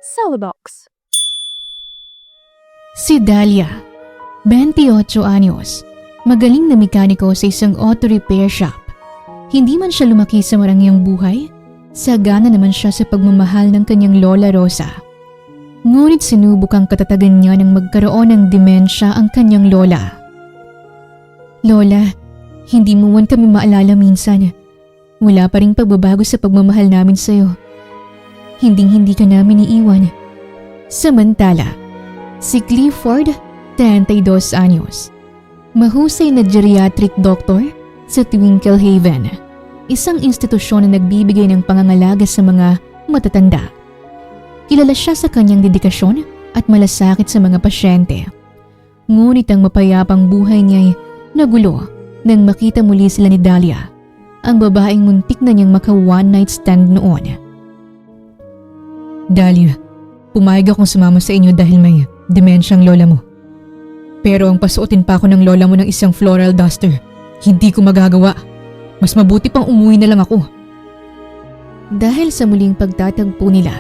Celebox. Si Dalia, 28 anyos, magaling na mekaniko sa isang auto repair shop. Hindi man siya lumaki sa marangyang buhay, sagana naman siya sa pagmamahal ng kanyang lola Rosa. Ngunit sinubok ang katatagan niya nang magkaroon ng demensya ang kanyang lola. Lola, hindi mo man kami maalala minsan. Wala pa ring pagbabago sa pagmamahal namin sa'yo. Hinding-hindi ka namin iiwan. Samantala, si Clifford, 32 anyos, mahusay na geriatric doctor sa Twinkle Haven, isang institusyon na nagbibigay ng pangangalaga sa mga matatanda. Kilala siya sa kanyang dedikasyon at malasakit sa mga pasyente. Ngunit ang mapayapang buhay niya'y nagulo nang makita muli sila ni Dalia, ang babaeng muntik na niyang maka one night stand noon. Dalia, pumayag akong sumama sa inyo dahil may demensyang lola mo. Pero ang pasuotin pa ako ng lola mo ng isang floral duster, hindi ko magagawa. Mas mabuti pang umuwi na lang ako. Dahil sa muling pagtatagpo nila,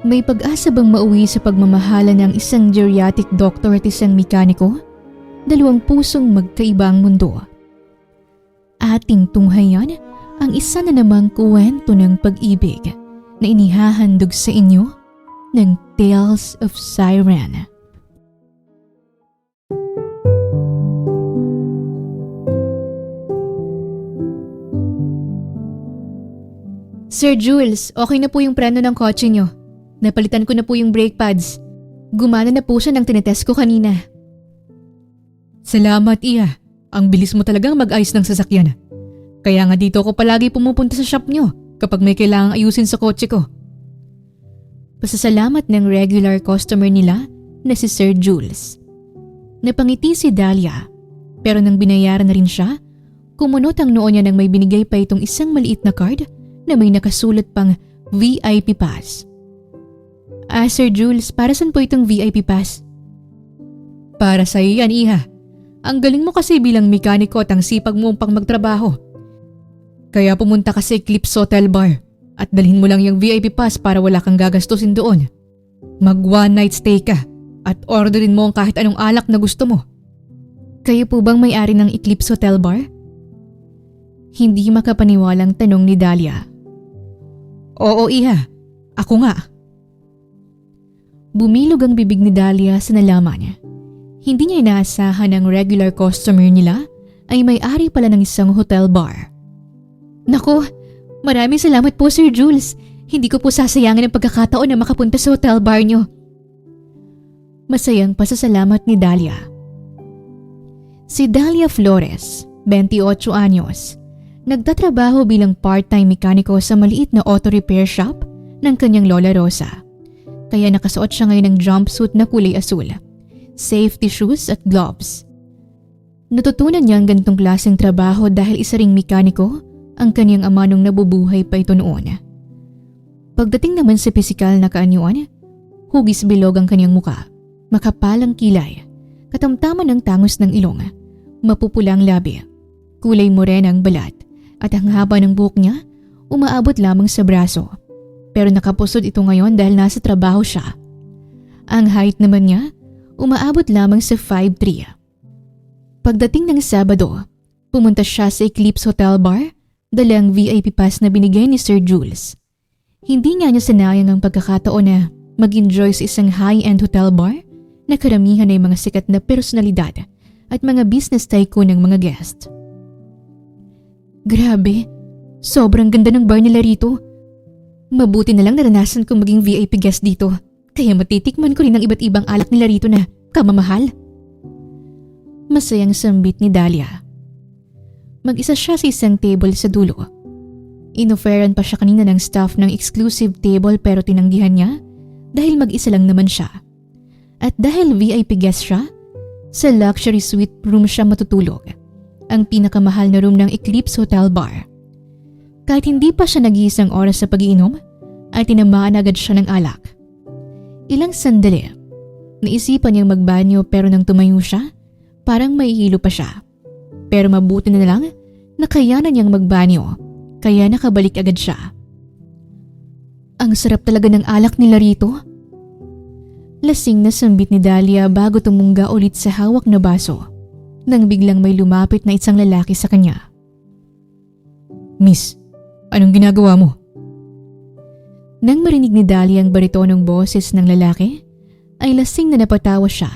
may pag-asa bang mauwi sa pagmamahala ng isang geriatric doctor at isang mekaniko? Dalawang pusong magkaiba ang mundo. Ating tunghayan ang isa na namang kwento ng pag-ibig na inihahandog sa inyo ng Tales of Siren. Sir Jules, okay na po yung preno ng kotse nyo. Napalitan ko na po yung brake pads. Gumana na po siya nang tinetest ko kanina. Salamat, Iya. Ang bilis mo talagang mag-ayos ng sasakyan. Kaya nga dito ako palagi pumupunta sa shop nyo kapag may kailangang ayusin sa kotse ko. Pasasalamat ng regular customer nila na si Sir Jules. Napangiti si Dalia, pero nang binayaran na rin siya, kumunot ang noo niya nang may binigay pa itong isang maliit na card na may nakasulat pang VIP Pass. Sir Jules, para saan po itong VIP Pass? Para sa iyo yan, Iha. Ang galing mo kasi bilang mekaniko at ang sipag mo pang magtrabaho. Kaya pumunta ka sa Eclipse Hotel Bar at dalhin mo lang yung VIP Pass para wala kang gagastusin doon. Mag one night stay ka at orderin mo ang kahit anong alak na gusto mo. Kayo po bang may-ari ng Eclipse Hotel Bar? Hindi makapaniwalang tanong ni Dalia. Oo, Iha. Ako nga. Bumilog ang bibig ni Dalia sa nalaman. Hindi niya inaasahan ang regular customer nila ay may-ari pala ng isang hotel bar. Nako, maraming salamat po Sir Jules. Hindi ko po sasayangin ang pagkakataon na makapunta sa hotel bar nyo. Masayang pasasalamat ni Dalia. Si Dalia Flores, 28 anyos, nagtatrabaho bilang part-time mekaniko sa maliit na auto repair shop ng kanyang lola Rosa. Kaya nakasuot siya ngayon ng jumpsuit na kulay asul, safety shoes at gloves. Natutunan niya ang ganitong klaseng trabaho dahil isa ring mekaniko ang kanyang ama nung nabubuhay pa ito noon. Pagdating naman sa pisikal na kaanyuan, hugis bilog ang kanyang muka, makapalang kilay, katamtaman ng tangos ng ilong, mapupulang labi, kulay morena ang balat at ang haba ng buhok niya umaabot lamang sa braso. Pero nakapusod ito ngayon dahil nasa trabaho siya. Ang height naman niya umaabot lamang sa 5'3". Pagdating ng Sabado, pumunta siya sa Eclipse Hotel Bar, dalang VIP pass na binigay ni Sir Jules. Hindi nga niya sinayang ang pagkakataon na mag-enjoy sa isang high-end hotel bar na karamihan ay mga sikat na personalidad at mga business tycoon ng mga guest. Grabe, sobrang ganda ng bar nila rito. Mabuti na lang naranasan kong maging VIP guest dito, kaya matitikman ko rin ang iba't ibang alak nila rito na kamamahal. Masayang sambit ni Dalia. Mag-isa siya sa isang table sa dulo. Inofferan pa siya kanina ng staff ng exclusive table pero tinanggihan niya dahil mag-isa lang naman siya. At dahil VIP guest siya, sa luxury suite room siya matutulog, ang pinakamahal na room ng Eclipse Hotel Bar. Kahit hindi pa siya nag-iisang oras sa pag-iinom, ay tinamaan agad siya ng alak. Ilang sandali, naisipan niyang magbanyo pero nang tumayo siya, parang mahihilo pa siya. Pero mabuti na lang, nakayanan niyang magbanyo, kaya nakabalik agad siya. Ang Ang sarap talaga ng alak nila rito. Lasing na sambit ni Dahlia bago tumungga ulit sa hawak na baso nang biglang may lumapit na isang lalaki sa kanya. Miss, anong ginagawa mo? Nang marinig ni Dahlia ang baritonong boses ng lalaki, ay lasing na napatawa siya.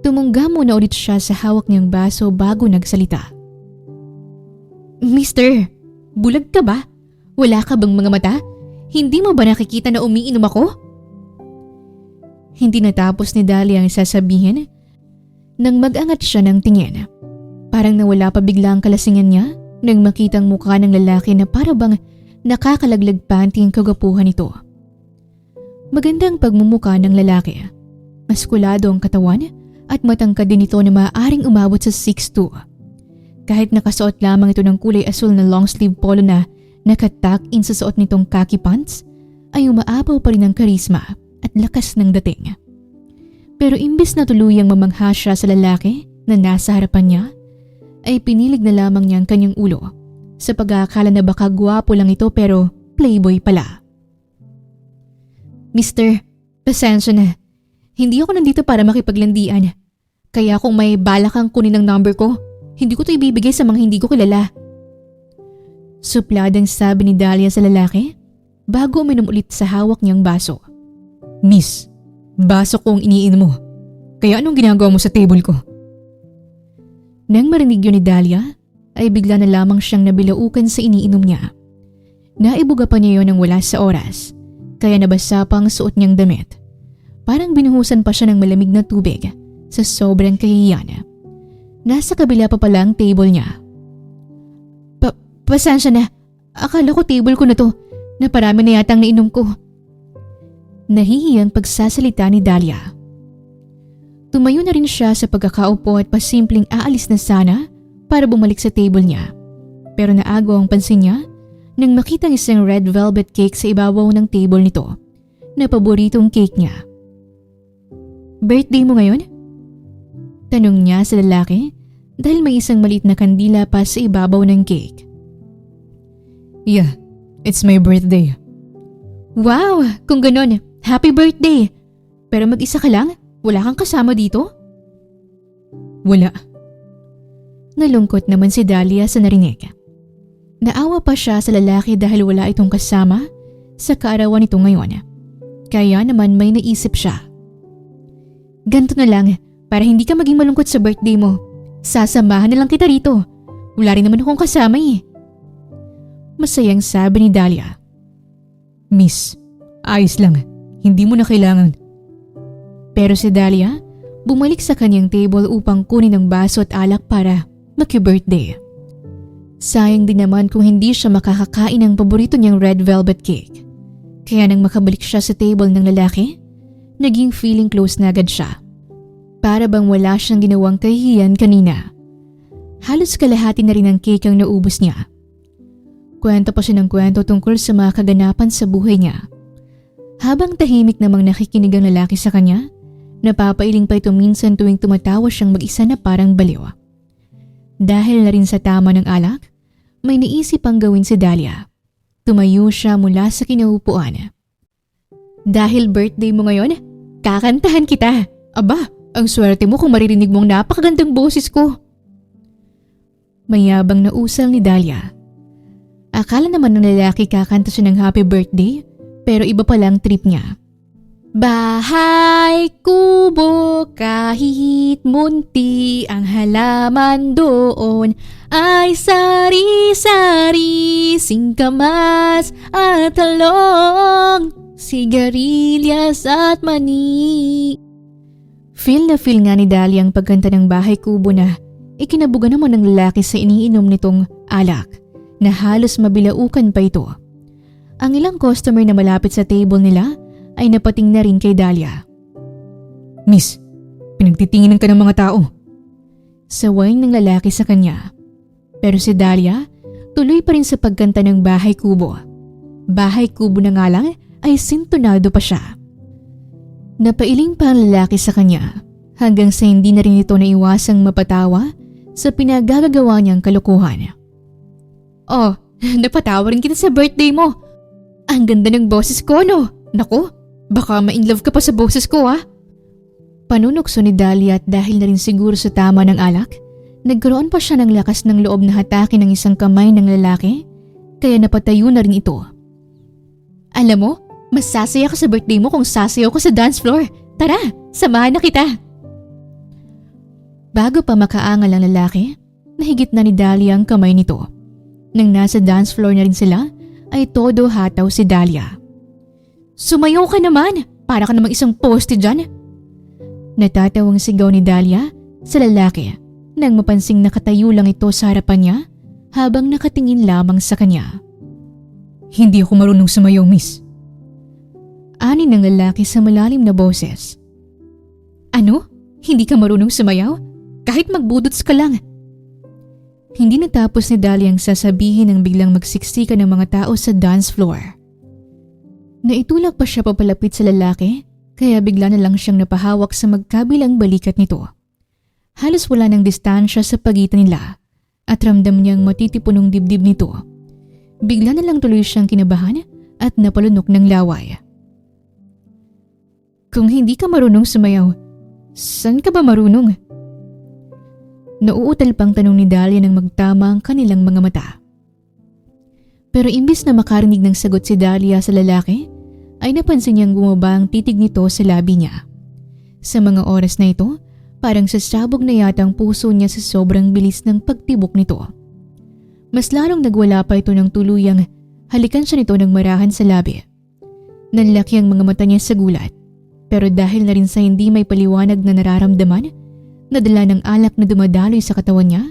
Tumungga muna ulit siya sa hawak niyang baso bago nagsalita. Mister, bulag ka ba? Wala ka bang mga mata? Hindi mo ba nakikita na umiinom ako? Hindi natapos ni Dahlia ang sasabihin nang mag-angat siya ng tingin. Parang nawala pa bigla ang kalasingan niya nang makitang mukha ng lalaki na para bang nakakalaglag panty ang kagapuhan nito. Magandang pagmumukha ng lalaki. Maskulado ang katawan at matangkad din ito na maaaring umabot sa 6'2". Kahit nakasuot lamang ito ng kulay asul na long sleeve polo na nakatak-in sa suot nitong khaki pants, ay umaapaw pa rin ang karisma at lakas ng dating. Pero imbes na tuluyang mamangha siya sa lalaki na nasa harapan niya, ay pinilig na lamang niya ang kanyang ulo sa pag-aakala na baka gwapo lang ito pero playboy pala. Mister, pasensya na. Hindi ako nandito para makipaglandian. Kaya kung may balak kang kunin ang number ko, hindi ko ito ibibigay sa mga hindi ko kilala. Supladang sabi ni Dahlia sa lalaki bago uminom ulit sa hawak niyang baso. Miss, baso ko ang iniinom mo. Kaya anong ginagawa mo sa table ko? Nang marinig yun ni Dahlia, ay bigla na lamang siyang nabilaukan sa iniinom niya. Naibuga pa niya yun ng wala sa oras, kaya nabasa pa ang suot niyang damit. Parang binuhusan pa siya ng malamig na tubig sa sobrang kahihiyan. Nasa kabila pa pala ang table niya. Pasensya na, akala ko table ko na to, na parami na yatang nainom ko. Nahihiyang pagsasalita ni Dahlia. Tumayo na rin siya sa pagkakaupo at pasimpleng aalis na sana para bumalik sa table niya. Pero naagaw ang pansin niya nang makita ang isang red velvet cake sa ibabaw ng table nito na paboritong cake niya. Birthday mo ngayon? Tanong niya sa lalaki dahil may isang maliit na kandila pa sa ibabaw ng cake. Yeah, it's my birthday. Wow, kung ganon, happy birthday! Pero mag-isa ka lang? Wala kang kasama dito? Wala. Nalungkot naman si Dahlia sa narinig. Naawa pa siya sa lalaki dahil wala itong kasama sa kaarawan nito ngayon. Kaya naman may naisip siya. Ganto na lang, para hindi ka maging malungkot sa birthday mo. Sasamahan na lang kita rito. Wala rin naman akong kasama eh. Masayang sabi ni Dahlia. Miss, ayos lang. Hindi mo na kailangan. Pero si Dahlia bumalik sa kanyang table upang kunin ang baso at alak para maki-birthday. Sayang din naman kung hindi siya makakakain ng paborito niyang red velvet cake. Kaya nang makabalik siya sa table ng lalaki, naging feeling close na agad siya. Para bang wala siyang ginawang kahihiyan kanina. Halos kalahati na rin ang cake ang naubos niya. Kwento pa siya ng kwento tungkol sa mga kaganapan sa buhay niya. Habang tahimik namang nakikinig ang lalaki sa kanya, napapailing pa ito minsan tuwing tumatawa siyang mag-isa na parang baliw. Dahil na rin sa tama ng alak, may naisip ang gawin si Dahlia. Tumayo siya mula sa kinaupuan. Dahil birthday mo ngayon, kakantahan kita. Aba, ang swerte mo kung maririnig mong napakagandang boses ko. Mayabang na usal ni Dahlia. Akala naman ng lalaki kakanta siya ng happy birthday, pero iba palang trip niya. Bahay kubo kahit munti ang halaman doon ay sari-sari, singkamas at talong, sigarilyas at mani. Feel na feel nga ni Dahlia ang pagkanta ng bahay kubo na ikinabuga naman ng lalaki sa iniinom nitong alak na halos mabilaukan pa ito. Ang ilang customer na malapit sa table nila ay napating na rin kay Dahlia. Miss, pinagtitinginan ka ng mga tao. Saway ng lalaki sa kanya. Pero si Dahlia tuloy pa rin sa pagkanta ng bahay kubo. Bahay kubo na nga lang ay sintonado pa siya. Napailing pa ang lalaki sa kanya hanggang sa hindi na rin ito naiwasang mapatawa sa pinagagagawa niyang kalokohan. Oh, napatawa rin kita sa birthday mo. Ang ganda ng boses ko, no? Naku, baka ma-inlove ka pa sa boses ko, ah. Panunokso ni Dahlia at dahil na rin siguro sa tama ng alak, nagkaroon pa siya ng lakas ng loob na hatakin ng isang kamay ng lalaki, kaya napatayo na rin ito. Alam mo, mas sasaya ka sa birthday mo kung sasayaw ko sa dance floor. Tara, samahan na kita. Bago pa makaangal ang lalaki, nahigit na ni Dahlia ang kamay nito. Nang nasa dance floor na rin sila, ay todo hataw si Dahlia. Sumayaw ka naman, para ka namang isang poste dyan. Natatawang sigaw ni Dahlia sa lalaki nang mapansing nakatayo lang ito sa harapan niya habang nakatingin lamang sa kanya. Hindi ako marunong sumayaw, miss. Ani ng lalaki sa malalim na boses. Ano? Hindi ka marunong sumayaw? Kahit magbudots ka lang. Hindi natapos ni Dahlia ang sasabihin nang biglang magsiksikan ng mga tao sa dance floor. Naitulak pa siya papalapit sa lalaki, kaya bigla na lang siyang napahawak sa magkabilang balikat nito. Halos wala ng distansya sa pagitan nila at ramdam niyang matitipon ng dibdib nito. Bigla na lang tuloy siyang kinabahan at napalunok ng laway. Kung hindi ka marunong sumayaw, saan ka ba marunong? Nauutal pang tanong ni Dahlia nang magtama ang kanilang mga mata. Pero imbis na makarinig ng sagot si Dahlia sa lalaki, ay napansin niyang bumaba ang titig nito sa labi niya. Sa mga oras na ito, parang sasabog na yata ang puso niya sa sobrang bilis ng pagtibok nito. Mas lalong nagwala pa ito ng tuluyang halikan siya nito ng marahan sa labi. Nanlaki ang mga mata niya sa gulat, pero dahil na rin sa hindi may paliwanag na nararamdaman, nadala ng alak na dumadaloy sa katawan niya,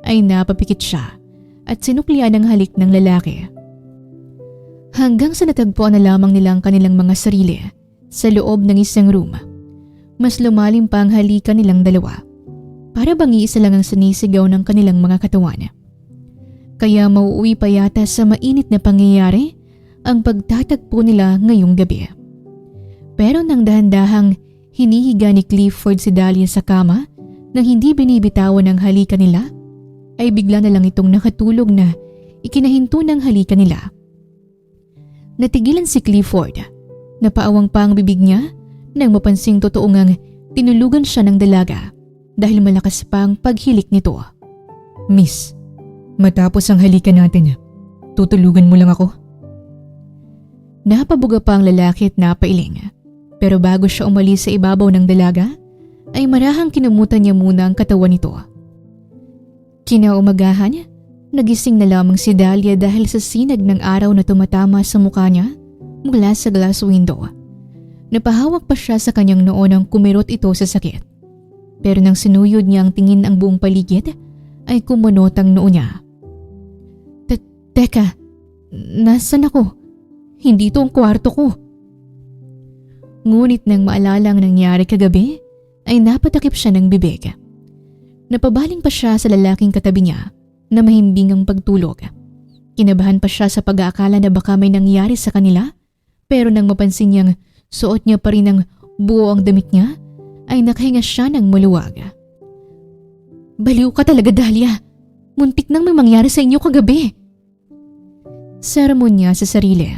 ay napapikit siya at sinuklian ang halik ng lalaki. Hanggang sa natagpuan na lamang nila ang kanilang mga sarili sa loob ng isang room. Mas lumalim pa ang halikan nilang dalawa. Para bang iisa lang ang sinisigaw ng kanilang mga katawan. Kaya mauuwi pa yata sa mainit na pangyayari ang pagtatagpo nila ngayong gabi. Pero nang dahan-dahang hinihiga ni Clifford si Dahlia sa kama nang hindi binibitawan ang halikan nila, ay bigla na lang itong nakatulog na ikinahinto ng halikan nila. Natigilan si Clifford. Napaawang pa ang bibig niya nang mapansing totoo ngang tinulugan siya ng dalaga dahil malakas pa ang paghilik nito. Miss, matapos ang halikan natin, tutulugan mo lang ako? Napabuga pa ang lalaki at napailing. Pero bago siya umalis sa ibabaw ng dalaga, ay marahang kinumutan niya muna ang katawan nito. Kinaumagahan, nagising na lamang si Dahlia dahil sa sinag ng araw na tumatama sa mukha niya mula sa glass window. Napahawak pa siya sa kanyang noo nang kumirot ito sa sakit. Pero nang sinuyod niya ang tingin ang buong paligid, ay kumunot ang noo niya. Teka, nasan ako? Hindi ito ang kwarto ko. Ngunit nang maalala ang nangyari kagabi, ay napatakip siya ng bibig. Napabaling pa siya sa lalaking katabi niya na mahimbing ang pagtulog. Kinabahan pa siya sa pag-aakala na baka may nangyari sa kanila, pero nang mapansin niyang suot niya pa rin ang buo ang damit niya, ay nakahinga siya ng maluwag. Baliw ka talaga, Dahlia. Muntik nang may mangyari sa inyo kagabi. Sermon niya sa sarili.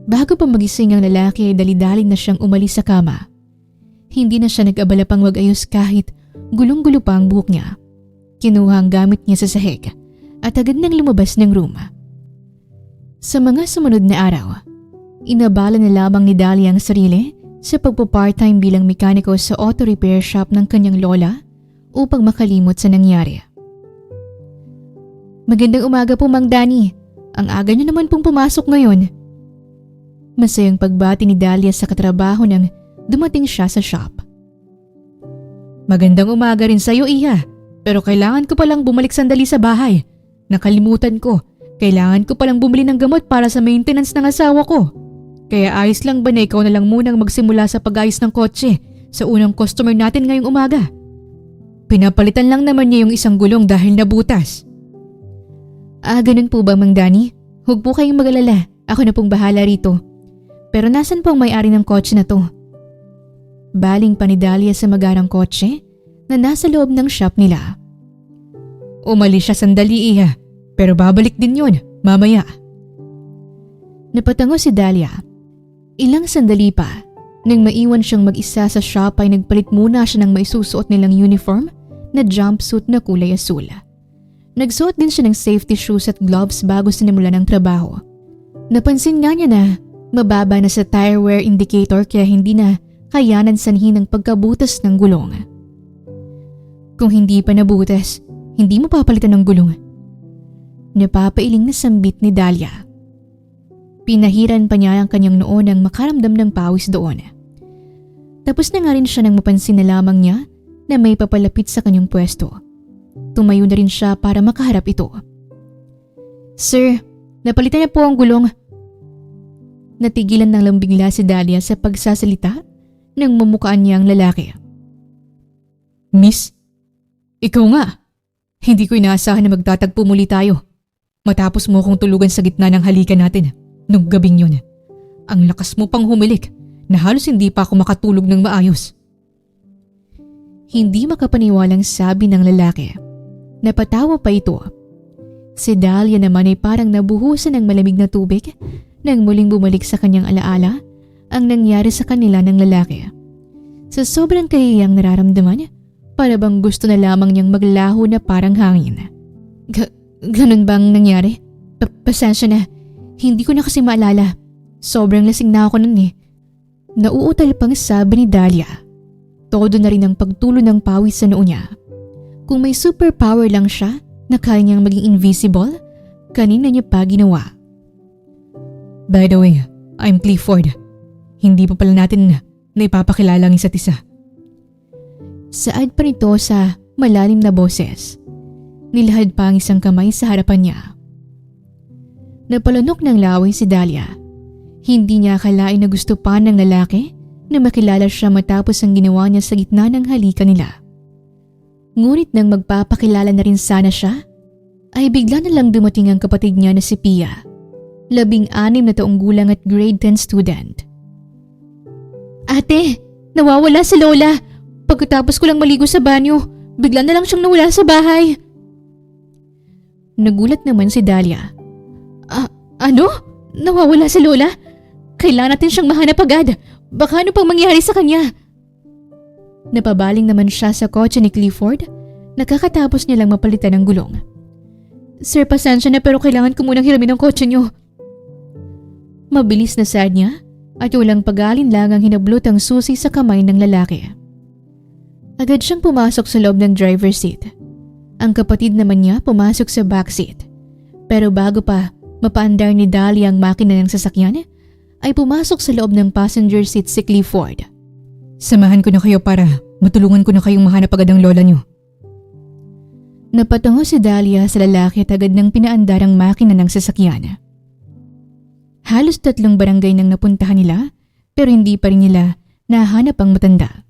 Bago pa magising ang lalaki ay dali-dali na siyang umalis sa kama. Hindi na siya nag-abala pang mag-ayos kahit gulong-gulo pa ang buhok niya. Kinuha ang gamit niya sa sahig at agad nang lumabas ng room. Sa mga sumunod na araw, inabala na lamang ni Dahlia ang sarili sa pagpo-part-time bilang mekaniko sa auto repair shop ng kanyang lola upang makalimot sa nangyari. Magandang umaga po, Mang Danny. Ang aga niyo naman pong pumasok ngayon. Masayang pagbati ni Dahlia sa katrabaho nang dumating siya sa shop. Magandang umaga rin sa'yo, Iha. Pero kailangan ko palang bumalik sandali sa bahay. Nakalimutan ko. Kailangan ko palang bumili ng gamot para sa maintenance ng asawa ko. Kaya ayos lang ba na ikaw na lang munang magsimula sa pag-ayos ng kotse sa unang customer natin ngayong umaga? Pinapalitan lang naman niya yung isang gulong dahil nabutas. Ganun po ba, Mang Danny? Huwag po kayong mag-alala. Ako na pong bahala rito. Pero nasan po ang may-ari ng kotse na to? Baling pa ni Dahlia sa magarang kotse na nasa loob ng shop nila. Umalis siya sandali, Iha. Pero babalik din yun, mamaya. Napatango si Dahlia. Ilang sandali pa, nang maiwan siyang mag-isa sa shop ay nagpalit muna siya ng maisusuot nilang uniform na jumpsuit na kulay asul. Nagsuot din siya ng safety shoes at gloves bago sinimulan ang trabaho. Napansin nga niya na mababa na sa tire wear indicator kaya hindi na kayanan sanhin ng pagkabutas ng gulong. Kung hindi pa nabutas, hindi mo papalitan ng gulong. Napapailing na sambit ni Dahlia. Pinahiran pa niya ang kanyang noo nang makaramdam ng pawis doon. Tapos na nga rin siya nang mapansin na lamang niya na may papalapit sa kanyang pwesto. Tumayo na rin siya para makaharap ito. "Sir, napalitan niya po ang gulong." Natigilan ng lang bigla si Dahlia sa pagsasalita nang mamukaan niya ang lalaki. "Miss, ikaw nga. Hindi ko inaasahan na magtatagpo muli tayo. Matapos mo akong tulugan sa gitna ng halikan natin nung gabing yun. Ang lakas mo pang humilik na halos hindi pa ako makatulog ng maayos." Hindi makapaniwalang sabi ng lalaki. Napatawa pa ito. Si Dahlia naman ay parang nabuhusan ng malamig na tubig nang muling bumalik sa kanyang alaala ang nangyari sa kanila ng lalaki. Sa sobrang kahiyang nararamdaman, para bang gusto na lamang niyang maglaho na parang hangin. Ganun bang nangyari? Pasensya na, hindi ko na kasi maalala. Sobrang lasing na ako nun eh. Nauutal pang sabi ni Dahlia. Todo na rin ang pagtulo ng pawis sa noo niya. Kung may superpower lang siya na kaya niyang maging invisible, kanina niya pa ginawa. "By the way, I'm Clifford. Hindi pa pala natin na ipapakilala ang isa't isa." Saad pa nito sa malalim na boses. Nilahad pa ang isang kamay sa harapan niya. Napalunok ng laway si Dahlia. Hindi niya akalain na gusto pa ng lalaki na makilala siya matapos ang ginawa niya sa gitna ng halikan nila. Ngunit nang magpapakilala na rin sana siya, ay bigla na lang dumating ang kapatid niya na si Pia, 16 na taong gulang at grade 10 student. "Ate, nawawala si Lola. Pagkatapos ko lang maligo sa banyo, bigla na lang siyang nawala sa bahay." Nagulat naman si Dahlia. Ano? Nawawala si Lola? Kailangan natin siyang mahanap agad. Baka ano pang mangyari sa kanya?" Napabaling naman siya sa kotse ni Clifford. Nakakatapos niya lang mapalitan ng gulong. "Sir, pasensya na pero kailangan ko munang hiramin ang kotse niyo." Mabilis na sad niya at walang pag-aalinlang ang hinablot ang susi sa kamay ng lalaki. Agad siyang pumasok sa loob ng driver's seat. Ang kapatid naman niya pumasok sa backseat. Pero bago pa mapaandar ni Dahlia ang makina ng sasakyan, ay pumasok sa loob ng passenger seat si Clifford. "Samahan ko na kayo para matulungan ko na kayong mahanap agad ang lola niyo." Napatungo si Dahlia sa lalaki at agad nang pinaandar ang makina ng sasakyan. Halos 3 barangay nang napuntahan nila pero hindi pa rin nila nahanap ang matanda.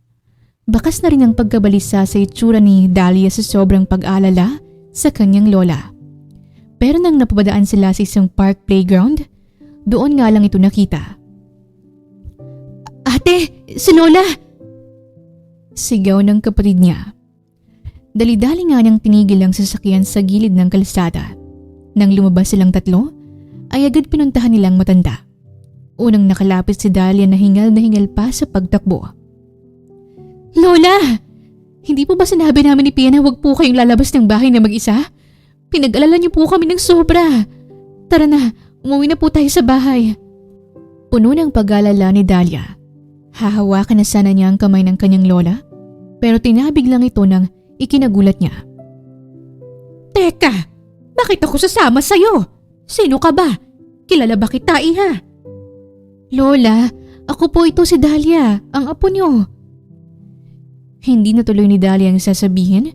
Bakas na rin ang pagkabalisa sa itsura ni Dahlia sa sobrang pag-alala sa kanyang lola. Pero nang napapadaan sila sa isang park playground, doon nga lang ito nakita. "Ate, si Lola!" Sigaw ng kapatid niya. Dali-dali nga niyang tinigil ang sasakyan sa gilid ng kalsada. Nang lumabas silang tatlo, ay agad pinuntahan nilang matanda. Unang nakalapit si Dahlia na hingal pa sa pagtakbo. "Lola! Hindi po ba sinabi namin ni Pia na huwag po kayong lalabas ng bahay na mag-isa? Pinag-alala niyo po kami ng sobra. Tara na, umuwi na po tayo sa bahay." Puno ng pag-alala ni Dahlia. Hahawakan na sana niya ang kamay ng kanyang lola, pero tinabig lang ito nang ikinagulat niya. "Teka, bakit ako sasama sa'yo? Sino ka ba? Kilala ba kita, iha?" "Lola, ako po ito si Dahlia, ang apo niyo." Hindi natuloy ni Dahlia ang sasabihin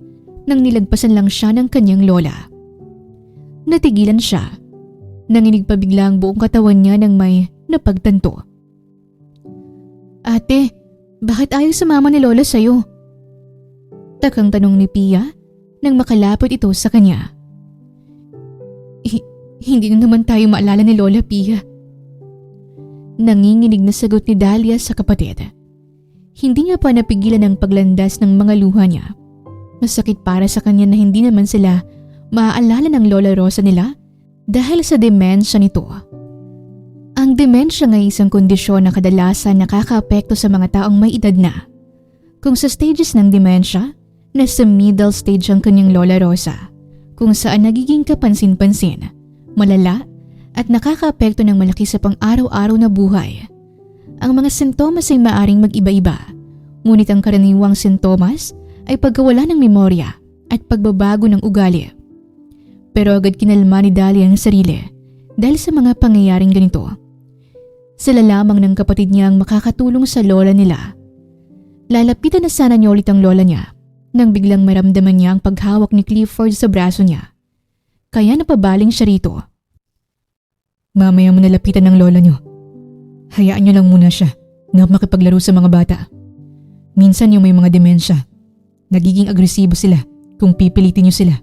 nang nilagpasan lang siya ng kanyang lola. Natigilan siya. Nanginig pa bigla ang buong katawan niya nang may napagtanto. "Ate, bakit ayaw sumama ni Lola sa'yo?" Takang tanong ni Pia nang makalapit ito sa kanya. Hindi na naman tayo maalala ni Lola, Pia." Nanginginig na sagot ni Dahlia sa kapatid. Hindi niya pa napigilan ang paglandas ng mga luha niya. Masakit para sa kanya na hindi naman sila maaalala ng Lola Rosa nila dahil sa demensya nito. Ang Ang demensya ay isang kondisyon na kadalasan nakakaapekto sa mga taong may edad na. Kung sa stages ng demensya, nasa middle stage ang kanyang Lola Rosa, kung saan nagiging kapansin-pansin, malala at nakakaapekto ng malaki sa pang-araw-araw na buhay. Ang mga sintomas ay maaring mag-iba-iba, ngunit ang karaniwang sintomas ay pagkawala ng memorya at pagbabago ng ugali. Pero agad kinalma ni Dahlia ang sarili dahil sa mga pangyayaring ganito. Sila lamang ng kapatid niya ang makakatulong sa lola nila. Lalapitan na sana niya ulit ang lola niya nang biglang maramdaman niya ang paghawak ni Clifford sa braso niya. Kaya napabaling siya rito. Mamaya mo nalapitan ng lola niyo. Hayaan niyo lang muna siya na makipaglaro sa mga bata. Minsan yung may mga demensya, nagiging agresibo sila kung pipilitin niyo sila.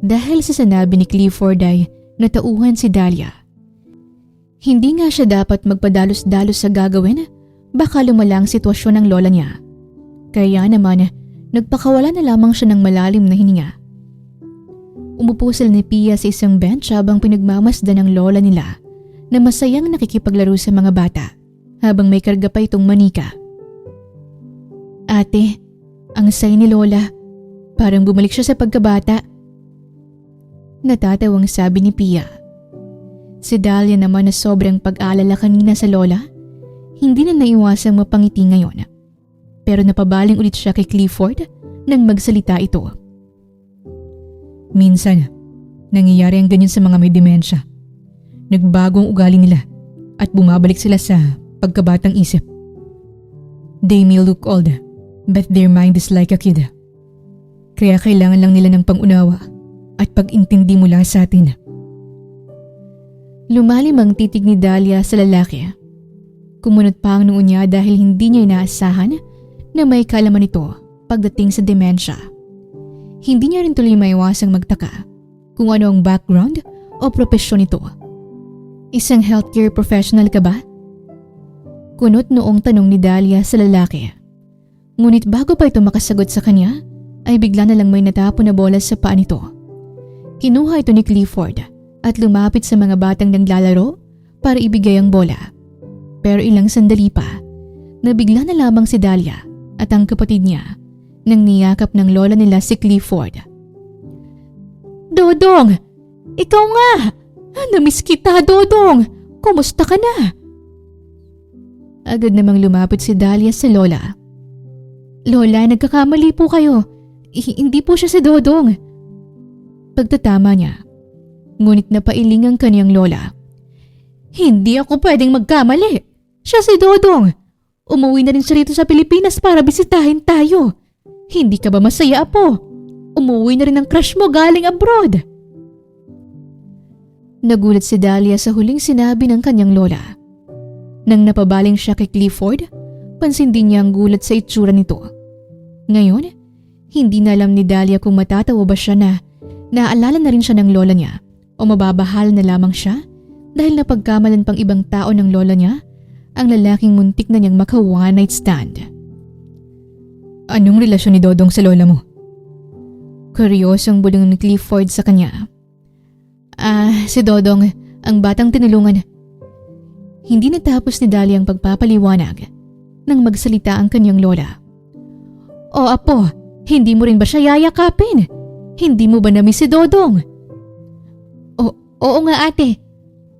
Dahil sa sinabi ni Clifford ay natauhan si Dahlia. Hindi nga siya dapat magpadalos-dalos sa gagawin, baka lumala ang sitwasyon ng lola niya. Kaya naman, nagpakawala na lamang siya ng malalim na hininga. Umupo sila ni Pia sa isang bench habang pinagmamasdan ng lola nila na masayang nakikipaglaro sa mga bata habang may karga pa itong manika. Ate, ang say ni Lola, parang bumalik siya sa pagkabata. Natatawang sabi ni Pia. Si Dahlia naman na sobrang pag-alala kanina sa lola, hindi na naiwasang mapangiti ngayon. Pero napabaling ulit siya kay Clifford nang magsalita ito. Minsan, nangyayari ang ganyan sa mga may demensya. Nagbago ang ugali nila at bumabalik sila sa pagkabatang isip. They may look old, but their mind is like a kid. Kaya kailangan lang nila ng pangunawa at pag-intindi mula sa atin. Lumalim ang titig ni Dahlia sa lalaki. Kumunot pa ang noo niya dahil hindi niya inaasahan na may kalaman ito pagdating sa demensya. Hindi niya rin tuloy maiwasang magtaka kung ano ang background o propesyon nito. Isang healthcare professional ka ba? Kunot noong tanong ni Dahlia sa lalaki. Ngunit bago pa ito makasagot sa kanya, ay bigla na lang may natapon na bola sa paa nito. Kinuha ito ni Clifford at lumapit sa mga batang naglalaro para ibigay ang bola. Pero ilang sandali pa, nabigla na lamang si Dahlia at ang kapatid niya nang niyakap ng lola nila si Clifford. Dodong! Ikaw nga! Namiss kita, Dodong! Kumusta ka na? Agad namang lumapit si Dahlia sa lola. Lola, nagkakamali po kayo. Hindi po siya si Dodong. Pagtatama niya. Ngunit napailing ang kaniyang lola. Hindi ako pwedeng magkamali. Siya si Dodong. Umuwi na rin siya rito sa Pilipinas para bisitahin tayo. Hindi ka ba masaya, Apo? Umuwi na rin ang crush mo galing abroad. Nagulat si Dahlia sa huling sinabi ng kanyang lola. Nang napabaling siya kay Clifford, pansin din niya ang gulat sa itsura nito. Ngayon, hindi na alam ni Dahlia kung matatawa ba siya na naaalala na rin siya ng lola niya o mababahal na lamang siya dahil napagkamalan pang ibang tao ng lola niya ang lalaking muntik na niyang maka one night stand. Anong relasyon ni Dodong sa lola mo? Kuryosong bulong ni Clifford sa kanya. Si Dodong, ang batang tinulungan. Hindi natapos ni Dahlia ang pagpapaliwanag nang magsalita ang kanyang lola. O Apo, hindi mo rin ba siya yayakapin? Hindi mo ba namiss si Dodong? Oo nga ate.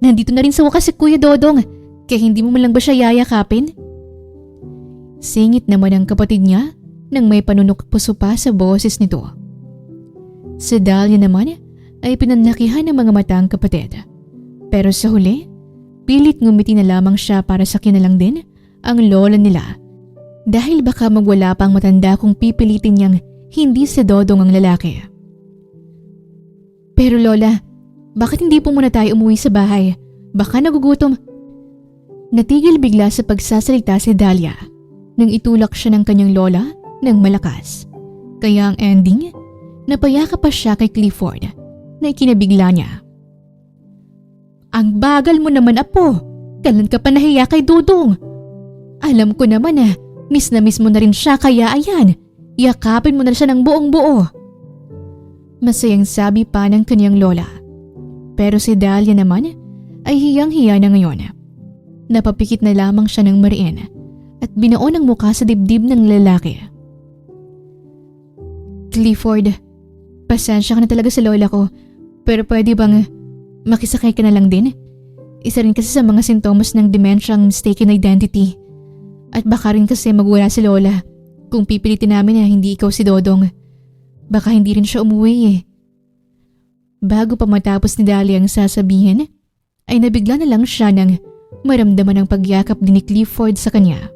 Nandito na rin sa wakas si Kuya Dodong, kaya hindi mo man lang ba siya yayakapin? Singit naman ang kapatid niya nang may panunok-puso pa sa boses nito. Si Dahlia naman ay pinanlakihan ng mga mata ang kapatid. Pero sa huli, pilit ngumiti na lamang siya para sa kinalang din ang lola nila. Dahil baka magwala pang matanda kung pipilitin niyang hindi si Dodong ang lalaki. Pero Lola, bakit hindi po muna tayo umuwi sa bahay? Baka nagugutom. Natigil bigla sa pagsasalita si Dahlia nang itulak siya ng kanyang lola ng malakas. Kaya ang ending, napayakap pa siya kay Clifford na ikinabigla niya. Ang bagal mo naman, Apo. Kailan ka pa nahiya kay Dodong? Alam ko naman miss na miss mo na rin siya kaya ayan, yakapin mo na siya ng buong buo. Masayang sabi pa ng kanyang lola. Pero si Dahlia naman ay hiyang-hiya na ngayon. Napapikit na lamang siya ng mariin at binaon ang mukha sa dibdib ng lalaki. Clifford, pasensya ka na talaga sa lola ko, pero pwede bang makisakay ka na lang din? Isa rin kasi sa mga sintomas ng dementia ang mistaken identity. At baka rin kasi magwala si lola kung pipilitin namin na hindi ikaw si Dodong. Baka hindi rin siya umuwi eh. Bago pa matapos ni Dahlia ang sasabihin, ay nabigla na lang siya nang maramdaman ang pagyakap ni Clifford sa kanya.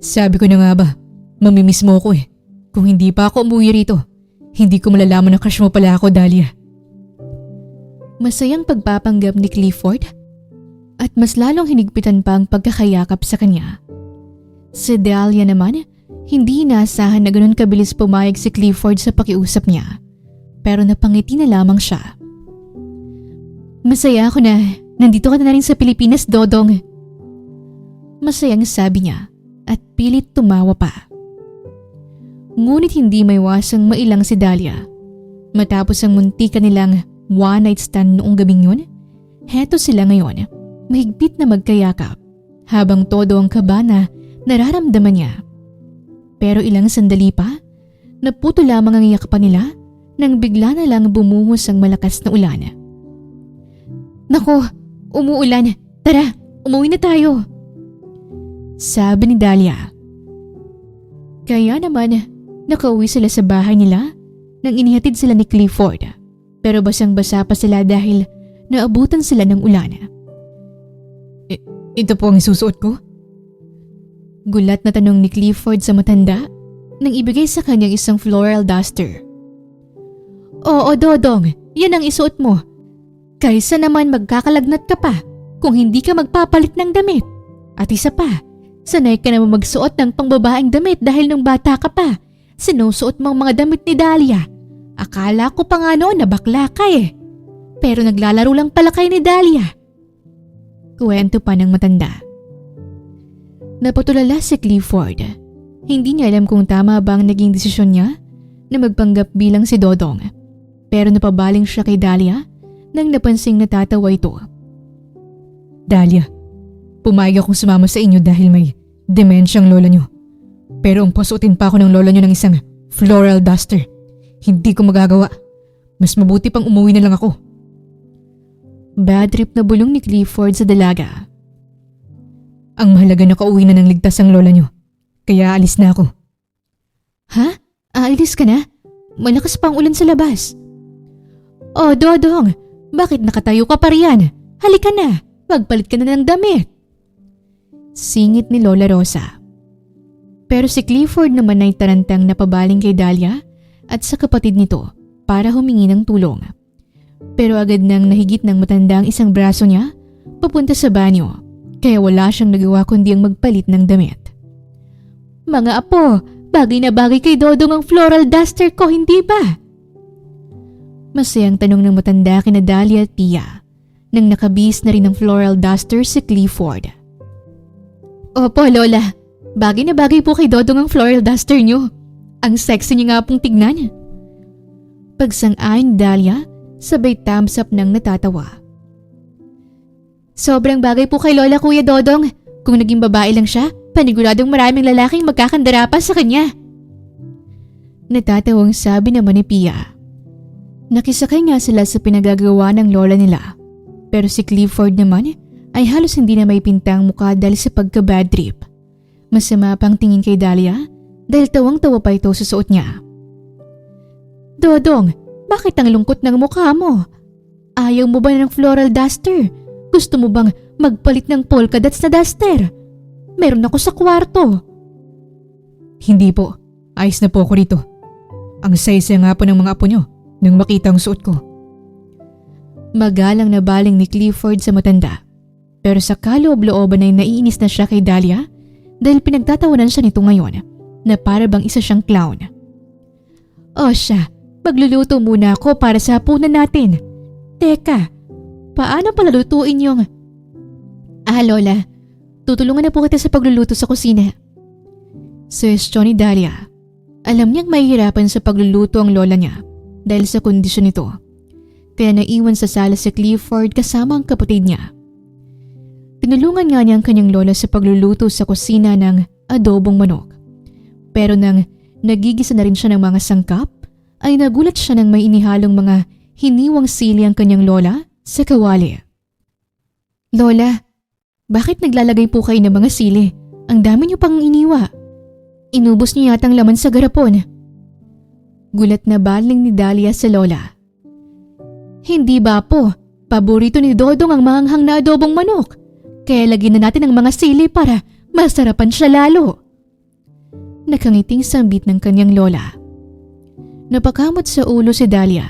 Sabi ko na nga ba, mamimiss mo ako eh. Kung hindi pa ako umuwi rito, hindi ko malalaman na crush mo pala ako, Dahlia. Masayang pagpapanggap ni Clifford at mas lalong hinigpitan pa ang pagkakayakap sa kanya. Si Dahlia naman, hindi inaasahan na ganun kabilis pumayag si Clifford sa pakiusap niya, pero napangiti na lamang siya. Masaya ako na nandito ka na rin sa Pilipinas, Dodong. Masayang sabi niya at pilit tumawa pa. Ngunit hindi may wasang mailang si Dahlia. Matapos ang muntikan nilang one-night stand noong gabing yun, heto sila ngayon, mahigpit na magkayakap, habang todo ang kaba na nararamdaman niya. Pero ilang sandali pa, naputo lamang ang yakpan nila nang bigla na lang bumuhos ang malakas na ulan. Nako, umuulan. Tara, umuwi na tayo. Sabi ni Dahlia. Kaya naman, nakauwi sila sa bahay nila nang inihatid sila ni Clifford. Pero basang-basa pa sila dahil naabutan sila ng ulan. Ito po ang isusuot ko? Gulat na tanong ni Clifford sa matanda nang ibigay sa kanyang isang floral duster. Oo, Dodong, yan ang isuot mo. Kaysa naman magkakalagnat ka pa kung hindi ka magpapalit ng damit. At isa pa, sanay ka naman magsuot ng pangbabaeng damit dahil nung bata ka pa, sinusuot mo ang mga damit ni Dahlia. Akala ko pa nga noon na bakla ka eh. Pero naglalaro lang pala kayo ni Dahlia. Kuwento pa ng matanda. Napatulala si Clifford. Hindi niya alam kung tama ba ang naging desisyon niya na magpanggap bilang si Dodong. Pero napabaling siya kay Dahlia nang napansing natatawa ito. Dahlia, pumayag akong sumama sa inyo dahil may dementia ang lola niyo. Pero ang pasuotin pa ako ng lola niyo ng isang floral duster. Hindi ko magagawa. Mas mabuti pang umuwi na lang ako. Bad trip na bulong ni Clifford sa dalaga. Ang mahalaga na kauwi na ng ligtas ang lola niyo. Kaya alis na ako. Ha? Aalis ka na? Malakas pa ang ulan sa labas. Oh, Dodong, bakit nakatayo ka pa riyan? Halika na, magpalit ka na ng damit. Singit ni Lola Rosa. Pero si Clifford naman ay tarantang napabaling kay Dahlia at sa kapatid nito para humingi ng tulong. Pero agad nang nahigit ng matanda ang isang braso niya papunta sa banyo, kaya wala siyang nagawa kundi ang magpalit ng damit. Mga apo, bagay na bagay kay Dodong ang floral duster ko, hindi ba? Masayang tanong ng matanda kina Dahlia at Pia nang nakabihis na rin ng floral duster si Clifford. Opo, Lola. Bagay na bagay po kay Dodong ang floral duster niyo. Ang sexy niya nga pong tignan. Pagsang-ayon ni Dahlia, sabay thumbs up ng natatawa. Sobrang bagay po kay Lola, Kuya Dodong. Kung naging babae lang siya, paniguradong maraming lalaking magkakandara pa sa kanya. Natatawang sabi naman ni Pia. Nakisakay nga sila sa pinagagawa ng lola nila. Pero si Clifford naman ay halos hindi na may pintang mukha dahil sa pagka-bad trip. Masama pang tingin kay Dahlia dahil tawang-tawa pa ito sa suot niya. Dodong, bakit ang lungkot ng mukha mo? Ayaw mo ba ng floral duster? Gusto mo bang magpalit ng polka dots na duster? Meron ako sa kwarto. Hindi po. Ayos na po ako rito. Ang saya-saya nga po ng mga apo nyo nang makita ang suot ko. Magalang na baling ni Clifford sa matanda. Pero sa kaloob-looban ay naiinis na siya kay Dahlia dahil pinagtatawanan siya nito ngayon na para bang isa siyang clown. O siya, magluluto muna ako para sa hapunan natin. Teka, paano pala lutuin yung... Lola, tutulungan na po kita sa pagluluto sa kusina. Suwestyon ni Dahlia. Alam niyang mahihirapan sa pagluluto ang lola niya dahil sa kondisyon nito. kaya naiwan sa sala si Clifford kasama ang kapatid niya. Tinulungan nga niya ang kanyang lola sa pagluluto sa kusina ng adobong manok. Pero nang nagigisa na rin siya ng mga sangkap, ay nagulat siya nang may inihalong mga hiniwang sili ang kanyang lola sa kawali. "Lola, bakit naglalagay po kayo ng mga sili? Ang dami niyo pang iniwa. Inubos niyo yata ang laman sa garapon." Gulat na baling ni Dahlia sa lola. "Hindi ba po? Paborito ni Dodong ang maanghang na adobong manok. Kaya lagyan na natin ang mga sili para masarapan siya lalo." Nakangiting sambit ng kanyang lola. Napakamot sa ulo si Dahlia.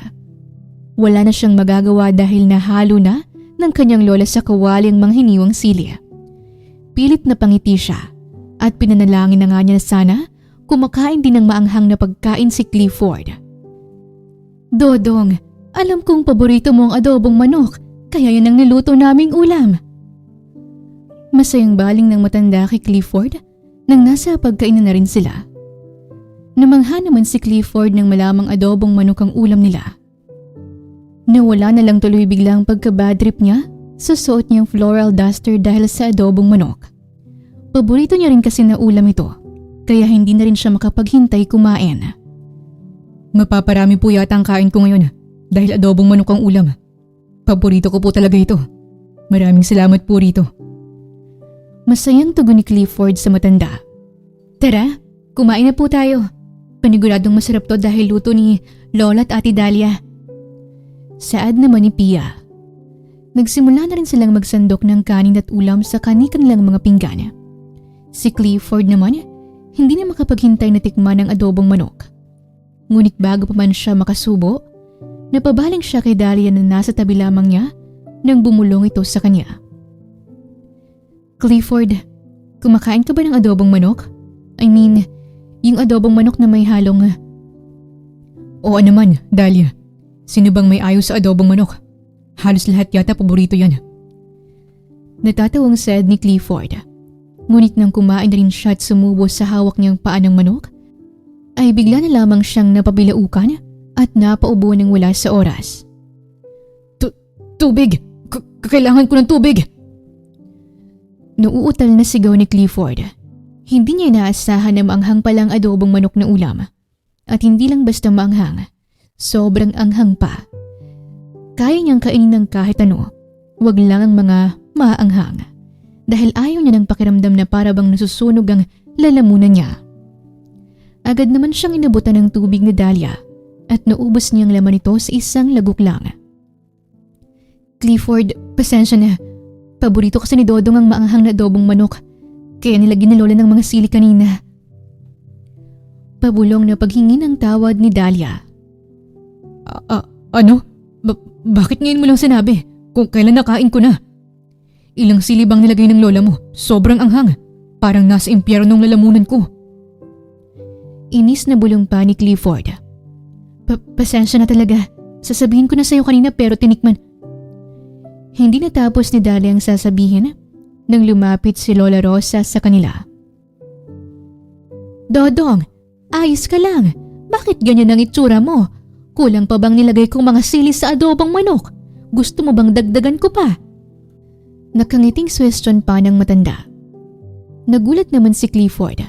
Wala na siyang magagawa dahil nahalo na ng kanyang lola sa kawali ang mga hiniwang sili. Pilit na pangiti siya at pinanalangin na nga niya na sana kumakain din ng maanghang na pagkain si Clifford. "Dodong, alam kong paborito mo ang adobong manok, kaya yan ang niluto naming ulam." Masayang baling ng matanda kay Clifford nang nasa pagkainan na rin sila. Namangha naman si Clifford nang malamang adobong manok ang ulam nila. Nawala na lang tuloy biglang pagka-bad trip niya sa suot niyang floral duster dahil sa adobong manok. Paborito niya rin kasi na ulam ito, kaya hindi na rin siya makapaghintay kumain. "Mapaparami po yata ang kain ko ngayon dahil adobong manok ang ulam. Paborito ko po talaga ito. Maraming salamat po rito." Masayang tugon ni Clifford sa matanda. "Tara, kumain na po tayo. Paniguradong masarap to dahil luto ni Lola at Ate Dahlia." Saad naman ni Pia. Nagsimula na rin silang magsandok ng kanin at ulam sa kani-kanilang mga pinggan. Si Clifford naman, hindi na makapaghintay na tikman ang adobong manok. Ngunit bago pa man siya makasubo, napabaling siya kay Dahlia na nasa tabi lamang niya nang bumulong ito sa kanya. "Clifford, kumakain ka ba ng adobong manok? I mean, yung adobong manok na may halong..." "Oo naman, Dahlia. Sino bang may ayaw sa adobong manok? Halos lahat yata paborito yan." Natatawang said ni Clifford. Ngunit nang kumain na rin siya at sumubo sa hawak niyang paa ng manok, ay bigla na lamang siyang napabilaukan at napaubo ng wala sa oras. Tubig! Kailangan ko ng tubig!" Nauutal na sigaw ni Clifford. Hindi niya inaasahan na maanghang palang adobong manok na ulam. At hindi lang basta maanghang, sobrang anghang pa. Kaya niyang kainin ng kahit ano, wag lang ang mga maanghang. Dahil ayaw niya ng pakiramdam na para bang nasusunog ang lalamunan niya. Agad naman siyang inabutan ng tubig ni Dahlia at naubos niyang laman ito sa isang lagok lang. "Clifford, pasensya na. Paborito kasi ni Dodong ang maanghang na adobong manok, kaya nilagyan ni Lola ng mga sili kanina." Pabulong na paghingi ng tawad ni Dahlia. Ano? Bakit ngayon mo lang sinabi kung kailan nakain ko na? Ilang sili bang nilagay ng lola mo? Sobrang anghang. Parang nasa impyernong lalamunan ko." Inis na bulong pa ni Clifford. Pasensya na talaga. Sasabihin ko na sa'yo kanina pero tinikman." Hindi natapos ni Dahlia ang sasabihin nang lumapit si Lola Rosa sa kanila. "Dodong, ayos ka lang. Bakit ganyan ang itsura mo? Kulang pa bang nilagay kong mga sili sa adobong manok? Gusto mo bang dagdagan ko pa?" Nakangiting question pa ng matanda. Nagulat naman si Clifford.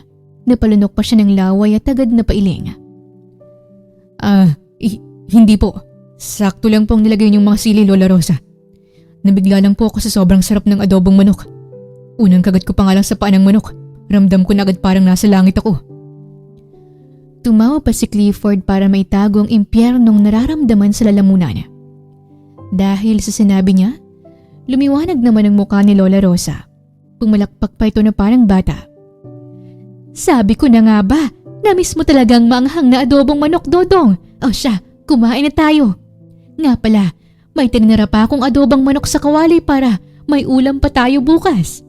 Napalunok pa siya ng laway at agad na pailing. Hindi po. Sakto lang pong nilagay niyong mga sili, Lola Rosa. Nabigla lang po ako sa sobrang sarap ng adobong manok. Unang kagat ko pa nga lang sa paa ng manok. Ramdam ko na agad parang nasa langit ako." Tumawa pa si Clifford para maitago ang impyernong nararamdaman sa lalamunan. Dahil sa sinabi niya, lumiwanag naman ang mukha ni Lola Rosa. Pumalakpak pa ito na parang bata. "Sabi ko na nga ba, namiss mo talagang maanghang na adobong manok, Dodong. O siya, kumain na tayo. Nga pala, may tinira pa akong adobong manok sa kawali para may ulam pa tayo bukas."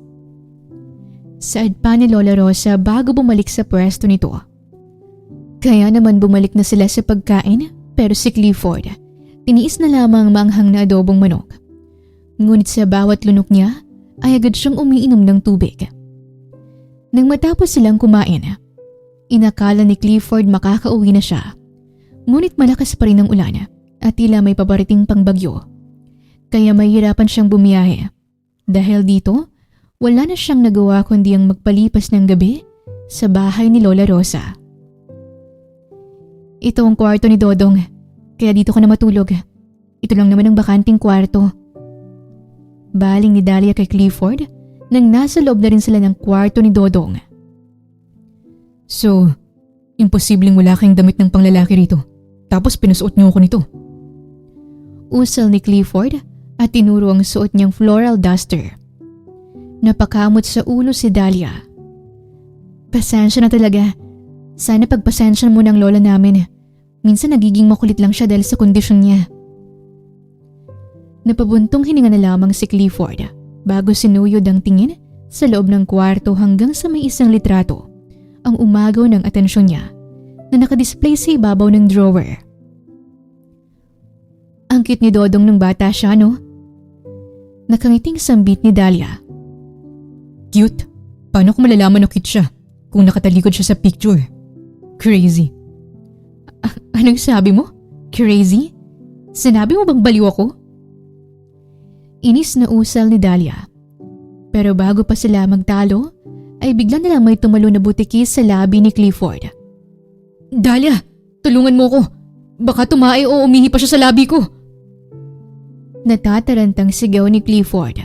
Saad pa ni Lola Rosa bago bumalik sa pwesto nito. Kaya naman bumalik na sila sa pagkain, pero si Clifford, tiniis na lamang maanghang na adobong manok. Ngunit sa bawat lunok niya, ay agad siyang umiinom ng tubig. Nang matapos silang kumain, inakala ni Clifford makakauwi na siya. Ngunit malakas pa rin ang ulan at tila may paparating pang bagyo. Kaya mahirapan siyang bumiyahe. Dahil dito, wala na siyang nagawa kundi ang magpalipas ng gabi sa bahay ni Lola Rosa. Ito ang kwarto ni Dodong, kaya dito ka na matulog. Ito lang naman ang bakanting kwarto. Baling ni Dahlia kay Clifford nang nasa loob na rin sila ng kwarto ni Dodong. So, imposibleng wala kayong damit ng panglalaki rito. Tapos pinasuot niyo ako nito. Usal ni Clifford at tinuro ang suot niyang floral duster. Napakamot sa ulo si Dahlia. Pasensya na talaga. Sana pagpasensya mo ng lola namin. Minsan nagiging makulit lang siya dahil sa kondisyon niya. Napabuntong hininga na lamang si Clifford bago sinuyod ang tingin sa loob ng kwarto hanggang sa may isang litrato ang umagaw ng atensyon niya na nakadisplay sa ibabaw ng drawer. Ang cute ni Dodong nung bata siya, no? Nakangiting sambit ni Dahlia. Cute? Paano ko malalaman na cute siya kung nakatalikod siya sa picture? Crazy. Anong sabi mo? Crazy? Sinabi mo bang baliw ako? Inis na usal ni Dahlia. Pero bago pa sila magtalo, ay bigla na lang may tumalo na butiki sa labi ni Clifford. Dahlia, tulungan mo ko. Baka tumae o umihi pa siya sa labi ko. Natatarantang sigaw ni Clifford.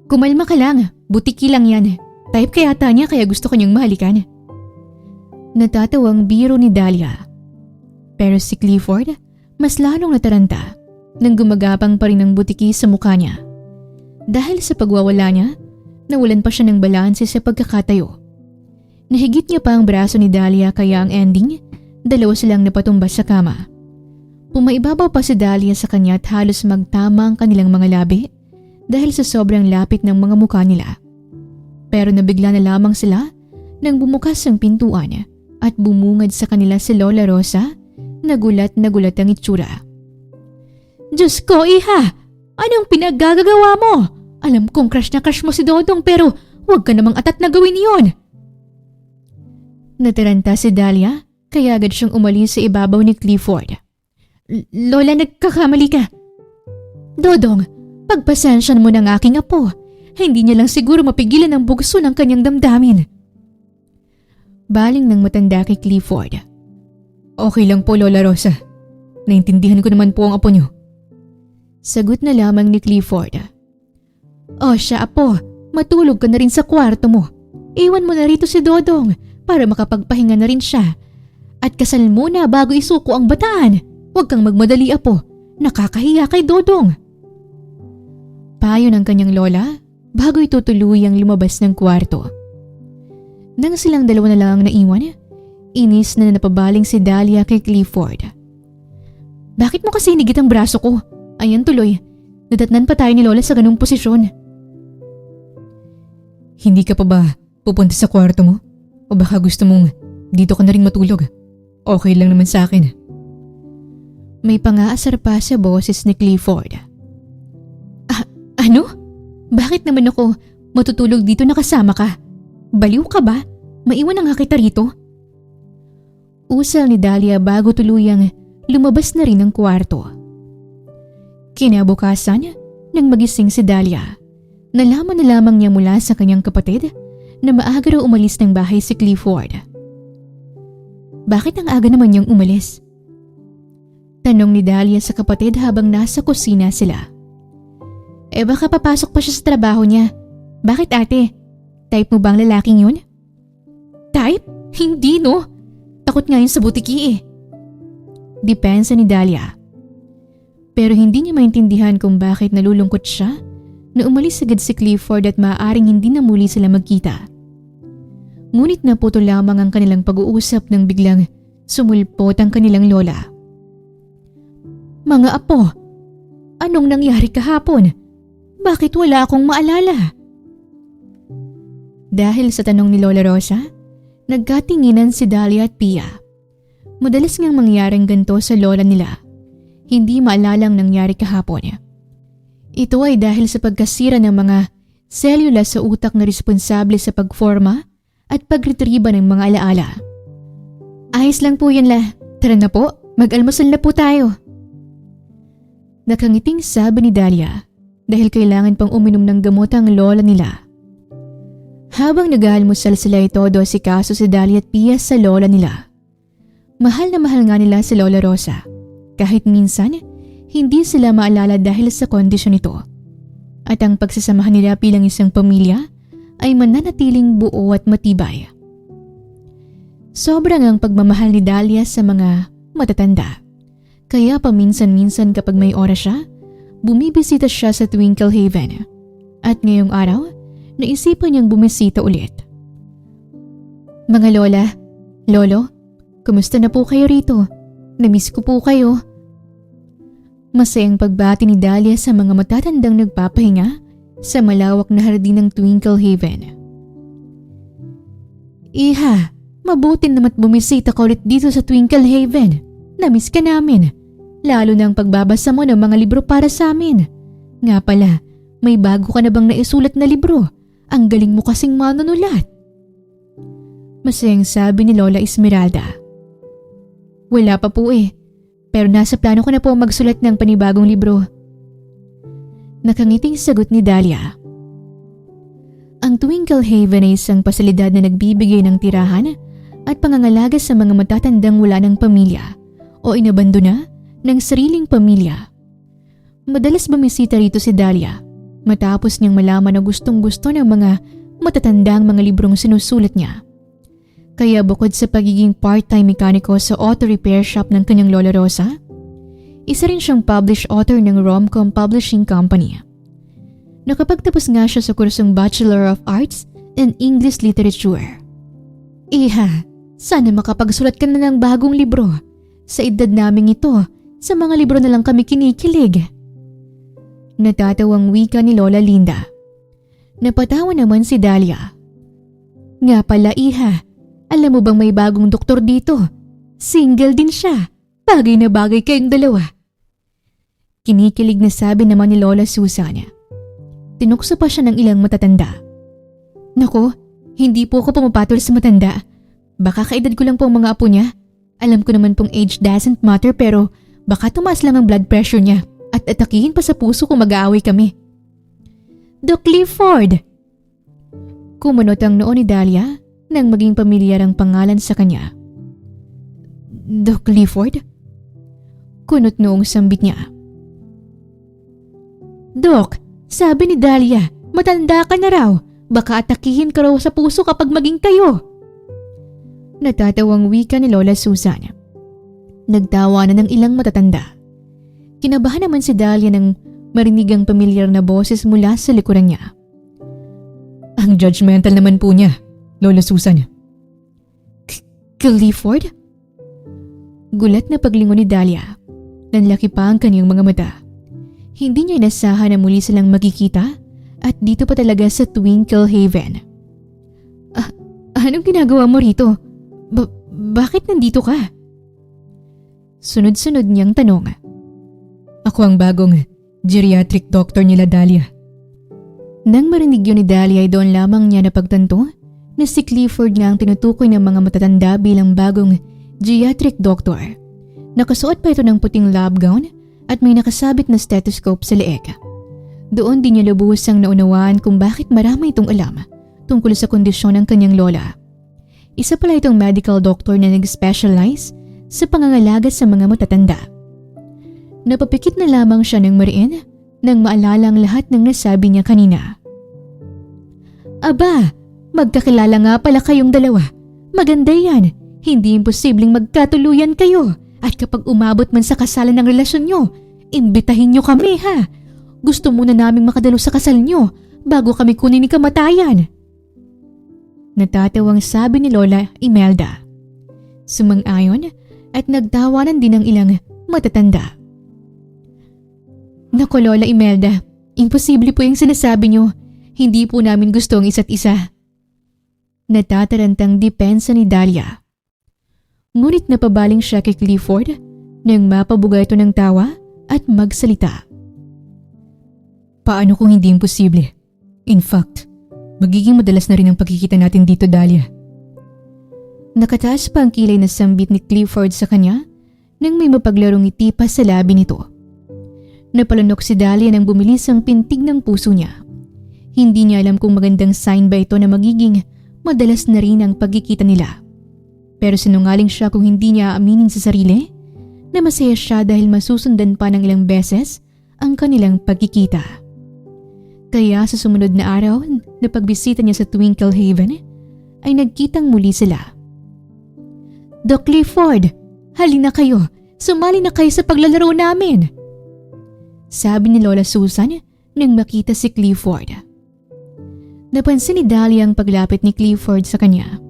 Kumalma ka lang, butiki lang yan. Type kaya niya kaya gusto ko niyang mahalikan. Natatawang biro ni Dahlia. Pero si Clifford, mas lalong nataranta nang gumagapang pa rin ang butiki sa mukha niya. Dahil sa pagwawala niya, nawalan pa siya ng balanse sa pagkakatayo. Nahigit niya pa ang braso ni Dahlia kaya ang ending, dalawa silang napatumbas sa kama. Pumaibabaw pa si Dahlia sa kanya at halos magtama ang kanilang mga labi dahil sa sobrang lapit ng mga mukha nila. Pero nabigla na lamang sila nang bumukas ang pintuan at bumungad sa kanila si Lola Rosa. Nagulat ang itsura. Diyos ko, iha! Anong pinaggagawa mo? Alam kong crush na crush mo si Dodong pero huwag ka namang atat na gawin iyon. Nataranta si Dahlia kaya agad siyang umalis sa ibabaw ni Clifford. Lola, nagkakamali ka. Dodong, pagpasensyan mo ng aking apo. Hindi niya lang siguro mapigilan ang bugso ng kanyang damdamin. Baling ng matanda kay Clifford. Okay lang po, Lola Rosa. Naintindihan ko naman po ang apo niyo. Sagot na lamang ni Clifford. O siya apo, matulog ka na rin sa kwarto mo. Iwan mo na rito si Dodong para makapagpahinga na rin siya. At kasal muna bago isuko ang bataan. Huwag kang magmadali apo, nakakahiya kay Dodong. Payo ng kanyang lola bago ito tuluyang lumabas ng kwarto. Nang silang dalawa na lang naiwan, inis na napabaling si Dahlia kay Clifford. Bakit mo kasi hinigit ang braso ko? Ayan tuloy, nadatnan pa tayo ni Lola sa ganung posisyon. Hindi ka pa ba pupunta sa kwarto mo? O baka gusto mong dito ka na rin matulog? Okay lang naman sa akin. May pangaasar pa sa boses ni Clifford. Ano? Bakit naman ako matutulog dito na kasama ka? Baliw ka ba? Maiwan na nga kita rito. Usal ni Dahlia bago tuluyang lumabas na rin ng kwarto. Kinabukasan, nang magising si Dahlia, nalaman na lamang niya mula sa kanyang kapatid na maaga raw umalis ng bahay si Clifford. Bakit ang aga naman niyang umalis? Tanong ni Dahlia sa kapatid habang nasa kusina sila. Baka papasok pa siya sa trabaho niya. Bakit ate? Type mo bang lalaking yun? Type? Hindi no. Takot nga yun sa butiki eh. Depensa ni Dahlia. Pero hindi niya maintindihan kung bakit nalulungkot siya na umalis agad si Clifford at maaaring hindi na muli sila magkita. Ngunit naputol lamang ang kanilang pag-uusap nang biglang sumulpot ang kanilang lola. Mga apo, anong nangyari kahapon? Bakit wala akong maalala? Dahil sa tanong ni Lola Rosa, nagkatinginan si Dahlia at Pia. Madalas ngang mangyaring ganito sa lola nila. Hindi maalala ang nangyari kahapon. Ito ay dahil sa pagkasira ng mga selula sa utak na responsable sa pagforma at pagretriba ng mga alaala. Ayos lang po yan la. Tara na po, Mag-almusal na po tayo. Nakangiting sabi ni Dahlia dahil kailangan pang uminom ng gamot ang lola nila. Habang nag-aalmusal sila ito, si kaso si Dahlia at Pia sa lola nila. Mahal na mahal nga nila si Lola Rosa. Kahit minsan, hindi sila maalala dahil sa kondisyon nito. At ang pagsasamahan nila bilang isang pamilya ay mananatiling buo at matibay. Sobrang ang pagmamahal ni Dahlia sa mga matatanda. Kaya paminsan-minsan kapag may oras siya, bumibisita siya sa Twinkle Haven. At ngayong araw, naisipan niyang bumisita ulit. Mga lola, lolo, kumusta na po kayo rito? Namiss ko po kayo. Masayang pagbati ni Dahlia sa mga matatandang nagpapahinga sa malawak na hardin ng Twinkle Haven. Iha, mabuti namat bumisita ka ulit dito sa Twinkle Haven. Namiss ka namin. Lalo na ang pagbabasa mo ng mga libro para sa amin. Nga pala, may bago ka na bang naisulat na libro? Ang galing mo kasing manunulat. Masayang sabi ni Lola Esmeralda. Wala pa po eh. Pero nasa plano ko na po magsulat ng panibagong libro. Nakangiting sagot ni Dahlia. Ang Twinkle Haven ay isang pasilidad na nagbibigay ng tirahan at pangangalaga sa mga matatandang wala ng pamilya o inabandona ng sariling pamilya. Madalas bumisita rito si Dahlia matapos niyang malaman na gustong-gusto ng mga matatandang mga librong sinusulat niya. Kaya bukod sa pagiging part-time mekaniko sa auto repair shop ng kanyang Lola Rosa, isa rin siyang published author ng Romcom Publishing Company. Nakapagtapos nga siya sa kursong Bachelor of Arts in English Literature. Iha, sana makapagsulat ka na ng bagong libro. Sa edad naming ito, sa mga libro na lang kami kinikilig. Natatawang wika ni Lola Linda. Napatawa naman si Dahlia. Nga pala iha, alam mo bang may bagong doktor dito? Single din siya. Bagay na bagay kayong dalawa. Kinikilig na sabi naman ni Lola Susan. Tinukso pa siya ng ilang matatanda. Nako, hindi po ako pumapatol sa matanda. Baka kaedad ko lang po ang mga apo niya. Alam ko naman pong age doesn't matter pero baka tumaas lang ang blood pressure niya at atakihin pa sa puso kung mag-aaway kami. Doc Clifford! Kumunot ang noo ni Dahlia nang maging pamilyar ang pangalan sa kanya. Doc Clifford? Kunot noong sambit niya. Doc, sabi ni Dahlia, matanda ka na raw. Baka atakihin ka raw sa puso kapag maging kayo. Natatawang wika ni Lola Susan. Nagtawanan ng ilang matatanda. Kinabahan naman si Dahlia nang marinig ang pamilyar na boses mula sa likuran niya. Ang judgmental naman po niya, Lola Susan. Clifford? Gulat na paglingon ni Dahlia. Nanlaki pa ang kanyang mga mata. Hindi niya inasahan na muli silang magkikita at dito pa talaga sa Twinkle Haven. Anong ginagawa mo rito? Bakit nandito ka? Sunod-sunod niyang tanong. Ako ang bagong geriatric doctor nila Dahlia. Nang marinig yun ni Dahlia ay doon lamang niya napagtanto na si Clifford nga ang tinutukoy ng mga matatanda bilang bagong geriatric doctor. Nakasuot pa ito ng puting lab gown at may nakasabit na stethoscope sa leeg. Doon din niya lubusang naunawaan kung bakit marami itong alam tungkol sa kondisyon ng kanyang lola. Isa pala itong medical doctor na nag-specialize sa pangangalaga sa mga matatanda. Napapikit na lamang siya ng mariin nang maalala ang lahat ng nasabi niya kanina. Aba, magkakilala nga pala kayong dalawa. Maganda yan. Hindi imposibleng magkatuluyan kayo. At kapag umabot man sa kasalan ng relasyon nyo, imbitahin nyo kami ha. Gusto muna naming makadalo sa kasal nyo bago kami kunin ni kamatayan. Natatawang sabi ni Lola Imelda. Sumang-ayon at nagtawanan din ng ilang matatanda. Naku Lola Imelda, imposible po yung sinasabi nyo. Hindi po namin gusto ang isa't isa. Natatarantang depensa ni Dahlia. Ngunit napabaling siya kay Clifford nang mapabuga ito ng tawa at magsalita. Paano kung hindi imposible? In fact, magiging madalas na rin ang pagkikita natin dito, Dahlia. Nakataas pa ang kilay na sambit ni Clifford sa kanya nang may mapaglarong ngiti pa sa labi nito. Napalunok si Dahlia nang bumilis ang pintig ng puso niya. Hindi niya alam kung magandang sign ba ito na magiging madalas na rin ang pagkikita nila. Pero sinungaling siya kung hindi niya aaminin sa sarili na masaya siya dahil masusundan pa ng ilang beses ang kanilang pagkikita. Kaya sa sumunod na araw na pagbisita niya sa Twinkle Haven ay nagkitang muli sila. Doc Clifford, halina kayo, sumali na kayo sa paglalaro namin. Sabi ni Lola Susan nang makita si Clifford. Napansin ni Dahlia ang paglapit ni Clifford sa kanya.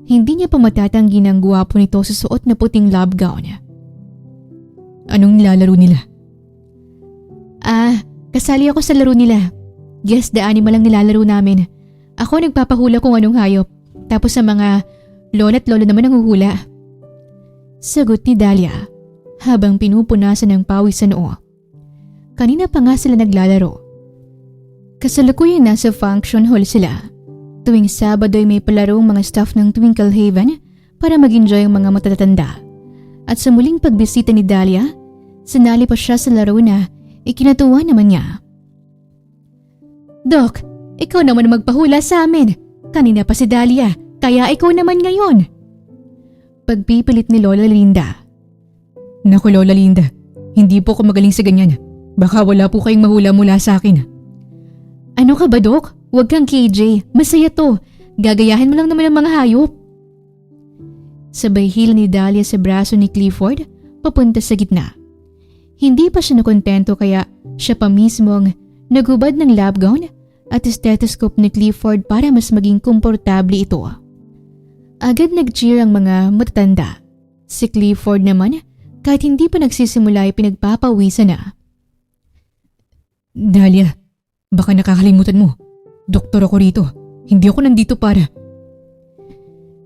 Hindi niya pa matatanggi ng guwapo nito sa suot na puting love gown. Anong nilalaro nila? Kasali ako sa laro nila. Guess the animal ang nilalaro namin. Ako nagpapahula kung anong hayop. Tapos sa mga lola at lolo naman ang huhula. Sagot ni Dahlia habang pinupunasan ng pawis sa noo. Kanina pa nga sila naglalaro. Kasalukuyan nasa function hall sila. Tuwing Sabado ay may palarong mga staff ng Twinkle Haven para mag-enjoy ang mga matatanda. At sa muling pagbisita ni Dahlia, sinali pa siya sa laro na ikinatuwa naman niya. Doc, ikaw naman magpahula sa amin. Kanina pa si Dahlia, kaya ikaw naman ngayon. Pagpipilit ni Lola Linda. Naku Lola Linda, hindi po ako magaling sa ganyan. Baka wala po kayong mahula mula sa akin. Ano ka ba, Doc? Huwag kang KJ. Masaya to. Gagayahin mo lang naman ang mga hayop. Sabay hila ni Dahlia sa braso ni Clifford papunta sa gitna. Hindi pa siya nakontento kaya siya pa mismo ang naghubad ng lab gown at stethoscope ni Clifford para mas maging komportable ito. Agad nag-cheer ang mga matatanda. Si Clifford naman kahit hindi pa nagsisimula ay pinagpapawisan na. Dahlia, baka nakakalimutan mo. Doktor ako rito. Hindi ako nandito para...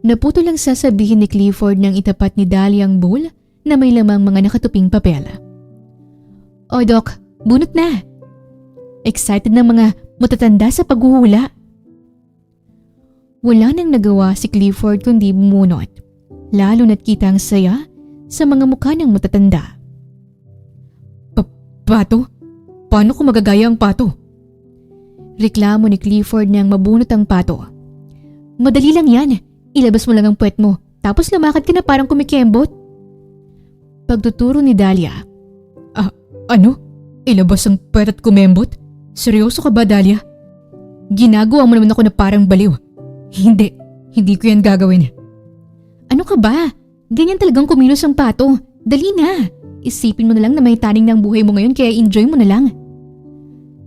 Naputo lang sasabihin ni Clifford nang itapat ni Dahlia ang bowl na may lamang mga nakatuping papel. O Doc, bunot na. Excited ng mga matatanda sa paghuhula. Wala nang nagawa si Clifford kundi bumunot. Lalo na't kita ang saya sa mga mukha ng matatanda. Pato? Paano ko magagaya ang pato? Reklamo ni Clifford nang mabunot ang pato. Madali lang yan. Ilabas mo lang ang puwet mo tapos lumakad ka na parang kumikembot. Pagtuturo ni Dahlia. Ano? Ilabas ang puwet at kumembot? Seryoso ka ba, Dahlia? Ginagawa mo naman ako na parang baliw. Hindi ko yan gagawin. Ano ka ba? Ganyan talagang kumilos ang pato. Dali na. Isipin mo na lang na may taning ng buhay mo ngayon kaya enjoy mo na lang.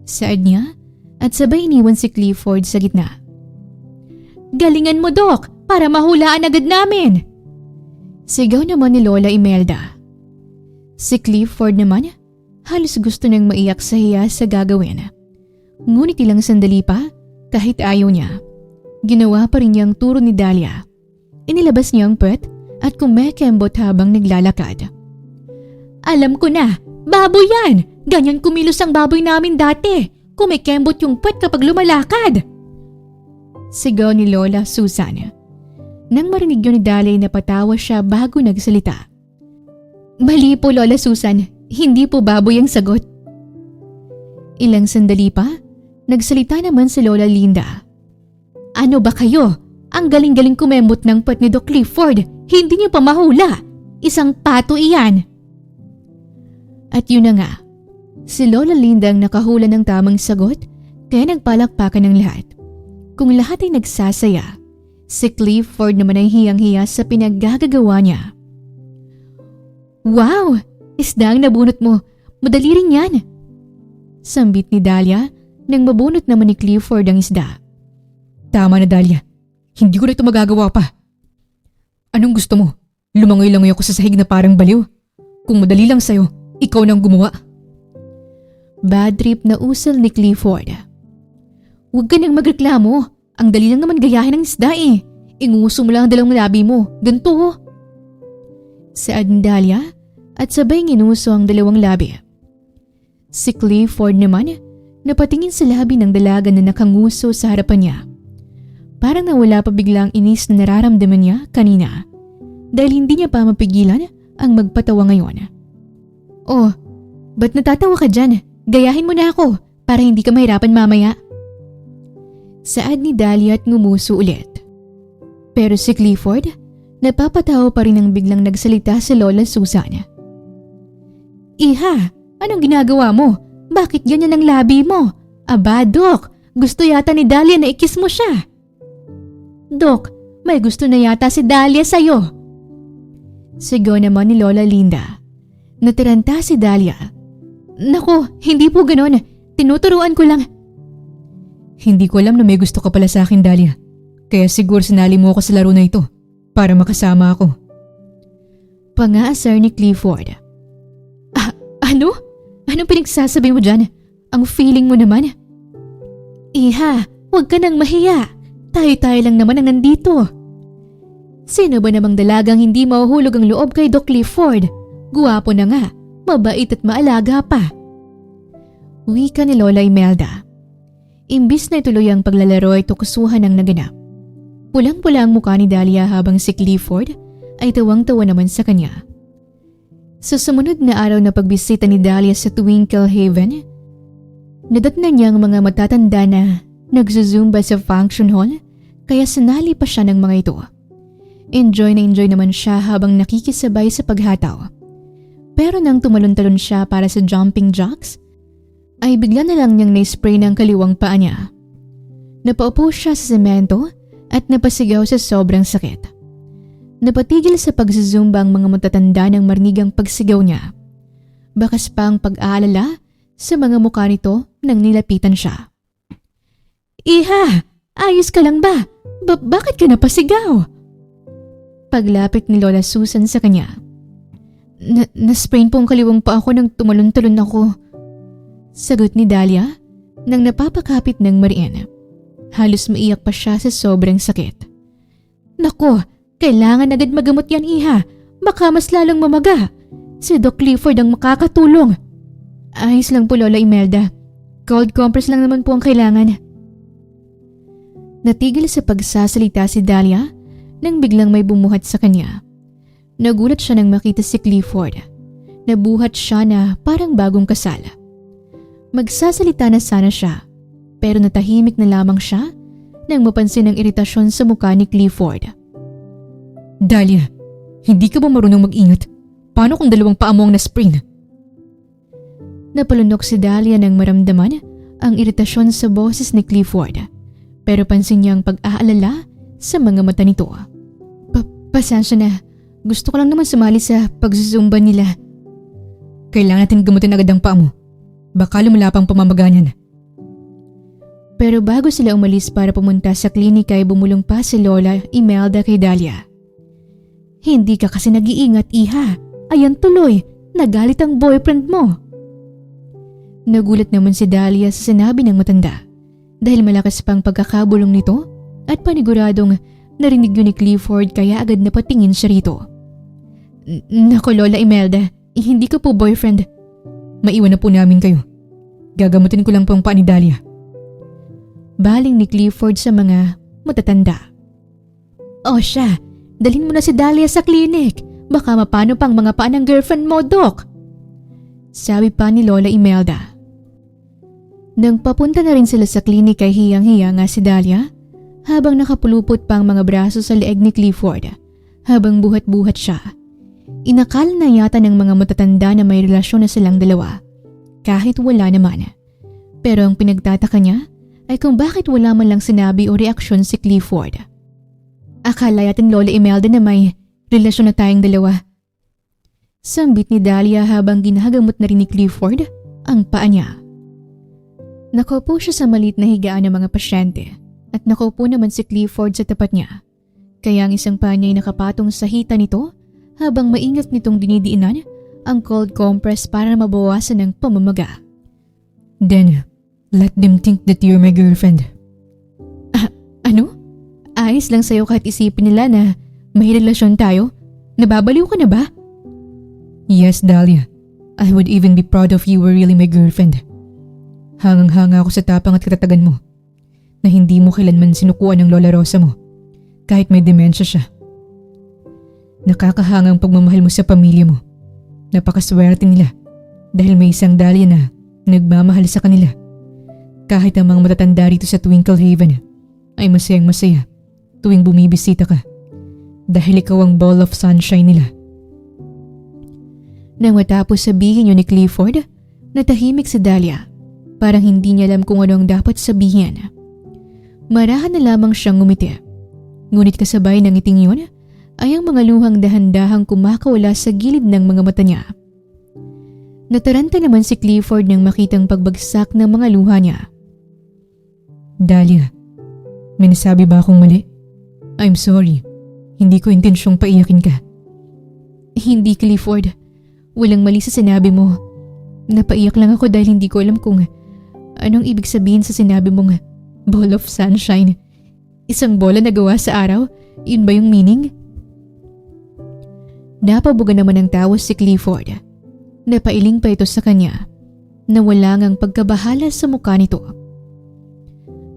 Saad niya at sabay iniwan si Clifford sa gitna. Galingan mo, Doc, para mahulaan agad namin. Sigaw naman ni Lola Imelda. Si Clifford naman halos gusto niyang maiyak sa hiya sa gagawin. Ngunit ilang sandali pa, kahit ayaw niya, ginawa pa rin niya ang turo ni Dahlia. Inilabas niya ang puwet at kumekembot habang naglalakad. Alam ko na, baboy yan! Ganyan kumilos ang baboy namin dati. Kumikembot yung puwet kapag lumalakad. Sigaw ni Lola Susan. Nang marinig yun ni Dahlia napatawa siya bago nagsalita. Mali po Lola Susan, hindi po baboy ang sagot. Ilang sandali pa, nagsalita naman si Lola Linda. Ano ba kayo? Ang galing-galing kumembot ng puwet ni Doc Clifford, hindi niyo pa mahula. Isang pato iyan. At yun na nga, si Lola Linda ang nakahula ng tamang sagot kaya nagpalakpakan ng lahat. Kung lahat ay nagsasaya, si Clifford naman ay hiyang-hiya sa pinaggagawa niya. Wow! Isda ang nabunot mo. Madali rin yan. Sambit ni Dahlia nang mabunot naman ni Clifford ang isda. Tama na Dahlia. Hindi ko na ito magagawa pa. Anong gusto mo? Lumangoy-langoy ako sa sahig na parang baliw? Kung madali lang sa'yo, ikaw nang gumawa. Bad trip na usal ni Clifford. Huwag ka nang magreklamo. Ang dali lang naman gayahin ng isda eh. Inguso mo lang ang dalawang labi mo. Ganto oh. Saad ni Dahlia at sabay ginuso ang dalawang labi. Si Clifford naman napatingin sa labi ng dalaga na nakanguso sa harapan niya. Parang nawala pa biglang inis na nararamdaman niya kanina dahil hindi niya pa mapigilan ang magpatawa ngayon. Oh, ba't natatawa ka dyan? Gayahin mo na ako para hindi ka mahirapan mamaya. Saad ni Dahlia at ngumuso ulit. Pero si Clifford, napapatawa pa rin ang biglang nagsalita si Lola Susan. Iha, anong ginagawa mo? Bakit ganyan ang labi mo? Aba, Dok, gusto yata ni Dahlia na ikis mo siya. Dok, may gusto na yata si Dahlia sa'yo. Sigaw naman ni Lola Linda. Natiranta si Dahlia. Naku, hindi po ganon. Tinuturuan ko lang. Hindi ko alam na may gusto ka pala sa akin, Dahlia. Kaya siguro sinali mo ako sa laro na ito para makasama ako. Pangaasar ni Clifford. Ano? Anong pinagsasabi mo dyan? Ang feeling mo naman? Iha, huwag ka nang mahiya. Tayo-tayo lang naman ang nandito. Sino ba namang dalagang hindi mahuhulog ang loob kay Doc Clifford? Guwapo na nga, mabait at maalaga pa. Wika ni Lola Imelda. Imbis na ituloy ang paglalaro ay tukusuhan ang naganap. Pulang-pula ang mukha ni Dahlia habang si Clifford ay tawang-tawa naman sa kanya. Sa sumunod na araw na pagbisita ni Dahlia sa Twinkle Haven, nadatnan niya ang mga matatanda na nagzuzumba sa function hall kaya sinali pa siya ng mga ito. Enjoy na enjoy naman siya habang nakikisabay sa paghataw. Pero nang tumalon-talon siya para sa jumping jacks, ay bigla na lang niyang na-spray ng kaliwang paa niya. Napaupo siya sa semento at napasigaw sa sobrang sakit. Napatigil sa pagzuzumba ang mga matatanda ng marinig pagsigaw niya. Bakas pa ang pag-aalala sa mga mukha nito nang nilapitan siya. Iha, ayos ka lang ba? Bakit ka napasigaw? Paglapit ni Lola Susan sa kanya. Nasprain po ang kaliwang paa ko nang tumalon-talon ako. Sagot ni Dahlia nang napapakapit ng Marian. Halos maiyak pa siya sa sobrang sakit. Nako, kailangan agad magamot yan, Iha. Baka mas lalong mamaga. Si Doc Clifford ang makakatulong. Ayos lang po, Lola Imelda. Cold compress lang naman po ang kailangan. Natigil sa pagsasalita si Dahlia nang biglang may bumuhat sa kanya. Nagulat siya nang makita si Clifford. Nabuhat siya na parang bagong kasal. Magsasalita na sana siya, pero natahimik na lamang siya nang mapansin ang iritasyon sa mukha ni Clifford. Dahlia, hindi ka ba marunong mag-ingat? Paano kung dalawang paa mo ang na-sprain? Napalunok si Dahlia nang maramdaman ang iritasyon sa boses ni Clifford, pero pansin niya ang pag-aalala sa mga mata nito. Pasensya na, gusto ko lang naman sumali sa pagzuzumba nila. Kailangan natin gamutin agad ang paa mo. Baka lumala pang pamamaga niyan. Pero bago sila umalis para pumunta sa klinika ay bumulong pa si Lola Imelda kay Dahlia. Hindi ka kasi nag-iingat, Iha. Ayan tuloy, nagalit ang boyfriend mo. Nagulat naman si Dahlia sa sinabi ng matanda dahil malakas pang pagkakabulong nito at paniguradong narinig yun ni Clifford kaya agad napatingin siya rito. Nako Lola Imelda, hindi ko po boyfriend. Maiwan na po namin kayo. Gagamutin ko lang po ang paa ni Dahlia. Baling ni Clifford sa mga matatanda. O siya, dalhin mo na si Dahlia sa klinik. Baka mapano pang mga paa ng girlfriend mo, Doc. Sabi pa ni Lola Imelda. Nang papunta na rin sila sa klinik ay hiyang-hiya nga si Dahlia habang nakapulupot pa ang mga braso sa leeg ni Clifford habang buhat-buhat siya. Inakala na yata ng mga matatanda na may relasyon na silang dalawa, kahit wala naman. Pero ang pinagtataka niya ay kung bakit wala man lang sinabi o reaksyon si Clifford. Akala yatin Lola Imelda na may relasyon na tayong dalawa. Sambit ni Dahlia habang ginagamot na rin ni Clifford ang paa niya. Nakaupo siya sa maliit na higaan ng mga pasyente at nakaupo naman si Clifford sa tapat niya. Kaya ang isang paa niya ay nakapatong sa hita nito habang maingat nitong dinidiinan ang cold compress para mabawasan ng pamamaga. Then, let them think that you're my girlfriend. Ano? Ayos lang sa'yo kahit isipin nila na may relasyon tayo? Nababaliw ka na ba? Yes, Dahlia. I would even be proud of you were really my girlfriend. Hangang-hanga ako sa tapang at katatagan mo na hindi mo kailanman sinukuan ng Lola Rosa mo kahit may demensya siya. Nakakahangang pagmamahal mo sa pamilya mo. Napakaswerte nila dahil may isang Dahlia na nagmamahal sa kanila. Kahit ang mga matatanda rito sa Twinkle Haven ay masayang masaya tuwing bumibisita ka dahil ikaw ang ball of sunshine nila. Nang matapos sabihin yun ni Clifford, natahimik si Dahlia. Parang hindi niya alam kung ano ang dapat sabihin. Marahan na lamang siyang ngumiti. Ngunit kasabay ng ngiting yun ay ang mga luhang dahan-dahang kumakawala sa gilid ng mga mata niya. Nataranta naman si Clifford nang makitang pagbagsak ng mga luha niya. Dahlia, may nasabi ba akong mali? I'm sorry. Hindi ko intensyong paiyakin ka. Hindi, Clifford. Walang mali sa sinabi mo. Napaiyak lang ako dahil hindi ko alam kung anong ibig sabihin sa sinabi mong ball of sunshine. Isang bola na gawa sa araw? Yun ba yung meaning? Napabuga naman ng tawas si Clifford. Napailing pa ito sa kanya na wala ngang pagkabahala sa mukha nito.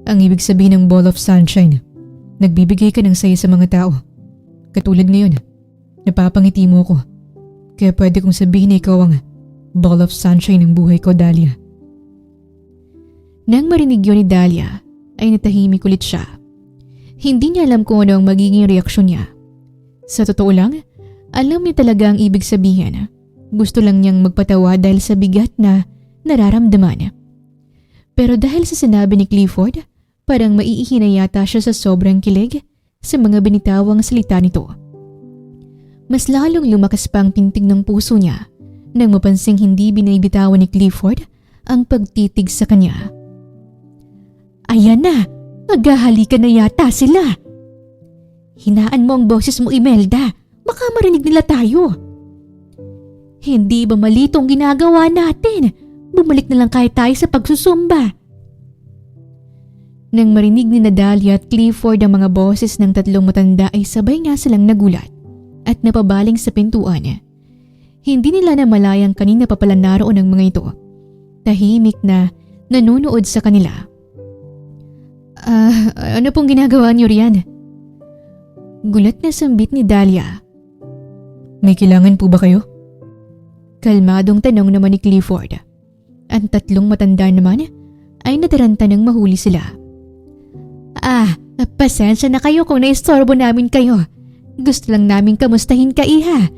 Ang ibig sabihin ng ball of sunshine, nagbibigay ka ng saya sa mga tao. Katulad ngayon, napapangiti mo ko. Kaya pwede kong sabihin na ikaw ang ball of sunshine ng buhay ko, Dahlia. Nang marinig yun ni Dahlia, ay natahimik ulit siya. Hindi niya alam kung ano ang magiging reaksyon niya. Sa totoo lang, alam niya talaga ang ibig sabihin. Gusto lang niyang magpatawa dahil sa bigat na nararamdaman. Pero dahil sa sinabi ni Clifford, parang maiihina yata siya sa sobrang kilig sa mga binitawang salita nito. Mas lalong lumakas pa ang pintig ng puso niya nang mapansing hindi binibitawan ni Clifford ang pagtitig sa kanya. Ayan na! Maghahalikan na yata sila! Hinaan mo ang boses mo, Imelda. Baka marinig nila tayo. Hindi ba mali itong ginagawa natin? Bumalik na lang kahit tayo sa pagsusumba. Nang marinig ni Dahlia at Clifford ang mga boses ng tatlong matanda ay sabay nga silang nagulat at napabaling sa pintuan. Hindi nila namalayang kanina pa pala naroon ang mga ito. Tahimik na nanunood sa kanila. Ano pong ginagawa niyo riyan? Gulat na sambit ni Dahlia. May kailangan po ba kayo? Kalmadong tanong naman ni Clifford. Ang tatlong matanda naman ay nataranta ng mahuli sila. Pasensya na kayo kung naistorbo namin kayo. Gusto lang namin kamustahin ka, Iha.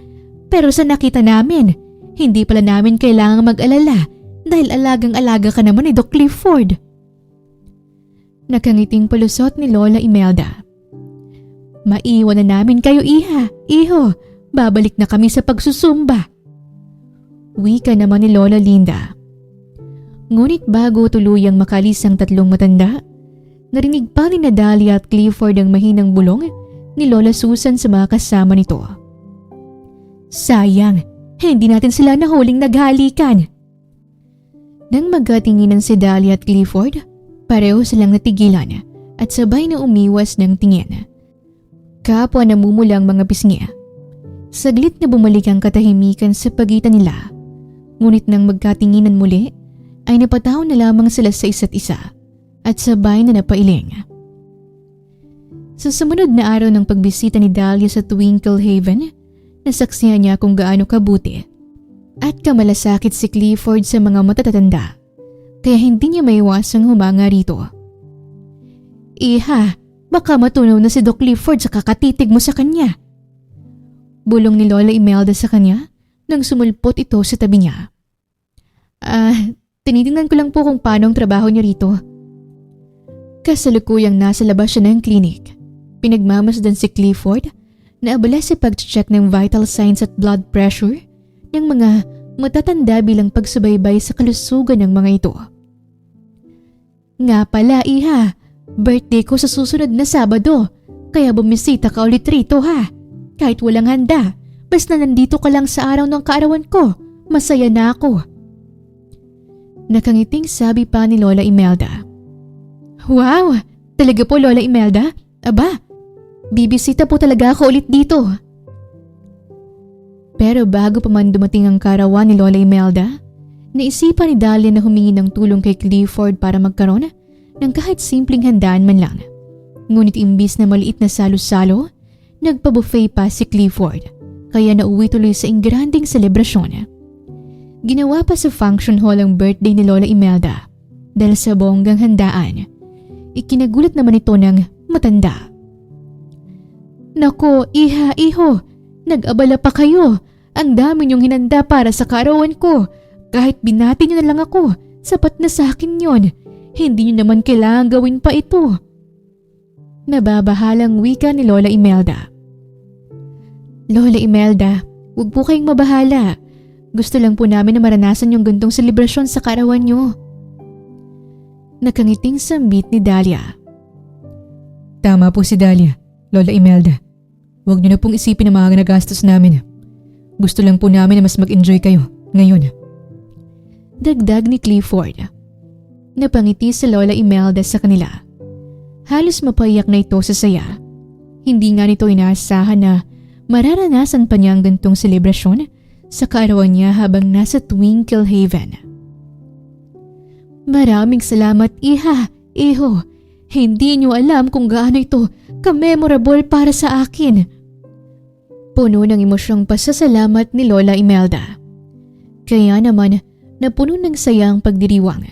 Pero sa nakita namin, hindi pala namin kailangang mag-alala dahil alagang-alaga ka naman ni Doc Clifford. Nakangiting palusot ni Lola Imelda. Maiwan na namin kayo, Iha. Iho, babalik na kami sa pagsusumba. Wika naman ni Lola Linda. Ngunit bago tuluyang makalis ang tatlong matanda, narinig pa ni Dahlia at Clifford ang mahinang bulong ni Lola Susan sa mga kasama nito. Sayang, hindi natin sila nahuling naghalikan. Nang magkatinginan si Dahlia at Clifford, pareho silang natigilan at sabay na umiwas ng tingin. Kapwa namumulang mga pisngi. Saglit na bumalik ang katahimikan sa pagitan nila. Ngunit nang magkatinginan muli, ay napataw na lamang sila sa isa't isa at sabay na napailing. Sa sumunod na araw ng pagbisita ni Dahlia sa Twinkle Haven, nasaksihan niya kung gaano kabuti at kamalasakit si Clifford sa mga matatatanda, kaya hindi niya maiwasang humanga rito. Iha, baka matunaw na si Doc Clifford sa kakatitig mo sa kanya. Bulong ni Lola Imelda sa kanya nang sumulpot ito sa tabi niya. Tinitingnan ko lang po kung paano ang trabaho niya rito. Kasalukuyang nasa labas siya ng klinik. Pinagmamasdan si Clifford na abala sa pag-check ng vital signs at blood pressure ng mga matatanda bilang pagsubaybay sa kalusugan ng mga ito. Nga pala, Iha, birthday ko sa susunod na Sabado, kaya bumisita ka ulit rito, ha? Kahit walang handa, basta nandito ka lang sa araw ng kaarawan ko, masaya na ako. Nakangiting sabi pa ni Lola Imelda. Wow! Talaga po, Lola Imelda? Aba, bibisita po talaga ako ulit dito. Pero bago pa man dumating ang karawan ni Lola Imelda, naisipan ni Dahlia na humingi ng tulong kay Clifford para magkaroon ng kahit simpleng handaan man lang. Ngunit imbis na maliit na salo-salo, nagpa-buffet pa si Clifford kaya nauwi tuloy sa ingranding selebrasyon. Ginawa pa sa function hall ang birthday ni Lola Imelda dahil sa bonggang handaan. Ikinagulat naman ito ng matanda. Nako, iha, iho, nag-abala pa kayo. Ang dami niyong hinanda para sa kaarawan ko. Kahit binati niyo na lang ako, sapat na sa akin yon. Hindi niyo naman kailangan gawin pa ito. Nababahalang wika ni Lola Imelda. Lola Imelda, huwag po kayong mabahala. Gusto lang po namin na maranasan yung gantong selebrasyon sa kaarawan niyo. Nakangiting sambit ni Dahlia. Tama po si Dahlia, Lola Imelda. Huwag niyo na pong isipin ang mga nagastos namin. Gusto lang po namin na mas mag-enjoy kayo ngayon. Dagdag ni Clifford. Napangiti si Lola Imelda sa kanila. Halos mapaiyak na ito sa saya. Hindi nga nito inaasahan na mararanasan pa niya ang gantong selebrasyon sa kaarawan niya habang nasa Twinkle Haven. Maraming salamat, iha, iho. Hindi niyo alam kung gaano ito ka-memorable para sa akin. Puno ng emosyong pasasalamat ni Lola Imelda. Kaya naman, napuno ng saya ang pagdiriwang.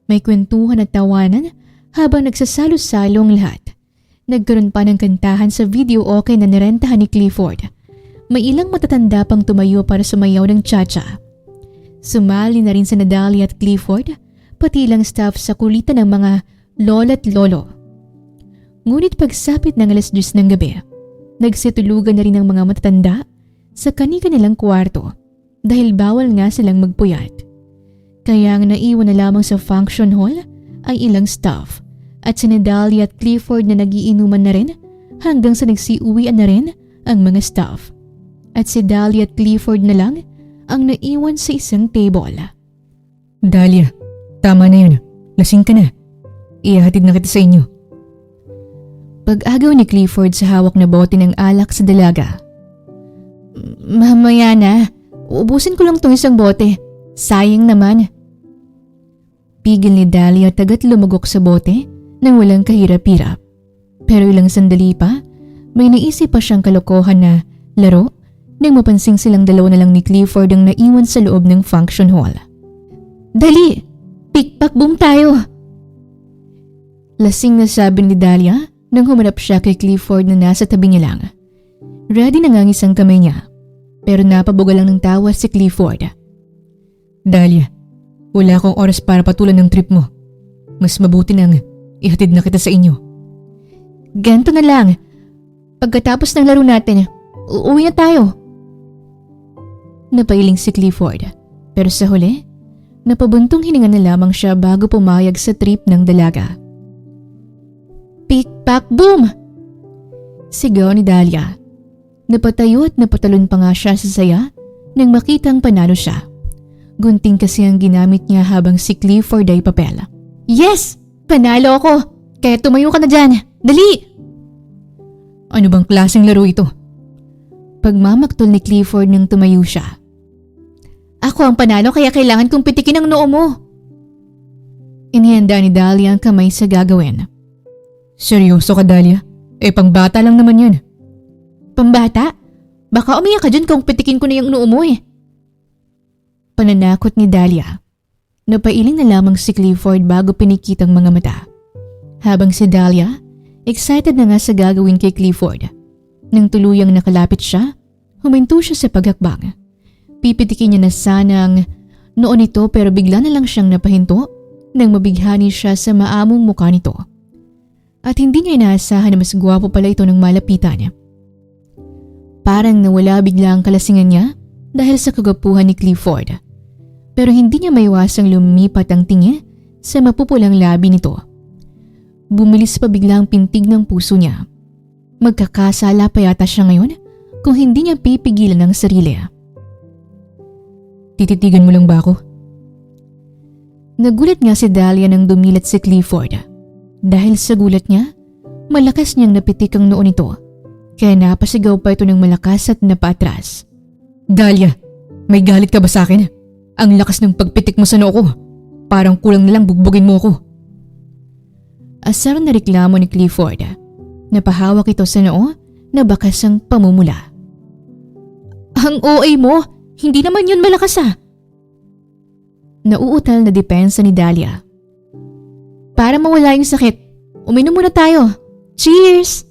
May kwentuhan at tawanan habang nagsasalo-salong lahat. Nagkaroon pa ng kantahan sa video okay na nirentahan ni Clifford. May ilang matatanda pang tumayo para sumayaw ng cha-cha. Sumali na rin sa Dahlia at Clifford, pati ilang staff sa kulitan ng mga lola at lolo. Ngunit pagsapit ng 10:00 ng gabi, nagsitulugan na rin ang mga matatanda sa kani-kanilang kwarto dahil bawal nga silang magpuyat. Kaya ang naiwan na lamang sa function hall ay ilang staff at si Dahlia at Clifford na nagiinuman na rin hanggang sa nagsiuwian na rin ang mga staff. At si Dahlia at Clifford na lang ang naiwan sa isang table. Dahlia, tama na yun. Lasing ka na. Ihahatid na kita sa inyo. Pag-agaw ni Clifford sa hawak na bote ng alak sa dalaga. Mamaya na. Uubusin ko lang tong isang bote. Sayang naman. Pigil ni Dahlia at agad lumagok sa bote nang walang kahirap-hirap. Pero ilang sandali pa, may naisip pa siyang kalokohan na laro nang mapansing silang dalawa na lang ni Clifford ang naiwan sa loob ng function hall. Dali! Pick-pack boom tayo! Lasing na sabi ni Dahlia nang humarap siya kay Clifford na nasa tabi niya lang. Ready na nga ang isang kamay niya, pero napabuga lang ng tawa si Clifford. Dahlia, wala akong oras para patulan ng trip mo. Mas mabuti nang ihatid na kita sa inyo. Ganto na lang. Pagkatapos ng laro natin, uuwi na tayo. Napailing si Clifford, pero sa huli, napabuntong hininga na lamang siya bago pumayag sa trip ng dalaga. Pick-pack boom! Sigaw ni Dahlia. Napatayo at napatalon pa nga siya sa saya nang makitang panalo siya. Gunting kasi ang ginamit niya habang si Clifford ay papel. Yes! Panalo ako! Kaya tumayo ka na dyan! Dali! Ano bang klaseng laro ito? Pagmamaktol ni Clifford nang tumayo siya. Ako ang panalo kaya kailangan kong pitikin ang noo mo. Inihanda ni Dahlia ang kamay sa gagawin. Seryoso ka, Dahlia? Pangbata lang naman yun. Pambata? Baka umiyak ka dyan kung pitikin ko na yung noo mo eh. Pananakot ni Dahlia. Napailing na lamang si Clifford bago pinikit ang mga mata. Habang si Dahlia, excited na nga sa gagawin kay Clifford. Nang tuluyang nakalapit siya, huminto siya sa paghakbang. Pipitikin niya na sana ang noon nito pero bigla na lang siyang napahinto nang mabighani siya sa maamong mukha nito. At hindi niya inaasahan na mas gwapo pala ito ng malapitan niya. Parang nawala bigla ang kalasingan niya dahil sa kagwapuhan ni Clifford. Pero hindi niya maiwasang lumipat ang tingin sa mapupulang labi nito. Bumilis pa bigla ang pintig ng puso niya. Magkakasala pa yata siya ngayon kung hindi niya pipigilan ang sarili. Tititigan mo lang ba ako? Nagulat nga si Dahlia nang dumilat si Clifford. Dahil sa gulat niya, malakas niyang napitik ang noo nito. Kaya napasigaw pa ito ng malakas at napaatras. Dahlia, may galit ka ba sa akin? Ang lakas ng pagpitik mo sa noo ko. Parang kulang na lang bugbugin mo ako. Asar na reklamo ni Clifford. Napahawak ito sa noo na bakas ang pamumula. Ang OA mo, hindi naman yun malakas ah. Nauutal na depensa ni Dahlia. Para mawala yung sakit, uminom muna tayo. Cheers!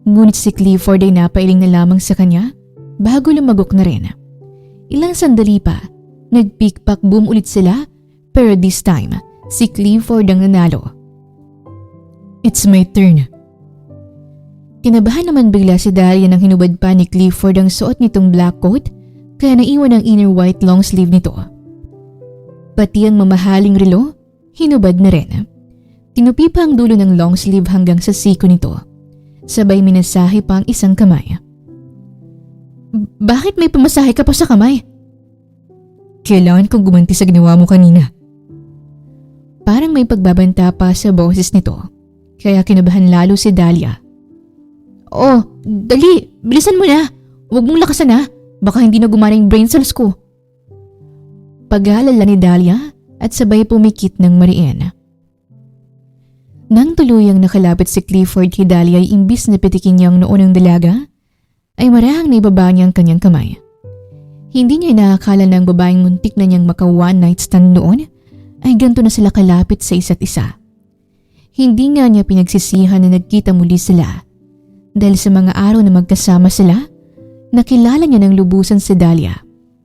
Ngunit si Clifford ay napailing na lamang sa kanya bago lumagok na rin. Ilang sandali pa, nag-pick-pack boom ulit sila pero this time, si Clifford ang nanalo. It's my turn. Kinabahan naman bigla si Dahlia nang hinubad pa ni Clifford ang suot nitong black coat kaya naiwan ang inner white long sleeve nito. Pati ang mamahaling relo, hinubad na rin. Tinupi pa ang dulo ng long sleeve hanggang sa siko nito. Sabay minasahe pa ang isang kamay. Bakit may pamasahe ka pa sa kamay? Kailangan kong gumanti sa ginawa mo kanina. Parang may pagbabanta pa sa boses nito. Kaya kinabahan lalo si Dahlia. Oh, dali, bilisan mo na. Huwag mong lakasan ha. Baka hindi na gumana yung brain cells ko. Pag-aalala ni Dahlia at sabay pumikit ng mariin. Nang tuluyang nakalapit si Clifford kay Dahlia ay imbis na pitikin niya ang noon ng dalaga, ay marahang naibaba niya ang kanyang kamay. Hindi niya inaakala ng babaeng muntik na niyang maka one night stand noon ay ganito na sila kalapit sa isa't isa. Hindi nga niya pinagsisihan na nagkita muli sila dahil sa mga araw na magkasama sila, nakilala niya ng lubusan si Dahlia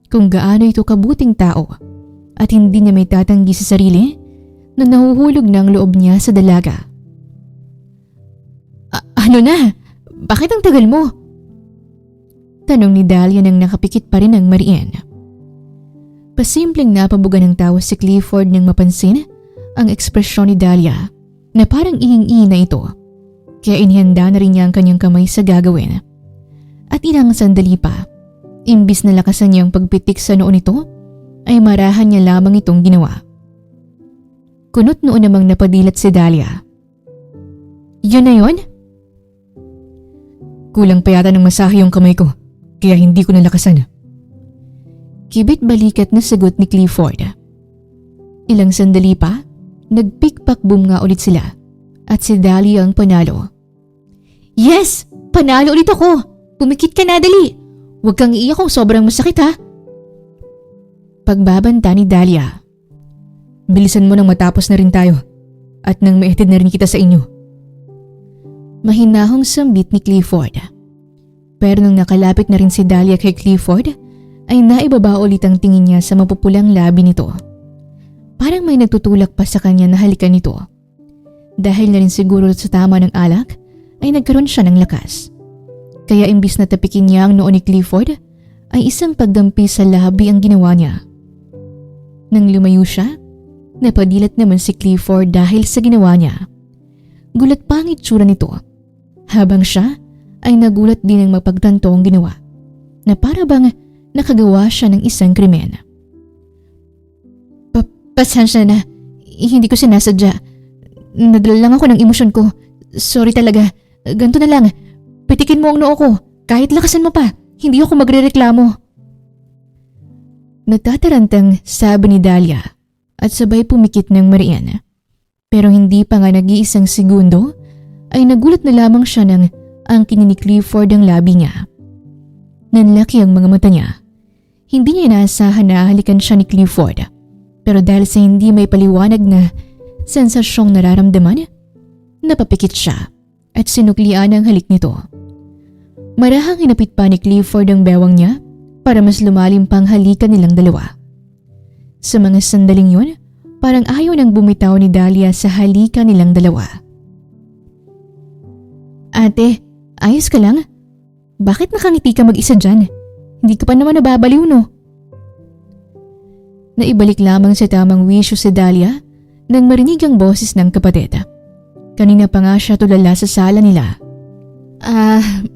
kung gaano ito kabuting tao at hindi niya may tatanggi sa sarili na nahuhulog ng loob niya sa dalaga. Ano na? Bakit ang tagal mo? Tanong ni Dahlia nang nakapikit pa rin ang mariin. Pasimpleng napabuga ng tawa si Clifford nang mapansin ang ekspresyon ni Dahlia na parang ihing-ihi na ito. Kaya inihanda na rin niya ang kanyang kamay sa gagawin. At ilang sandali pa, imbis na lakasan niya ang pagpitik sa noon nito, ay marahan niya lamang itong ginawa. Kunot noon namang napadilat si Dahlia. Yun na yun? Kulang pa yata ng masahe yung kamay ko, kaya hindi ko nalakasan. Kibit balikat na sagot ni Clifford. Ilang sandali pa, nag-pick-pack boom nga ulit sila at si Dahlia ang panalo. Yes! Panalo ulit ako! Pumikit ka na, dali! Huwag kang iiyak kung sobrang masakit ha! Pagbabanta ni Dahlia. Bilisan mo nang matapos na rin tayo at nang maihatid na rin kita sa inyo. Mahinahong sambit ni Clifford. Pero nang nakalapit na rin si Dahlia kay Clifford, ay naibaba ulit ang tingin niya sa mapupulang labi nito. Parang may nagtutulak pa sa kanya na halikan nito. Dahil na rin siguro sa tama ng alak, ay nagkaroon siya ng lakas. Kaya imbis na tapikin niya ang noo ni Clifford, ay isang pagdampi sa labi ang ginawa niya. Nang lumayo siya, napadilat naman si Clifford dahil sa ginawa niya. Gulat pa ang itsura nito. Habang siya ay nagulat din ang mapagtanto ang ginawa, na para bang nakagawa siya ng isang krimen. Pasensya na, hindi ko sinasadya. Nadala lang ako ng emosyon ko. Sorry talaga. Ganto na lang. Pitikin mo ang noo ko. Kahit lakasan mo pa, hindi ako magrereklamo. Natatarantang sabi ni Dahlia at sabay pumikit ng mariin. Pero hindi pa nga nag-iisang segundo ay nagulat na lamang siya nang angkinin ni Clifford ang labi niya. Nanlaki ang mga mata niya. Hindi niya inaasahan na halikan siya ni Clifford. Pero dahil sa hindi may paliwanag na sensasyong nararamdaman, napapikit siya at sinuklian ang halik nito. Marahang hinapit pa ni Clifford ang bewang niya para mas lumalim pang halikan nilang dalawa. Sa mga sandaling yun, parang ayaw nang bumitaw ni Dahlia sa halikan nilang dalawa. Ate, ayos ka lang? Bakit nakangiti ka mag-isa dyan? Hindi ka pa naman nababaliw no? Naibalik lamang sa tamang wisyo si Dahlia nang marinig ang boses ng kapatid. Kanina pa nga siya tulala sa sala nila.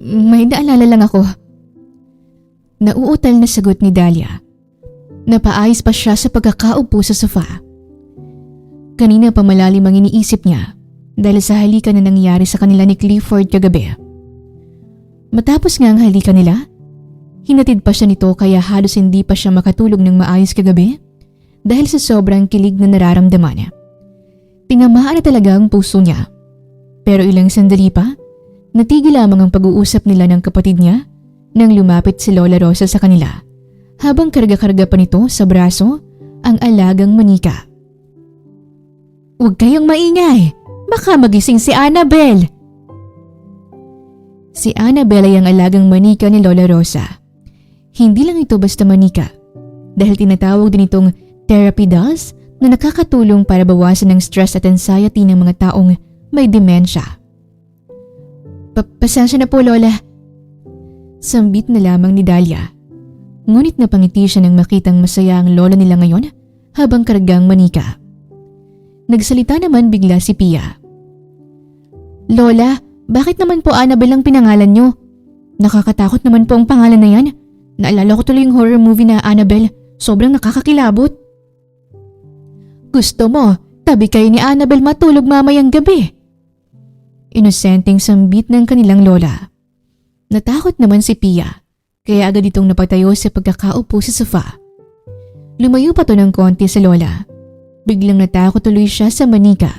May naalala lang ako. Nauutal na sagot ni Dahlia. Napaayos pa siya sa pagkakaupo sa sofa. Kanina pa malalim ang iniisip niya dahil sa halikan na nangyari sa kanila ni Clifford kagabi. Matapos nga ang halikan nila, hinatid pa siya nito kaya halos hindi pa siya makatulog ng maayos kagabi dahil sa sobrang kilig na nararamdaman niya. Tinamaan na talaga ang puso niya. Pero ilang sandali pa, natigil lamang ang pag-uusap nila ng kapatid niya nang lumapit si Lola Rosa sa kanila habang karga-karga pa nito sa braso ang alagang manika. "Huwag kayong maingay! Baka magising si Annabel!" Si Annabel ay ang alagang manika ni Lola Rosa. Hindi lang ito basta manika dahil tinatawag din itong therapy dolls na nakakatulong para bawasan ang stress at anxiety ng mga taong may demensya. Pasensya na po, Lola." Sambit na lamang ni Dahlia. Ngunit napangiti siya nang makitang masaya ang lola nila ngayon habang kargang manika. Nagsalita naman bigla si Pia. "Lola, bakit naman po Annabel ang pinangalan nyo? Nakakatakot naman po ang pangalan na yan. Naalala ko tuloy yung horror movie na Annabel. Sobrang nakakakilabot." "Gusto mo, tabi kayo ni Annabel matulog mamayang gabi?" Inosenteng sambit ng kanilang lola. Natakot naman si Pia, kaya agad itong napatayo sa pagkakaupo sa sofa. Lumayo pa to ng konti sa lola. Biglang natakot tuloy siya sa manika.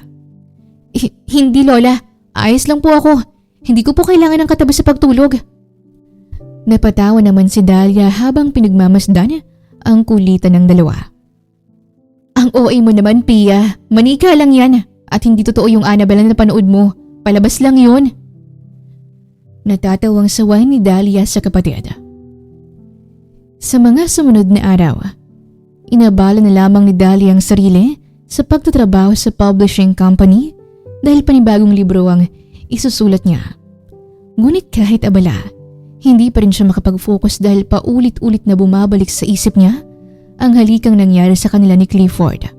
Hindi, Lola. Ayos lang po ako. Hindi ko po kailangan ng katabi sa pagtulog." Napatawa naman si Dahlia habang pinagmamasdan ang kulitan ng dalawa. "Ang OA mo naman, Pia. Manika lang yan. At hindi totoo yung Annabel na napanood mo. Palabas lang yun." Natatawang saway ni Dahlia sa kapatid. Sa mga sumunod na araw, inabala na lamang ni Dahlia ang sarili sa pagtatrabaho sa publishing company dahil panibagong libro ang isusulat niya. Ngunit kahit abala, hindi pa rin siya makapag-focus dahil paulit-ulit na bumabalik sa isip niya ang halikang nangyari sa kanila ni Clifford.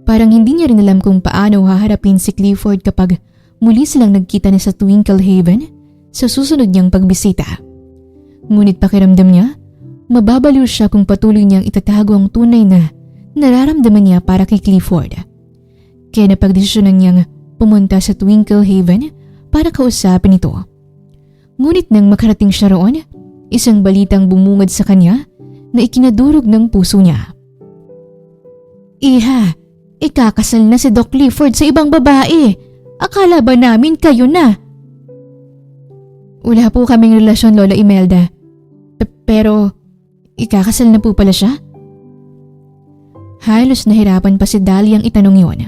Parang hindi niya rin alam kung paano haharapin si Clifford kapag muli silang nagkita na sa Twinkle Haven sa susunod niyang pagbisita. Ngunit pakiramdam niya, mababaliw siya kung patuloy niyang itatago ang tunay na nararamdaman niya para kay Clifford. Kaya napagdesisyonan niyang pumunta sa Twinkle Haven para kausapin ito. Ngunit nang makarating siya roon, isang balitang bumungad sa kanya na ikinadurog ng puso niya. "Iha, ikakasal na si Doc Clifford sa ibang babae. Akala ba namin kayo na?" "Wala po kaming relasyon, Lola Imelda. Pero ikakasal na po pala siya?" Halos nahirapan pa si Dahlia ang itanong yon.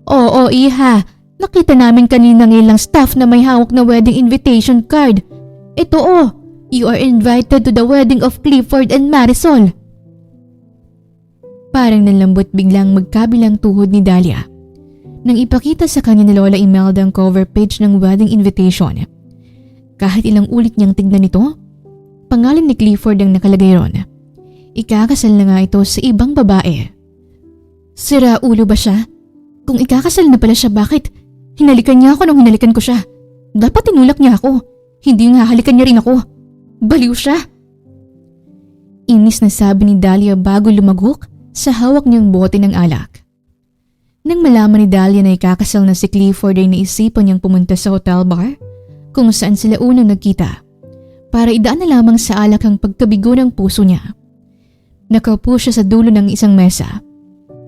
"Oo, Iha. Nakita namin kanina ng ilang staff na may hawak na wedding invitation card. Ito oh, you are invited to the wedding of Clifford and Marisol." Parang nalambot biglang magkabilang tuhod ni Dahlia nang ipakita sa kanya ni Lola Imelda ang cover page ng wedding invitation. Kahit ilang ulit niyang tignan ito, pangalan ni Clifford ang nakalagay ron. Ikakasal na nga ito sa ibang babae. Sira ulo ba siya? Kung ikakasal na pala siya, bakit hinalikan niya ako nung hinalikan ko siya? Dapat tinulak niya ako, hindi yung hahalikan niya rin ako. Baliw siya. Inis na sabi ni Dahlia bago lumagok sa hawak niyang bote ng alak. Nang malaman ni Dahlia na ikakasal na si Clifford ay naisipan niyang pumunta sa hotel bar kung saan sila unang nagkita para idaan na lamang sa alak ang pagkabigo ng puso niya. Nakaupo siya sa dulo ng isang mesa.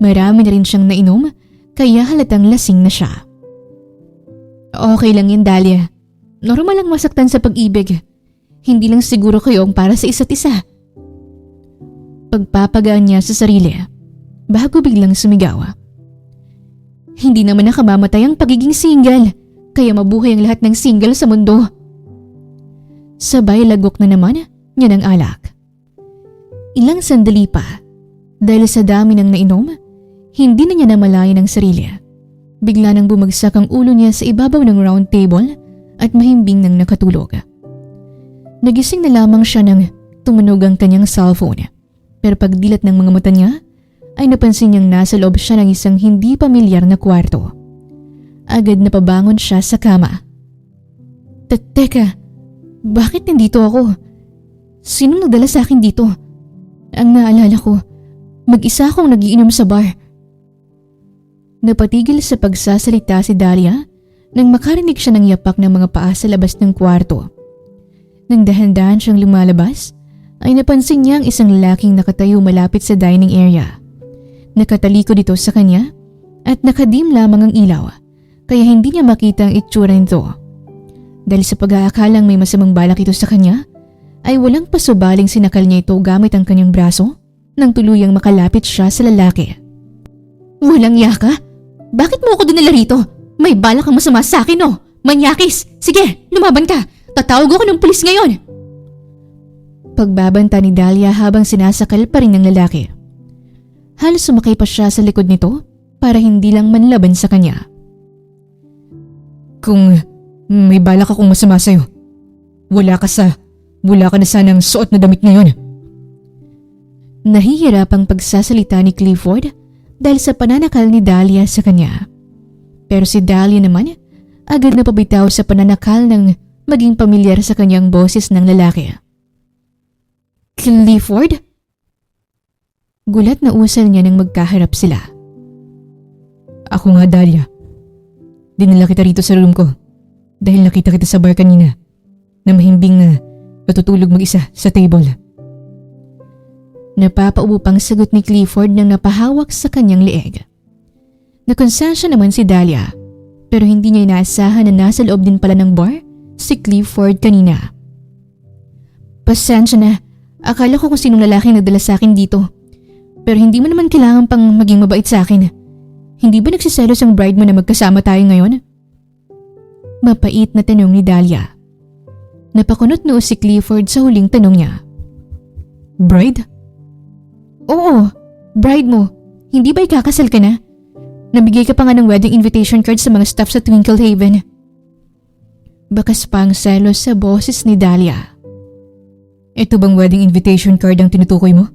Marami na rin siyang nainom kaya halatang lasing na siya. "Okay lang yan, Dahlia. Normal lang masaktan sa pag-ibig. Hindi lang siguro kayong para sa isa't isa." Pagpapagaan niya sa sarili bago biglang sumigaw. "Hindi naman nakamamatay ang pagiging single, kaya mabuhay ang lahat ng single sa mundo." Sabay lagok na naman niya ng alak. Ilang sandali pa, dahil sa dami ng nainom, hindi na niya namalayan ang sarili. Bigla nang bumagsak ang ulo niya sa ibabaw ng round table at mahimbing nang nakatulog. Nagising na lamang siya nang tumunog ang kanyang cellphone. Pero pagdilat ng mga mata niya, ay napansin niyang nasa loob siya ng isang hindi pamilyar na kwarto. Agad na pabangon siya sa kama. Teka, bakit nandito ako? Sinong nagdala sa akin dito? Ang naalala ko, mag-isa akong nagiinom sa bar. Napatigil sa pagsasalita si Dahlia nang makarinig siya ng yapak ng mga paa sa labas ng kwarto. Nang dahan-dahan siyang lumalabas, ay napansin niya ang isang lalaking nakatayo malapit sa dining area. Nakatalikod ito sa kanya at nakadim lamang ang ilaw, kaya hindi niya makita ang itsura nito. Dahil sa pag-aakalang may masamang balak ito sa kanya, ay walang pasubaling sinakal niya ito gamit ang kanyang braso nang tuluyang makalapit siya sa lalaki. Walang yaka? Bakit mo ako dinala rito? May balak kang masama sa akin, no? Manyakis! Sige, lumaban ka! Tatawag ako ng pulis ngayon! Pagbabanta ni Dahlia habang sinasakal pa rin ng lalaki. Halos sumakay pa siya sa likod nito para hindi lang manlaban sa kanya. Kung may balak akong masama sa'yo, wala ka na sanang suot na damit ngayon. Nahihirapang pagsasalita ni Clifford dahil sa pananakal ni Dahlia sa kanya. Pero si Dahlia naman agad na pabitaw sa pananakal ng maging pamilyar sa kanyang boses ng lalaki. Clifford? Gulat na usal niya nang magkaharap sila. Ako nga, Dahlia. Dinala kita rito sa room ko dahil nakita kita sa bar kanina na mahimbing na natutulog mag-isa sa table. Napapaubo pang sagot ni Clifford nang napahawak sa kanyang leeg. Nakonsensya naman si Dahlia pero hindi niya inaasahan na nasa loob din pala ng bar si Clifford kanina. Pasensya na, akala ko kung sinong lalaking nagdala sa akin dito. Pero hindi mo naman kailangan pang maging mabait sa akin. Hindi ba nagsiselos ang bride mo na magkasama tayo ngayon? Mapait na tanong ni Dahlia. Napakunot noo si Clifford sa huling tanong niya. Bride? Oo, bride mo. Hindi ba ikakasal ka na? Nabigay ka pa nga ng wedding invitation card sa mga staff sa Twinkle Haven. Bakas pang selos sa boses ni Dahlia. Ito bang wedding invitation card ang tinutukoy mo?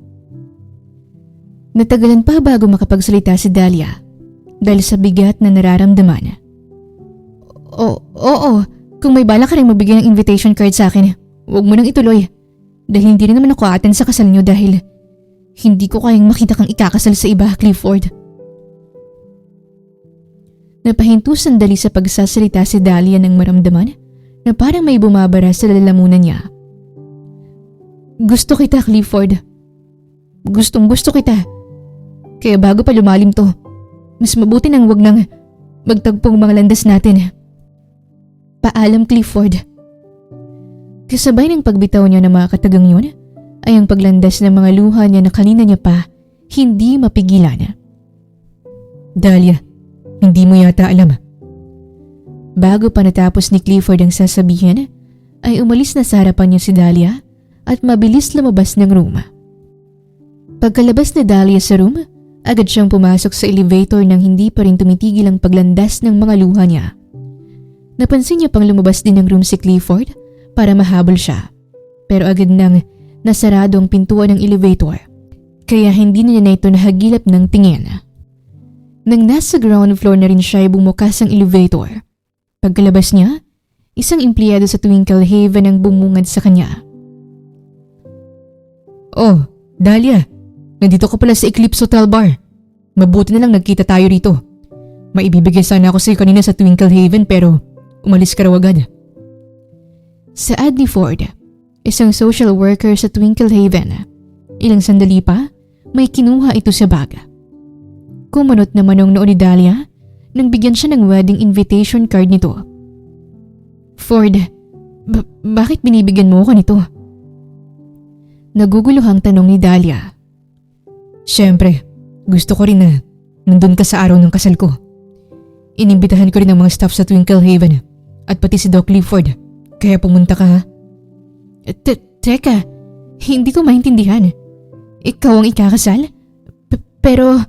Natagalan pa bago makapagsalita si Dahlia dahil sa bigat na nararamdaman. Oo, kung may bala ka rin magbigay ng invitation card sa akin, huwag mo nang ituloy. Dahil hindi rin naman ako attend sa kasal niyo dahil hindi ko kayang makita kang ikakasal sa iba, Clifford. Napahinto sandali sa pagsasalita si Dahlia nang maramdaman na parang may bumabara sa lalamunan niya. Gusto kita, Clifford. Gustong gusto kita. Kaya bago pa lumalim to, mas mabuti nang wag nang magtagpong mga landas natin. Paalam, Clifford. Kasabay ng pagbitaw niya ng mga katagang yun, ay ang paglandas ng mga luha niya na kanina niya pa hindi mapigilan. Dahlia, hindi mo yata alam. Bago pa natapos ni Clifford ang sasabihin, ay umalis na sa harapan niya si Dahlia at mabilis lumabas ng room. Pagkalabas ni Dahlia sa room, agad siyang pumasok sa elevator nang hindi pa rin tumitigil ang paglandas ng mga luha niya. Napansin niya pang lumabas din ng room si Clifford para mahabol siya. Pero agad nang nasarado ang pintuan ng elevator, kaya hindi na niya na ito nahagilap ng tingin. Nang nasa ground floor na rin siya ay bumukas ang elevator. Pagkalabas niya, isang empleyado sa Twinkle Haven ang bumungad sa kanya. Oh, Dahlia, nandito ka pala sa Eclipse Hotel Bar. Mabuti na lang nagkita tayo rito. Maibibigay sana ako sa'yo kanina sa Twinkle Haven pero umalis ka raw agad. Saad ni Ford, isang social worker sa Twinkle Haven. Ilang sandali pa, may kinuha ito sa bag. Kumunot naman ang noo ni Dahlia nang bigyan siya ng wedding invitation card nito. Ford, bakit binibigyan mo ko nito? Naguguluhang tanong ni Dahlia. Siyempre, gusto ko rin na nandun ka sa araw ng kasal ko. Inimbitahan ko rin ang mga staff sa Twinkle Haven at pati si Doc Clifford. Kaya pumunta ka ha? Teka, hindi ko maintindihan. Ikaw ang ikakasal? Pero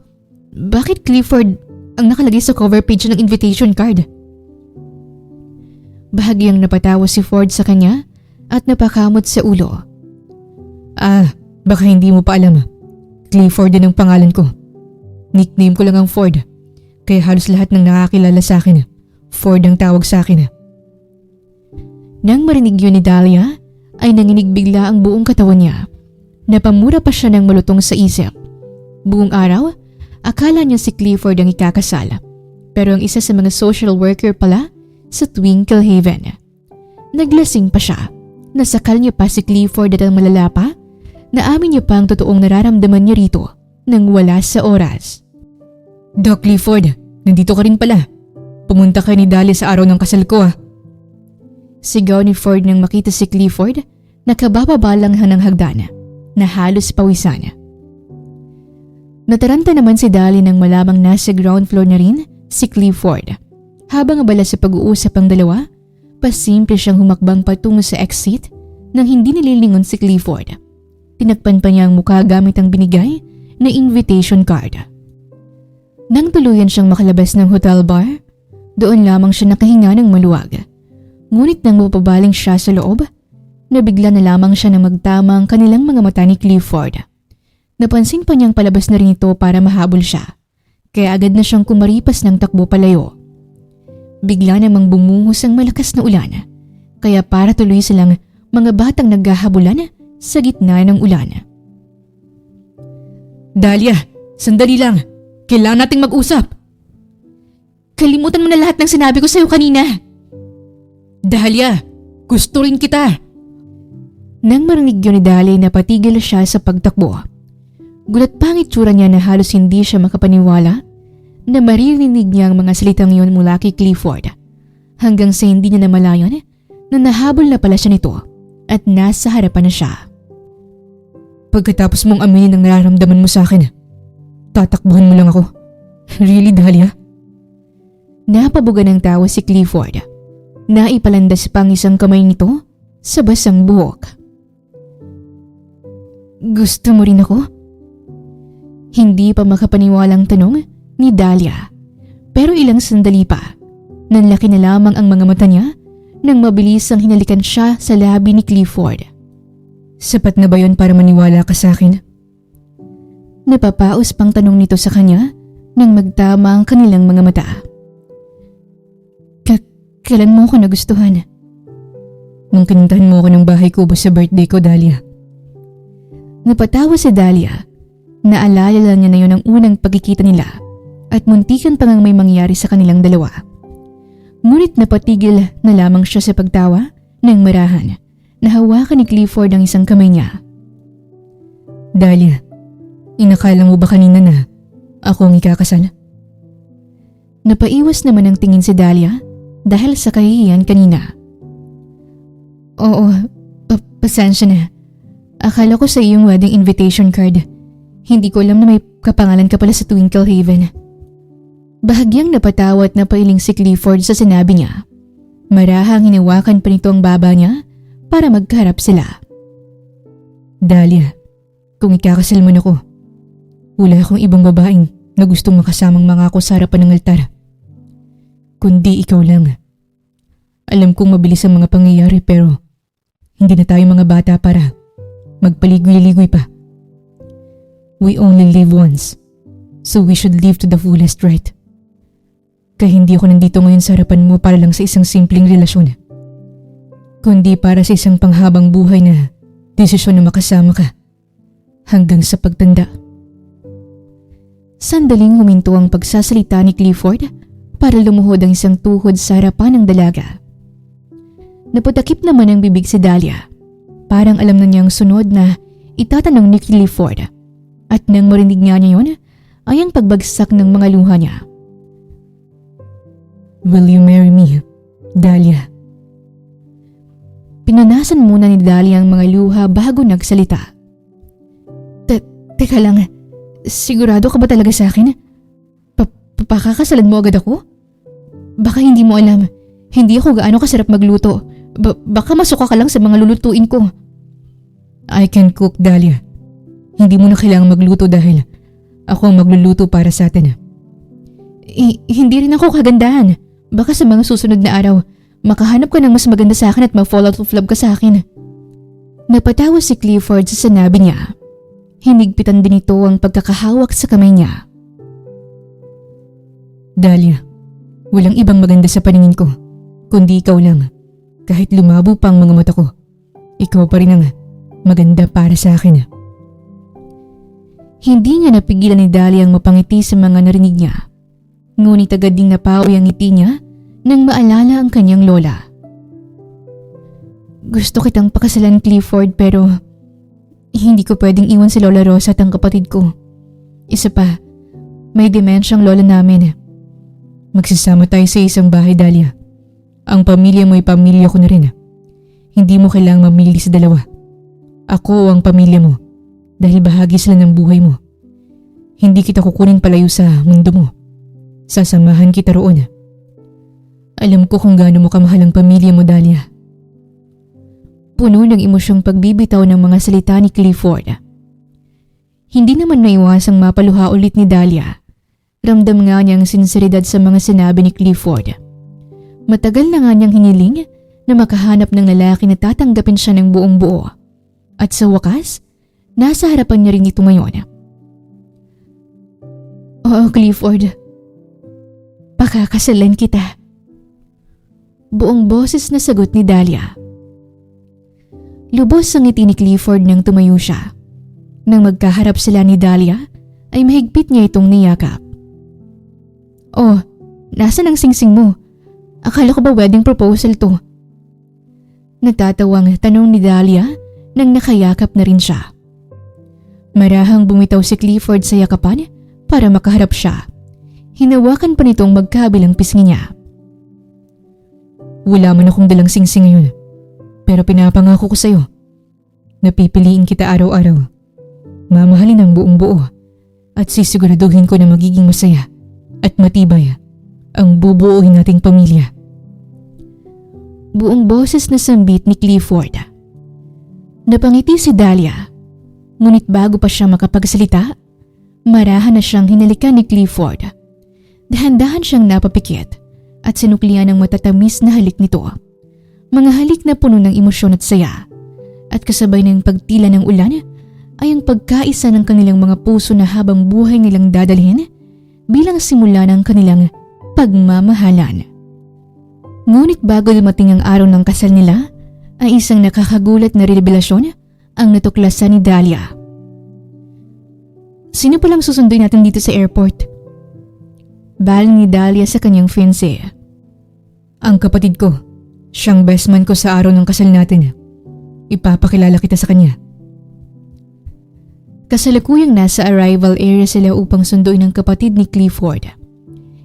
bakit Clifford ang nakalagay sa cover page ng invitation card? Bahagyang napatawa si Ford sa kanya at napakamot sa ulo. Baka hindi mo pa alam. Clifford din ang pangalan ko. Nickname ko lang ang Ford. Kaya halos lahat ng nakakilala sa akin, Ford ang tawag sa akin. Nang marinig yun ni Dahlia, ay nanginig bigla ang buong katawan niya. Napamura pa siya ng malutong sa isip. Buong araw, akala niya si Clifford ang ikakasal. Pero ang isa sa mga social worker pala sa Twinkle Haven. Naglasing pa siya. Nasakal niya pa si Clifford at ang malala pa, naamin niya pa ang totoong nararamdaman niya rito nang wala sa oras. Doc Clifford, nandito ka rin pala. Pumunta ka ni Dahlia sa araw ng kasal ko. Sigaw ni Ford nang makita si Clifford nakabababa lang ng hagdan na halos pawisan. Nataranta naman si Dahlia nang malamang nasa ground floor na rin si Clifford. Habang abala sa pag-uusap ang dalawa, pasimple siyang humakbang patungo sa exit nang hindi nililingon si Clifford. Tinakpan pa niya ang mukha gamit ang binigay na invitation card. Nang tuluyan siyang makalabas ng hotel bar, doon lamang siya nakahinga ng maluwag. Ngunit nang mapabaling siya sa loob, nabigla na lamang siya na magtama ang kanilang mga mata ni Clifford. Napansin pa niyang palabas na rin ito para mahabol siya, kaya agad na siyang kumaripas ng takbo palayo. Bigla namang bumuhos ang malakas na ulan, kaya para tuloy silang mga batang naghahabulan sa gitna ng ulan. Dahlia, sandali lang. Kailangan nating mag-usap. Kalimutan mo na lahat ng sinabi ko sa'yo kanina. Dahlia, gusto rin kita. Nang marinig yun ni Dahlia, napatigil siya sa pagtakbo. Gulat pa ang itsura niya na halos hindi siya makapaniwala na maririnig niya ang mga salitang yun mula kay Clifford. Hanggang sa hindi niya namalayan na nahabol na pala siya nito at nasa harapan na siya. Pagkatapos mong aminin ang nararamdaman mo sa akin, tatakbuhan mo lang ako. Really, Dahlia? Napabuga ng tawa si Clifford. Naipalandas pa ang isang kamay nito sa basang buhok. Gusto mo rin ako? Hindi pa makapaniwalang tanong ni Dahlia. Pero ilang sandali pa, nanlaki na lamang ang mga mata niya nang mabilis ang hinalikan siya sa labi ni Clifford. Sapat na ba yun para maniwala ka sa akin? Napapaos pang tanong nito sa kanya nang magtama ang kanilang mga mata. Kailan mo ako nagustuhan? Nung kinuntahan mo ako ng bahay kubo sa birthday ko, Dahlia. Napatawa si Dahlia. Naalala lang niya na yun ang unang pagkikita nila at muntikan pa ngang may mangyari sa kanilang dalawa. Ngunit napatigil na lamang siya sa pagtawa nang marahan na hawakan ni Clifford ang isang kamay niya. Dahlia, inakala mo ba kanina na ako ang ikakasal? Napaiwas naman ang tingin si Dahlia dahil sa kahihiyan kanina. Oo, pasensya na. Akala ko sa iyong wedding invitation card. Hindi ko alam na may kapangalan ka pala sa Twinkle Haven. Bahagyang napatawa at napailing si Clifford sa sinabi niya. Marahang hinawakan pa nito ang baba niya para magkaharap sila. Dahlia, kung ikakasal mo na ko, wala akong ibang babaeng na gustong makasamang mangako sa harapan ng altar. Kundi ikaw lang. Alam kong mabilis ang mga pangyayari pero hindi na tayo mga bata para magpaligoy-ligoy pa. We only live once, so we should live to the fullest, right? Kaya hindi ako nandito ngayon sa harapan mo para lang sa isang simpleng relasyon, kundi para sa isang panghabang buhay na desisyon na makasama ka hanggang sa pagtanda. Sandaling huminto ang pagsasalita ni Clifford para lumuhod ang isang tuhod sa harapan ng dalaga. Naputakip naman ang bibig si Dahlia. Parang alam na niya ang sunod na itatanong ni Clifford. At nang marinig niya yun, ay ang pagbagsak ng mga luha niya. Will you marry me, Dahlia? Pinanasan muna ni Dahlia ang mga luha bago nagsalita. Teka lang, sigurado ka ba talaga sa akin? Pakakasalan mo agad ako? Baka hindi mo alam, hindi ako gaano kasarap magluto. Baka masuka ka lang sa mga lulutuin ko. I can cook, Dahlia. Hindi mo na kailangang magluto dahil ako ang magluluto para sa atin. Hindi rin ako kagandahan. Baka sa mga susunod na araw, makahanap ka ng mas maganda sa akin at mag-fall out of love ka sa akin. Napatawa si Clifford sa sinabi niya. Hinigpitan din ito ang pagkakahawak sa kamay niya. Dahlia, walang ibang maganda sa paningin ko, kundi ikaw lang. Kahit lumabo pa ang mga mata ko, ikaw pa rin ang maganda para sa akin. Hindi nga napigilan ni Dahlia ang mapangiti sa mga narinig niya. Ngunit agad ding napawi ang ngiti niya nang maalala ang kanyang lola. Gusto kitang pakasalan, Clifford, pero hindi ko pwedeng iwan si Lola Rosa at ang kapatid ko. Isa pa, may demensyang lola namin. Magsasama tayo sa isang bahay, Dahlia. Ang pamilya mo ay pamilya ko na rin. Hindi mo kailangang mamili sa dalawa. Ako o ang pamilya mo dahil bahagi sila ng buhay mo. Hindi kita kukunin palayo sa mundo mo. Sasamahan kita roon. Alam ko kung gaano mo kamahal ang pamilya mo, Dahlia. Puno ng emosyong pagbibitaw ng mga salita ni Clifford. Hindi naman maiwasang mapaluha ulit ni Dahlia. Ramdam nga niya ang sinseridad sa mga sinabi ni Clifford. Matagal na nga niyang hiniling na makahanap ng lalaki na tatanggapin siya ng buong buo. At sa wakas, nasa harapan niya rin ito ngayon. Oo, Clifford. Pakakasalan kita. Buong boses na sagot ni Dahlia. Lubos ang ngiti ni Clifford nang tumayo siya. Nang magkaharap sila ni Dahlia, ay mahigpit niya itong niyakap. Oh, nasaan ang singsing mo? Akala ko ba wedding proposal to? Natatawang tanong ni Dahlia nang nakayakap na rin siya. Marahang bumitaw si Clifford sa yakapan para makaharap siya. Hinawakan pa nitong magkabilang pisngi niya. Wala man akong dalang singsing ngayon. Pero pinapangako ko sa'yo. Napipiliin kita araw-araw. Mamahalin ang buong buo. At sisiguraduhin ko na magiging masaya at matibay ang bubuuin nating pamilya. Buong boses na sambit ni Clifford. Napangiti si Dahlia. Ngunit bago pa siya makapagsalita, marahan na siyang hinalikan ni Clifford. Dahan-dahan siyang napapikit at sinuklian ng matatamis na halik nito. Mga halik na puno ng emosyon at saya. At kasabay ng pagtila ng ulan ay ang pagkaisa ng kanilang mga puso na habang buhay nilang dadalhin bilang simula ng kanilang pagmamahalan. Ngunit bago dumating ang araw ng kasal nila, ay isang nakakagulat na revelasyon ang natuklasan ni Dahlia. Sino palang susunduin natin dito sa airport? Baling ni Dahlia sa kanyang fiancé. Ang kapatid ko. Siyang best man ko sa araw ng kasal natin. Ipapakilala kita sa kanya. Kasalukuyang nasa arrival area sila upang sunduin ng kapatid ni Clifford.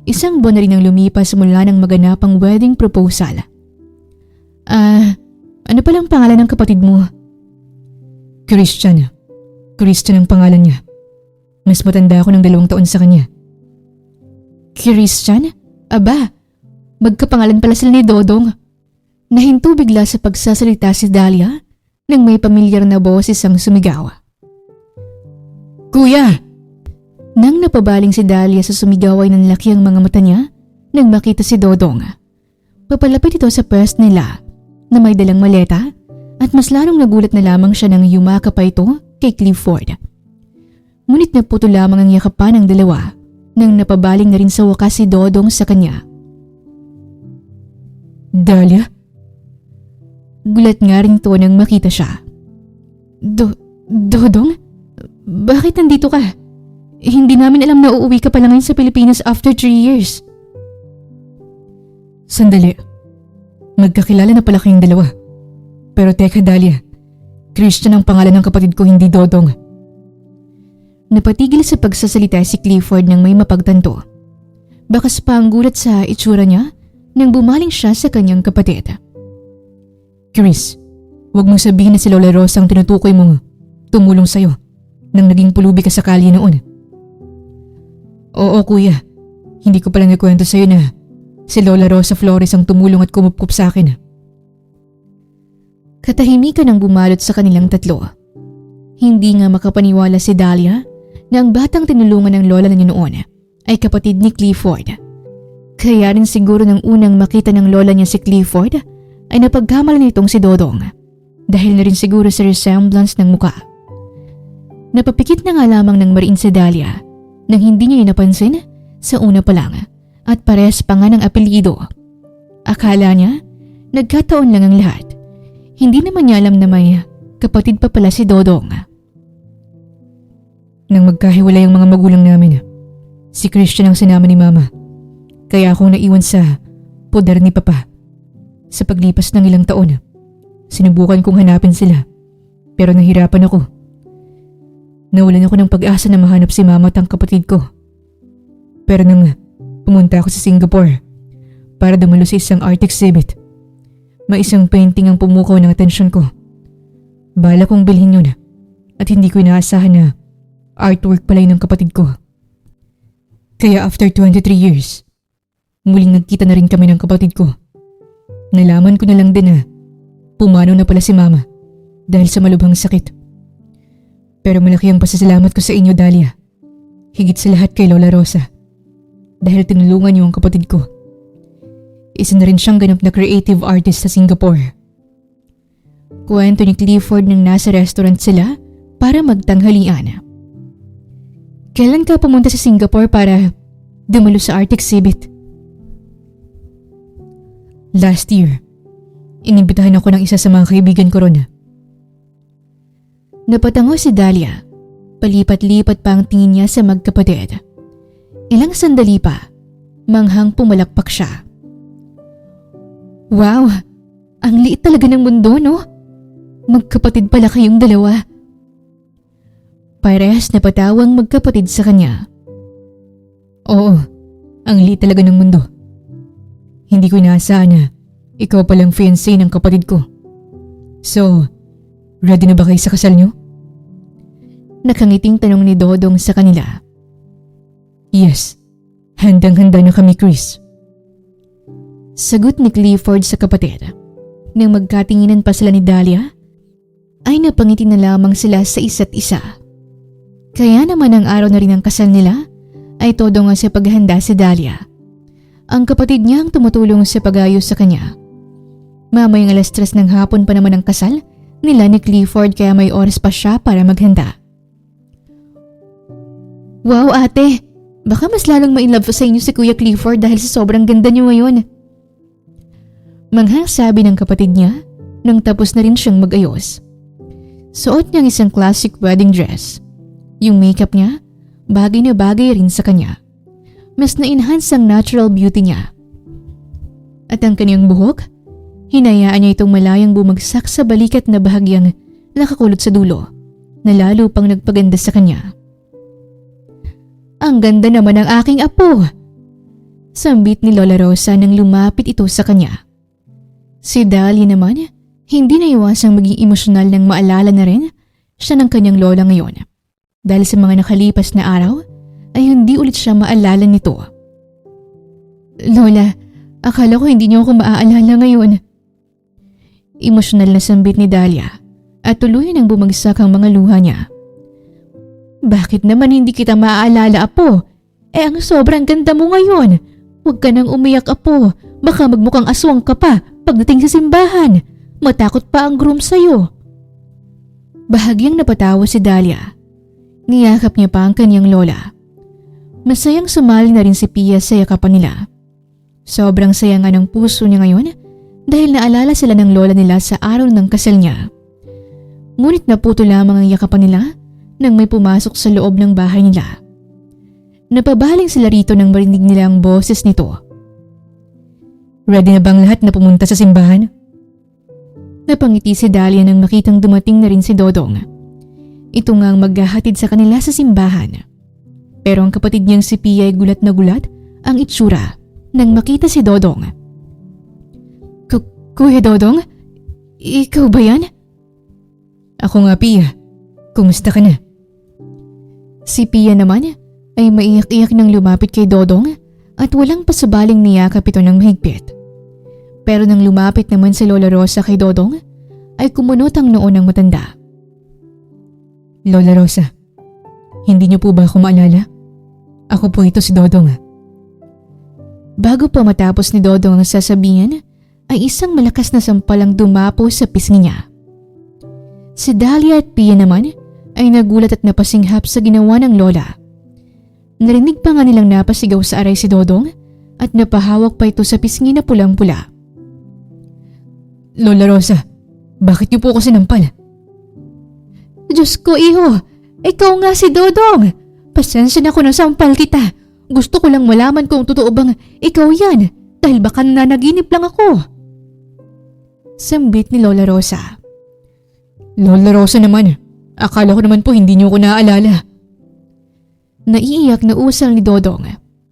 Isang buwan na rin ang lumipas mula ng maganapang wedding proposal. Ano palang pangalan ng kapatid mo? Christian. Christian ang pangalan niya. Mas matanda ako ng 2 taon sa kanya. Christian? Aba, magkapangalan pala sila ni Dodong. Nahinto bigla sa pagsasalita si Dahlia nang may pamilyar na boses ang sumigaw. Kuya! Nang napabaling si Dahlia sa sumigaw ay nanlaki ang mga mata niya nang makita si Dodong. Papalapit ito sa pwesto nila na may dalang maleta at mas lalong nagulat na lamang siya nang yumakap pa ito kay Clifford. Ngunit naputo lamang ang yakapan ng dalawa nang napabaling na rin sa wakas si Dodong sa kanya. Dahlia? Gulat nga rin to nang makita siya. Dodong? Bakit nandito ka? Hindi namin alam na uuwi ka pala ngayon sa Pilipinas after 3 years. Sandali. Magkakilala na pala kayong dalawa. Pero teka, Dahlia. Christian ang pangalan ng kapatid ko, hindi Dodong. Napatigil sa pagsasalita si Clifford nang may mapagtanto. Bakas pa ang gulat sa itsura niya nang bumaling siya sa kanyang kapatid. Chris, huwag mong sabihin na si Lola Rosa ang tinutukoy mong tumulong sa'yo nang naging pulubi ka sa kalye noon. Oo, kuya. Hindi ko pala nagkwento sa'yo na si Lola Rosa Flores ang tumulong at kumupkup sa akin. Katahimikan ang bumalot sa kanilang tatlo. Hindi nga makapaniwala si Dahlia na ang batang tinulungan ng lola niya noon ay kapatid ni Clifford. Kaya rin siguro nang unang makita ng lola niya si Clifford ay napagkamalan nitong si Dodong dahil na rin siguro sa resemblance ng muka. Napapikit na nga lamang ng mariin si Dahlia nang hindi niya napansin sa una pa lang at parehas pa nga ng apelyido. Akala niya nagkataon lang ang lahat. Hindi naman niya alam na may kapatid pa pala si Dodong. Nang magkahiwalay ang mga magulang namin, si Christian ang sinama ni Mama. Kaya akong naiwan sa poder ni Papa. Sa paglipas ng ilang taon, sinubukan kong hanapin sila pero nahirapan ako. Nawalan ako ng pag-asa na mahanap si Mama at ang kapatid ko. Pero nang pumunta ako sa Singapore para dumalo sa isang art exhibit, may isang painting ang pumukaw ng atensyon ko. Bala kong bilhin yun at hindi ko inaasahan na artwork pala yun ng kapatid ko. Kaya after 23 years, muling nagkita na rin kami ng kapatid ko. Nalaman ko na lang din na pumanaw na pala si Mama dahil sa malubhang sakit. Pero malaki ang pasasalamat ko sa inyo, Dahlia. Higit sa lahat kay Lola Rosa dahil tinulungan niyo ang kapatid ko. Isa na rin siyang ganap na creative artist sa Singapore. Kwento ni Clifford nang nasa restaurant sila para magtanghalian. Kailan ka pumunta sa Singapore para dumalo sa art exhibit? Last year. Inimbitahan ako ng isa sa mga kaibigan ko ron. Napatango si Dahlia. Palipat-lipat pa ang tingin niya sa magkapatid. Ilang sandali pa, manghang pumalakpak siya. Wow! Ang liit talaga ng mundo, no? Magkapatid pala kayong dalawa. Parehas na patawang magkapatid sa kanya. Oo, ang liit talaga ng mundo. Hindi ko inaasahan na ikaw palang fiancé ng kapatid ko. So, ready na ba kayo sa kasal niyo? Nakangiting tanong ni Dodong sa kanila. Yes, handang-handa na kami, Chris. Sagot ni Clifford sa kapatid. Nang magkatinginan pa sila ni Dahlia, ay napangiti na lamang sila sa isa't isa. Kaya naman ang araw na rin ng kasal nila ay todo nga sa paghahanda si Dahlia. Ang kapatid niya ang tumutulong sa pag-ayos sa kanya. Mamayang 3:00 ng hapon pa naman ang kasal nila ni Clifford kaya may oras pa siya para maghanda. Wow ate, baka mas lalong ma-inlove sa inyo si Kuya Clifford dahil sa sobrang ganda niyo ngayon. Manghang sabi ng kapatid niya nang tapos na rin siyang mag-ayos. Suot niyang isang classic wedding dress. Yung makeup niya, bagay na bagay rin sa kanya. Mas na-enhance ang natural beauty niya. At ang kanyang buhok, hinayaan niya itong malayang bumagsak sa balikat na bahagyang nakakulot sa dulo, na lalo pang nagpaganda sa kanya. Ang ganda naman ng aking apo! Sambit ni Lola Rosa nang lumapit ito sa kanya. Si Dahlia naman, hindi na iwasang maging emosyonal nang maalala na rin siya ng kanyang lola ngayon. Dahil sa mga nakalipas na araw, ay hindi ulit siya maalala nito. Lola, akala ko hindi niyo ako maaalala ngayon. Emosyonal na sambit ni Dahlia at tuloy nang bumagsak ang mga luha niya. Bakit naman hindi kita maaalala, apo? Ang sobrang ganda mo ngayon. Huwag ka nang umiyak, apo. Baka magmukhang aswang ka pa pagdating sa simbahan. Matakot pa ang groom sa'yo. Bahagyang napatawa si Dahlia. Niyakap niya pa ang kanyang lola. Masayang sumali na rin si Pia sa yakapan nila. Sobrang saya nga ng puso niya ngayon dahil naalala sila ng lola nila sa araw ng kasal niya. Ngunit naputo lamang ang yakapan nila nang may pumasok sa loob ng bahay nila. Napabaling sila rito nang marinig nila ang boses nito. Ready na bang lahat na pumunta sa simbahan? Napangiti si Dahlia nang makitang dumating na rin si Dodong. Ito nga ang maghahatid sa kanila sa simbahan. Pero ang kapatid niyang si Pia ay gulat na gulat ang itsura nang makita si Dodong. Kuya Dodong? Ikaw ba yan? Ako nga, Pia. Kumusta ka na? Si Pia naman ay maiyak-iyak nang lumapit kay Dodong at walang pasabaling niyakap ito ng mahigpit. Pero nang lumapit naman si Lola Rosa kay Dodong ay kumunot ang noo ng matanda. Lola Rosa, hindi niyo po ba ako maalala? Ako po ito si Dodong. Bago pa matapos ni Dodong ang sasabihin ay isang malakas na sampalang dumapo sa pisngi niya. Si Dahlia at Pia naman ay nagulat at napasinghap sa ginawa ng lola. Narinig pa nga nilang napasigaw sa aray si Dodong at napahawak pa ito sa pisngi na pulang-pula. Lola Rosa, bakit niyo po ako sinampal? Diyos ko, iho! Ikaw nga si Dodong! Pasensya na ko na sampal kita. Gusto ko lang malaman kung totoo bang ikaw yan dahil baka nanaginip lang ako. Sambit ni Lola Rosa. Lola Rosa naman, akala ko naman po hindi niyo ko naaalala. Naiiyak na usal ni Dodong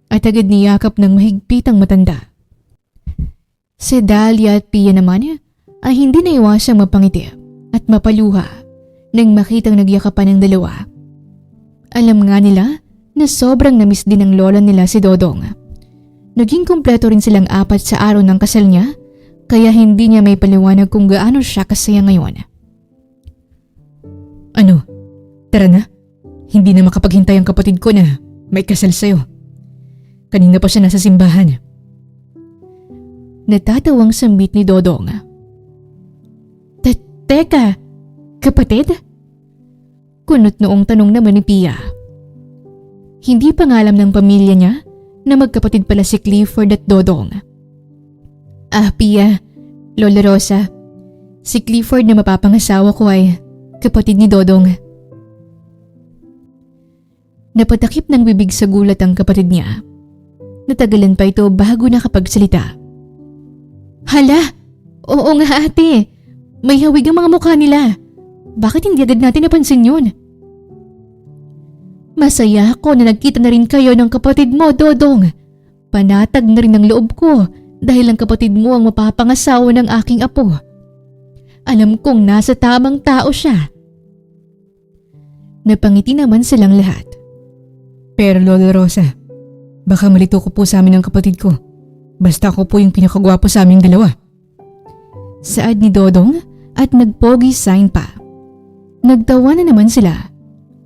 at agad niyakap ng mahigpit ang matanda. Si Dahlia at Pia naman ay hindi na iwasang mapangiti at mapaluha nang makitang nagyakapan ng dalawa. Alam nga nila na sobrang namiss din ng lola nila si Dodong. Naging kumpleto rin silang 4 sa araw ng kasal niya, kaya hindi niya may paliwanag kung gaano siya kasaya ngayon. Ano? Tara na. Hindi na makapaghintay ang kapatid ko na may kasal sa'yo. Kanina pa siya nasa simbahan. Natatawang sambit ni Dodong. Teka, kapatid? Kunot noong tanong naman ni Pia. Hindi pa nga alam ng pamilya niya na magkapatid pala si Clifford at Dodong. Pia, Lola Rosa, si Clifford na mapapangasawa ko ay kapatid ni Dodong. Napatakip ng bibig sa gulat ang kapatid niya. Natagalan pa ito bago nakapagsalita. Hala! Oo nga ate! May hawig ang mga mukha nila. Bakit hindi agad natin napansin yun? Masaya ako na nagkita na rin kayo ng kapatid mo, Dodong. Panatag na rin ang loob ko dahil ang kapatid mo ang mapapangasawa ng aking apo. Alam kong nasa tamang tao siya. Napangiti naman silang lahat. Pero Lola Rosa, baka malito ko po sa amin ang kapatid ko. Basta ako po yung pinakagwapo sa aming dalawa. Saad ni Dodong at nagpogi sign pa. Nagtawa na naman sila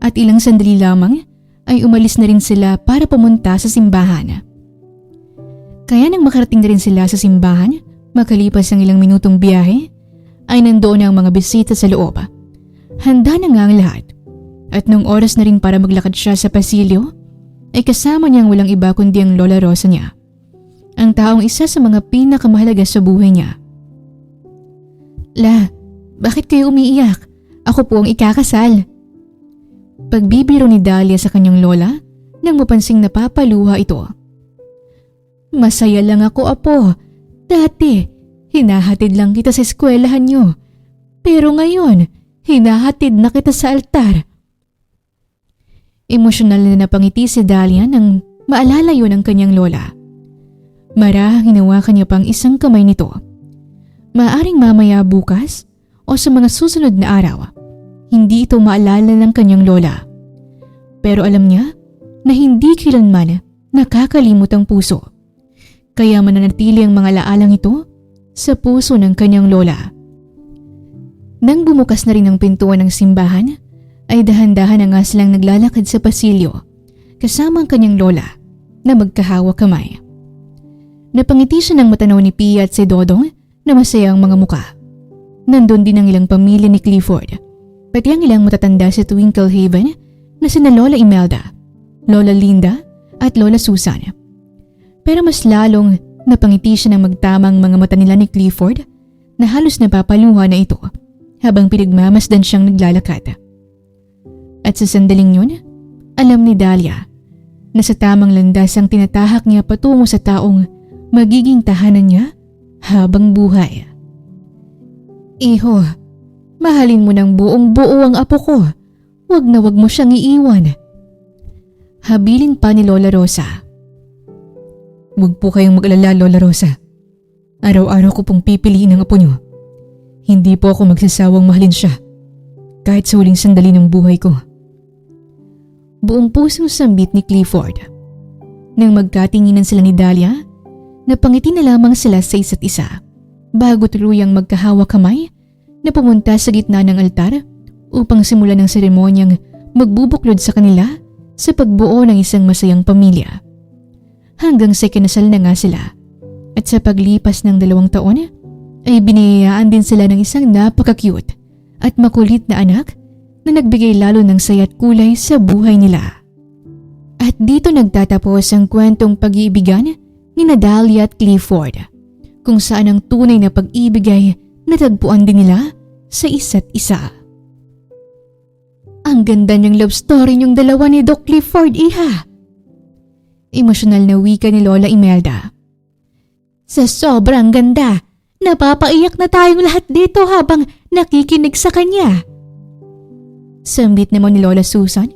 at ilang sandali lamang ay umalis na rin sila para pumunta sa simbahan. Kaya nang makarating na rin sila sa simbahan, makalipas ang ilang minutong biyahe, ay nandoon na ang mga bisita sa loob. Handa na nga ang lahat at nung oras na rin para maglakad siya sa pasilyo, ay kasama niyang walang iba kundi ang Lola Rosa niya, ang taong isa sa mga pinakamahalaga sa buhay niya. La, bakit kayo umiiyak? Ako po ang ikakasal. Pagbibiro ni Dahlia sa kanyang lola nang mapansing napapaluha ito. Masaya lang ako, apo. Dati, hinahatid lang kita sa eskwelahan niyo. Pero ngayon, hinahatid na kita sa altar. Emosyonal na napangiti si Dahlia nang maalala yun ang kanyang lola. Marahang hinawakan niya pang isang kamay nito. Maaring mamaya bukas o sa mga susunod na araw, hindi ito maalala ng kanyang lola. Pero alam niya na hindi kailanman nakakalimot ang puso. Kaya mananatili ang mga laalang ito sa puso ng kanyang lola. Nang bumukas na rin ang pintuan ng simbahan, ay dahan-dahan na nga silang naglalakad sa pasilyo kasama ang kanyang lola na magkahawak kamay. Napangiti siya ng matanaw ni Pia at si Dodong na masaya ang mga muka. Nandun din ang ilang pamilya ni Clifford, pati ang ilang matatanda sa Twinkle Haven na sina Lola Imelda, Lola Linda at Lola Susan. Pero mas lalong napangiti siya ng magtamang mga mata nila ni Clifford na halos napapaluha na ito habang pinagmamasdan siyang naglalakad. At sa sandaling yun, alam ni Dahlia na sa tamang landas ang tinatahak niya patungo sa taong magiging tahanan niya habang buhay. Iho, mahalin mo ng buong buo ang apo ko. Wag na wag mo siyang iiwan. Habilin pa ni Lola Rosa. Huwag po kayong mag-alala, Lola Rosa. Araw-araw ko pong pipiliin ang apo niyo. Hindi po ako magsasawang mahalin siya, kahit sa huling sandali ng buhay ko. Buong pusong sambit ni Clifford. Nang magkatinginan sila ni Dahlia, napangiti na lamang sila sa isa't isa bago tuluyang magkahawak kamay na pumunta sa gitna ng altar upang simulan ang seremonyang magbubuklod sa kanila sa pagbuo ng isang masayang pamilya. Hanggang sa kinasal na nga sila at sa paglipas ng 2 taon ay biniyayaan din sila ng isang napaka-cute at makulit na anak na nagbigay lalo ng saya at kulay sa buhay nila. At dito nagtatapos ang kwentong pag-iibigan ni Dahlia at Clifford, kung saan ang tunay na pag-ibig ay natagpuan din nila sa isa't isa. Ang ganda niyang love story niyong dalawa ni Doc Clifford, iha. Emosyonal na wika ni Lola Imelda. Sa sobrang ganda, napapaiyak na tayong lahat dito habang nakikinig sa kanya. Sambit naman ni Lola Susan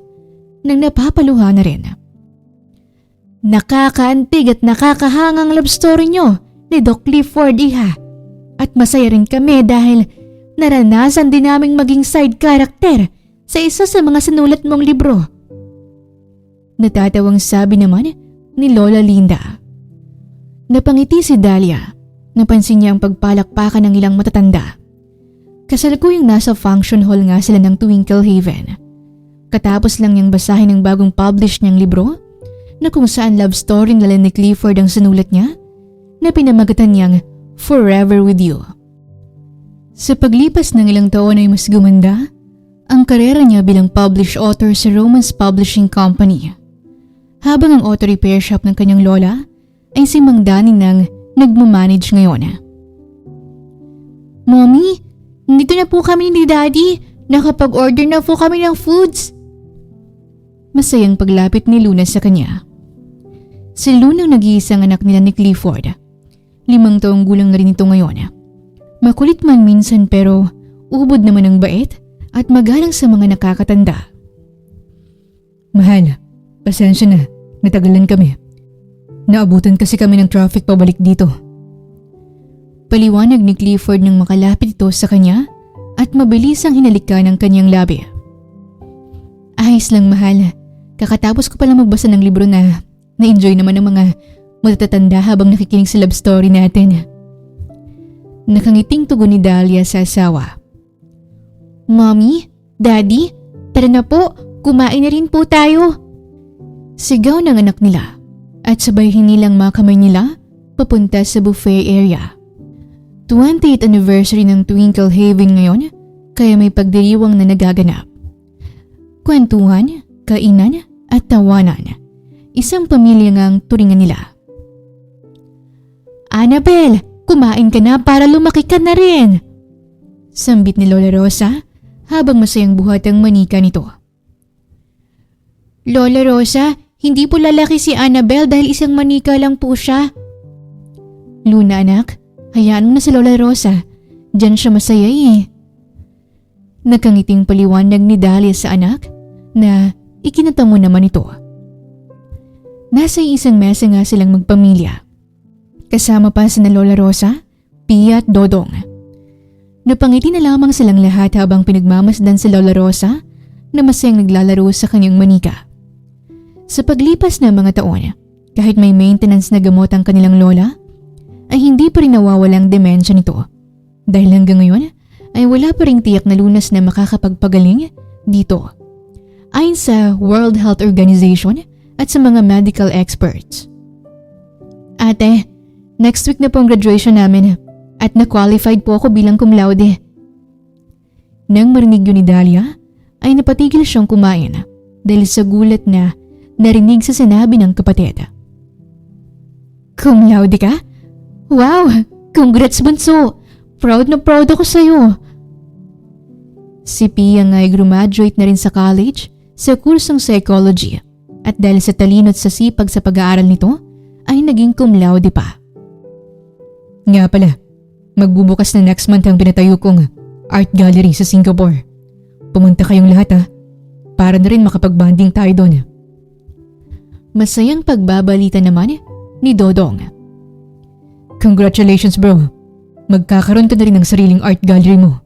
nang napapaluha na rin. Nakakaantig at nakakahangang love story niyo ni Doc Clifford, iha. At masaya rin kami dahil naranasan din naming maging side character sa isa sa mga sinulat mong libro. Natatawang sabi naman ni Lola Linda. Napangiti si Dahlia. Napansin niya ang pagpalakpakan ng ilang matatanda. Kasalukuyang nasa function hall nga sila ng Twinkle Haven. Katapos lang niyang basahin ang bagong publish niyang libro na kung saan love story nila ni Clifford ang sinulat niya na pinamagatan niyang Forever With You. Sa paglipas ng ilang taon ay mas gumanda ang karera niya bilang published author sa Romance Publishing Company. Habang ang auto repair shop ng kanyang lola ay si Mang Danny nang nagmamanage ngayon. Mommy, nandito na po kami ni Daddy. Nakapag-order na po kami ng foods. Masayang paglapit ni Luna sa kanya. Si Luna ang nag-iisang anak nila ni Clifford. 5 taong gulang na rin ito ngayon. Makulit man minsan pero ubod naman ang bait at magalang sa mga nakakatanda. Mahal, pasensya na. Natagalan kami. Naabutan kasi kami ng traffic pabalik dito. Paliwanag ni Clifford nang makalapit ito sa kanya at mabilis ang hinalika ng kanyang labi. Ayos lang mahal. Kakatapos ko palang magbasa ng libro na na-enjoy naman ng mga matatatanda habang nakikinig sa love story natin. Nakangiting tugon ni Dahlia sa asawa. Mommy, Daddy, tara na po, kumain na rin po tayo. Sigaw ng anak nila at sabay hinilang mga kamay nila papunta sa buffet area. 20th anniversary ng Twinkle Haven ngayon kaya may pagdiriwang na nagaganap. Kwentuhan, kainan at tawanan. Isang pamilya ngang turingan nila. Annabel, kumain ka na para lumaki ka na rin. Sambit ni Lola Rosa habang masayang buhat ang manika nito. Lola Rosa, hindi po lalaki si Annabel dahil isang manika lang po siya. Luna anak, hayaan mo na si Lola Rosa. Diyan siya masaya eh. Nagkangiting paliwanag ni Dahlia sa anak na ikinatango naman ito. Nasa isang mesa nga silang magpamilya. Kasama pa sina Lola Rosa, Pia at Dodong. Napangiti na lamang silang lahat habang pinagmamasdan si Lola Rosa na masayang naglalaro sa kanyang manika. Sa paglipas ng mga taon, kahit may maintenance na gamot ang kanilang lola, ay hindi pa rin nawawalang demensya nito. Dahil hanggang ngayon ay wala pa ring tiyak na lunas na makakapagpagaling dito. Ayon sa World Health Organization at sa mga medical experts. Ate, next week na po ang graduation namin at na-qualified po ako bilang cum laude. Nang marinig yun ni Dahlia, ay napatigil siyang kumain dahil sa gulat na narinig sa sinabi ng kapatid. Cum laude ka? Wow! Congrats bunso! Proud na proud ako sa'yo. Si Pia nga ay graduate na rin sa college sa kursong psychology at dahil sa talino at sa sipag sa pag-aaral nito ay naging cum laude pa. Nga pala, magbubukas na next month ang pinatayo kong art gallery sa Singapore. Pumunta kayong lahat ha, para na rin makapag-bonding tayo doon. Masayang pagbabalita naman ni Dodong. Congratulations bro, magkakaroon ka na rin ng sariling art gallery mo.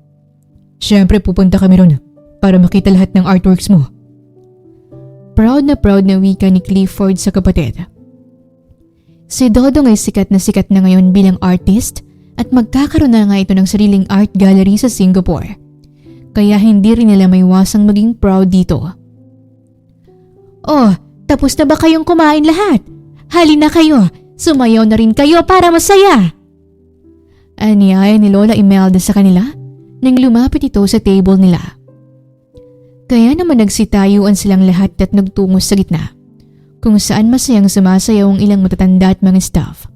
Siyempre pupunta kami ron para makita lahat ng artworks mo. Proud na wika ni Clifford sa kapatid. Si Dodong ay sikat na ngayon bilang artist at magkakaroon na nga ito ng sariling art gallery sa Singapore. Kaya hindi rin nila maiwasang maging proud dito. Oh, tapos na ba kayong kumain lahat? Halina kayo, sumayaw na rin kayo para masaya. Anyaya ni Lola Imelda sa kanila nang lumapit ito sa table nila. Kaya naman nagsitayuan silang lahat at nagtungo sa gitna, kung saan masayang sumasayaw ang ilang matatanda at mga staff.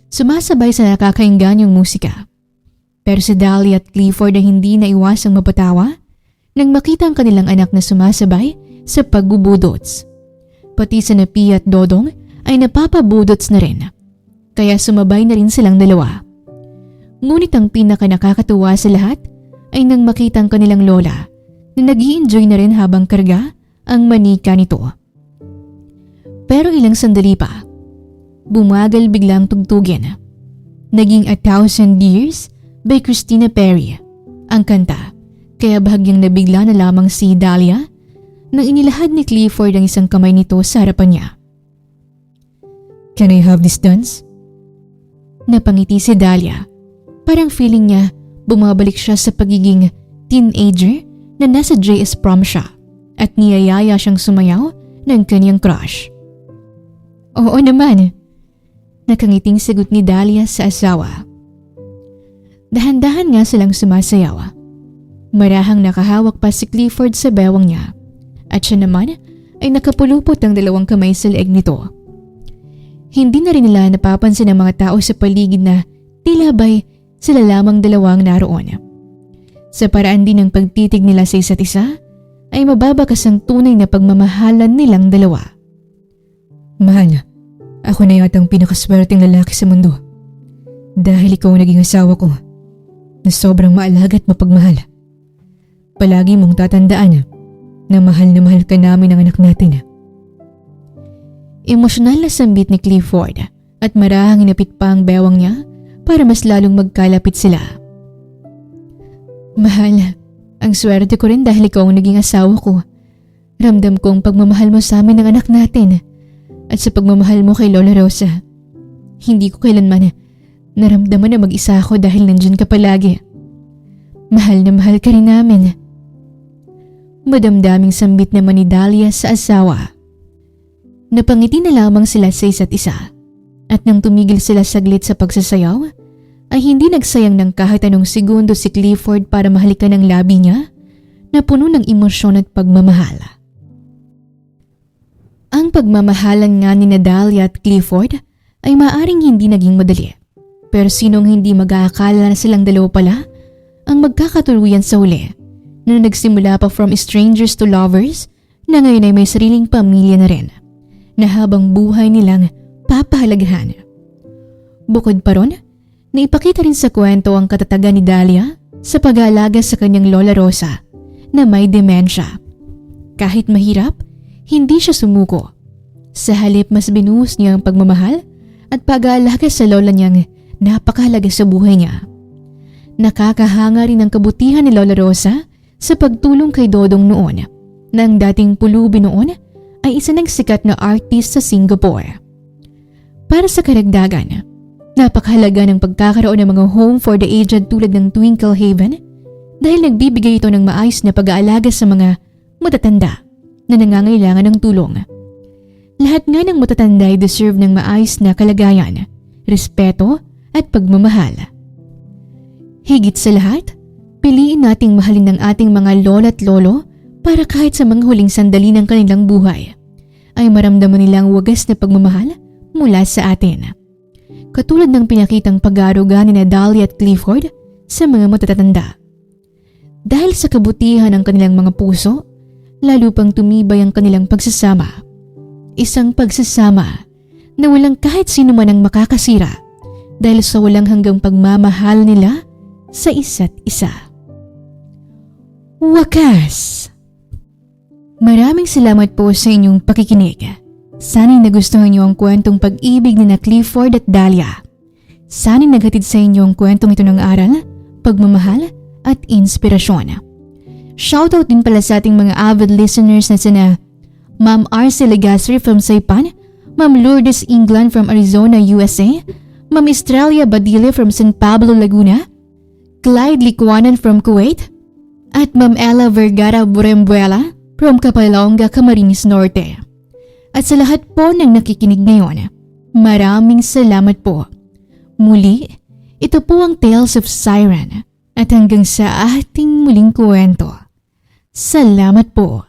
Sumasabay sa nakakainggan yung musika. Pero si Dahlia at Clifford ay hindi naiwasang mapatawa nang makita ang kanilang anak na sumasabay sa pagbubudots. Pati sa Pia at Dodong ay napapabudots na rin, kaya sumabay na rin silang dalawa. Ngunit ang pinaka nakakatuwa sa lahat ay nang makita ang kanilang lola na nag-i-enjoy na rin habang karga ang manika nito. Pero ilang sandali pa, bumagal biglang tugtugin. Naging 1,000 Years by Christina Perri. ang kanta, kaya bahagyang nabigla na lamang si Dahlia nang inilahad ni Clifford ang isang kamay nito sa harapan niya. Can I have this dance? Napangiti si Dahlia. Parang feeling niya bumabalik siya sa pagiging teenager na nasa JS prom siya at niyayaya siyang sumayaw ng kanyang crush. Oo naman, nakangiting sagot ni Dahlia sa asawa. Dahan-dahan nga silang sumasayaw. Marahang nakahawak pa si Clifford sa bewang niya at siya naman ay nakapulupot ang dalawang kamay sa leeg nito. Hindi na rin nila napapansin ng mga tao sa paligid na tila ba'y sila lamang dalawang naroon. Sa paraan din ng pagtitig nila sa isa't isa ay mababakas ang tunay na pagmamahalan nilang dalawa. Mahal, ako na yatang pinakaswerteng lalaki sa mundo. Dahil ikaw ang naging asawa ko na sobrang maalaga at mapagmahal. Palagi mong tatandaan na mahal ka namin ng anak natin. Emosyonal na sambit ni Clifford at marahang inapit pa ang bewang niya para mas lalong magkalapit sila. Mahal, ang swerte ko rin dahil ikaw ang naging asawa ko. Ramdam kong pagmamahal mo sa amin ng anak natin at sa pagmamahal mo kay Lola Rosa. Hindi ko kailanman naramdaman na mag-isa ako dahil nandyan ka palagi. Mahal na mahal ka rin namin. Madamdaming sambit naman ni Dahlia sa asawa. Napangiti na lamang sila sa isa't isa at nang tumigil sila saglit sa pagsasayaw ay hindi nagsayang ng kahit anong segundo si Clifford para mahalikan ang labi niya na puno ng emosyon at pagmamahal. Ang pagmamahalan nga ni Dahlia at Clifford ay maaring hindi naging madali. Pero sinong hindi mag-aakala na silang dalawa pala ang magkakatuluyan sa huli na nagsimula pa from strangers to lovers na ngayon ay may sariling pamilya na rin na habang buhay nilang papahalagahan. Bukod pa ron, naipakita rin sa kwento ang katatagan ni Dahlia sa pag-aalaga sa kanyang Lola Rosa na may demensya. Kahit mahirap, hindi siya sumuko. Sa halip mas binuhos niya ang pagmamahal at pag-aalaga sa lola niyang napakahalaga sa buhay niya. Nakakahanga rin ang kabutihan ni Lola Rosa sa pagtulong kay Dodong noon na ang dating pulubi noon ay isa ng sikat na artist sa Singapore. Para sa karagdagan, napakahalaga ng pagkakaroon ng mga home for the aged tulad ng Twinkle Haven dahil nagbibigay ito ng maayos na pag-aalaga sa mga matatanda na nangangailangan ng tulong. Lahat nga ng matatanda ay deserve ng maayos na kalagayan, respeto at pagmamahal. Higit sa lahat, piliin nating mahalin ng ating mga lola at lolo para kahit sa mga huling sandali ng kanilang buhay ay maramdaman nilang wagas na pagmamahal mula sa atin. Katulad ng pinakitang pag-aaruga ni Dahlia at Clifford sa mga matatanda. Dahil sa kabutihan ng kanilang mga puso, lalo pang tumibay ang kanilang pagsasama. Isang pagsasama na walang kahit sino man ang makakasira dahil sa walang hanggang pagmamahal nila sa isa't isa. Wakas! Maraming salamat po sa inyong pakikinig. Sana'y nagustuhan niyo ang kwentong pag-ibig ni Clifford at Dahlia. Sana'y naghatid sa inyo ang kwentong ito ng aral, pagmamahal at inspirasyon. Shoutout din pala sa ating mga avid listeners na sina Ma'am Arce Legasri from Saipan, Ma'am Lourdes England from Arizona, USA, Ma'am Estralia Badile from San Pablo, Laguna, Clyde Licuanan from Kuwait, at Ma'am Ella Vergara Burembuela from Capalonga, Camarines Norte. At sa lahat po ng nakikinig ngayon, maraming salamat po. Muli, ito po ang Tales of Siren at hanggang sa ating muling kwento. Salamat po.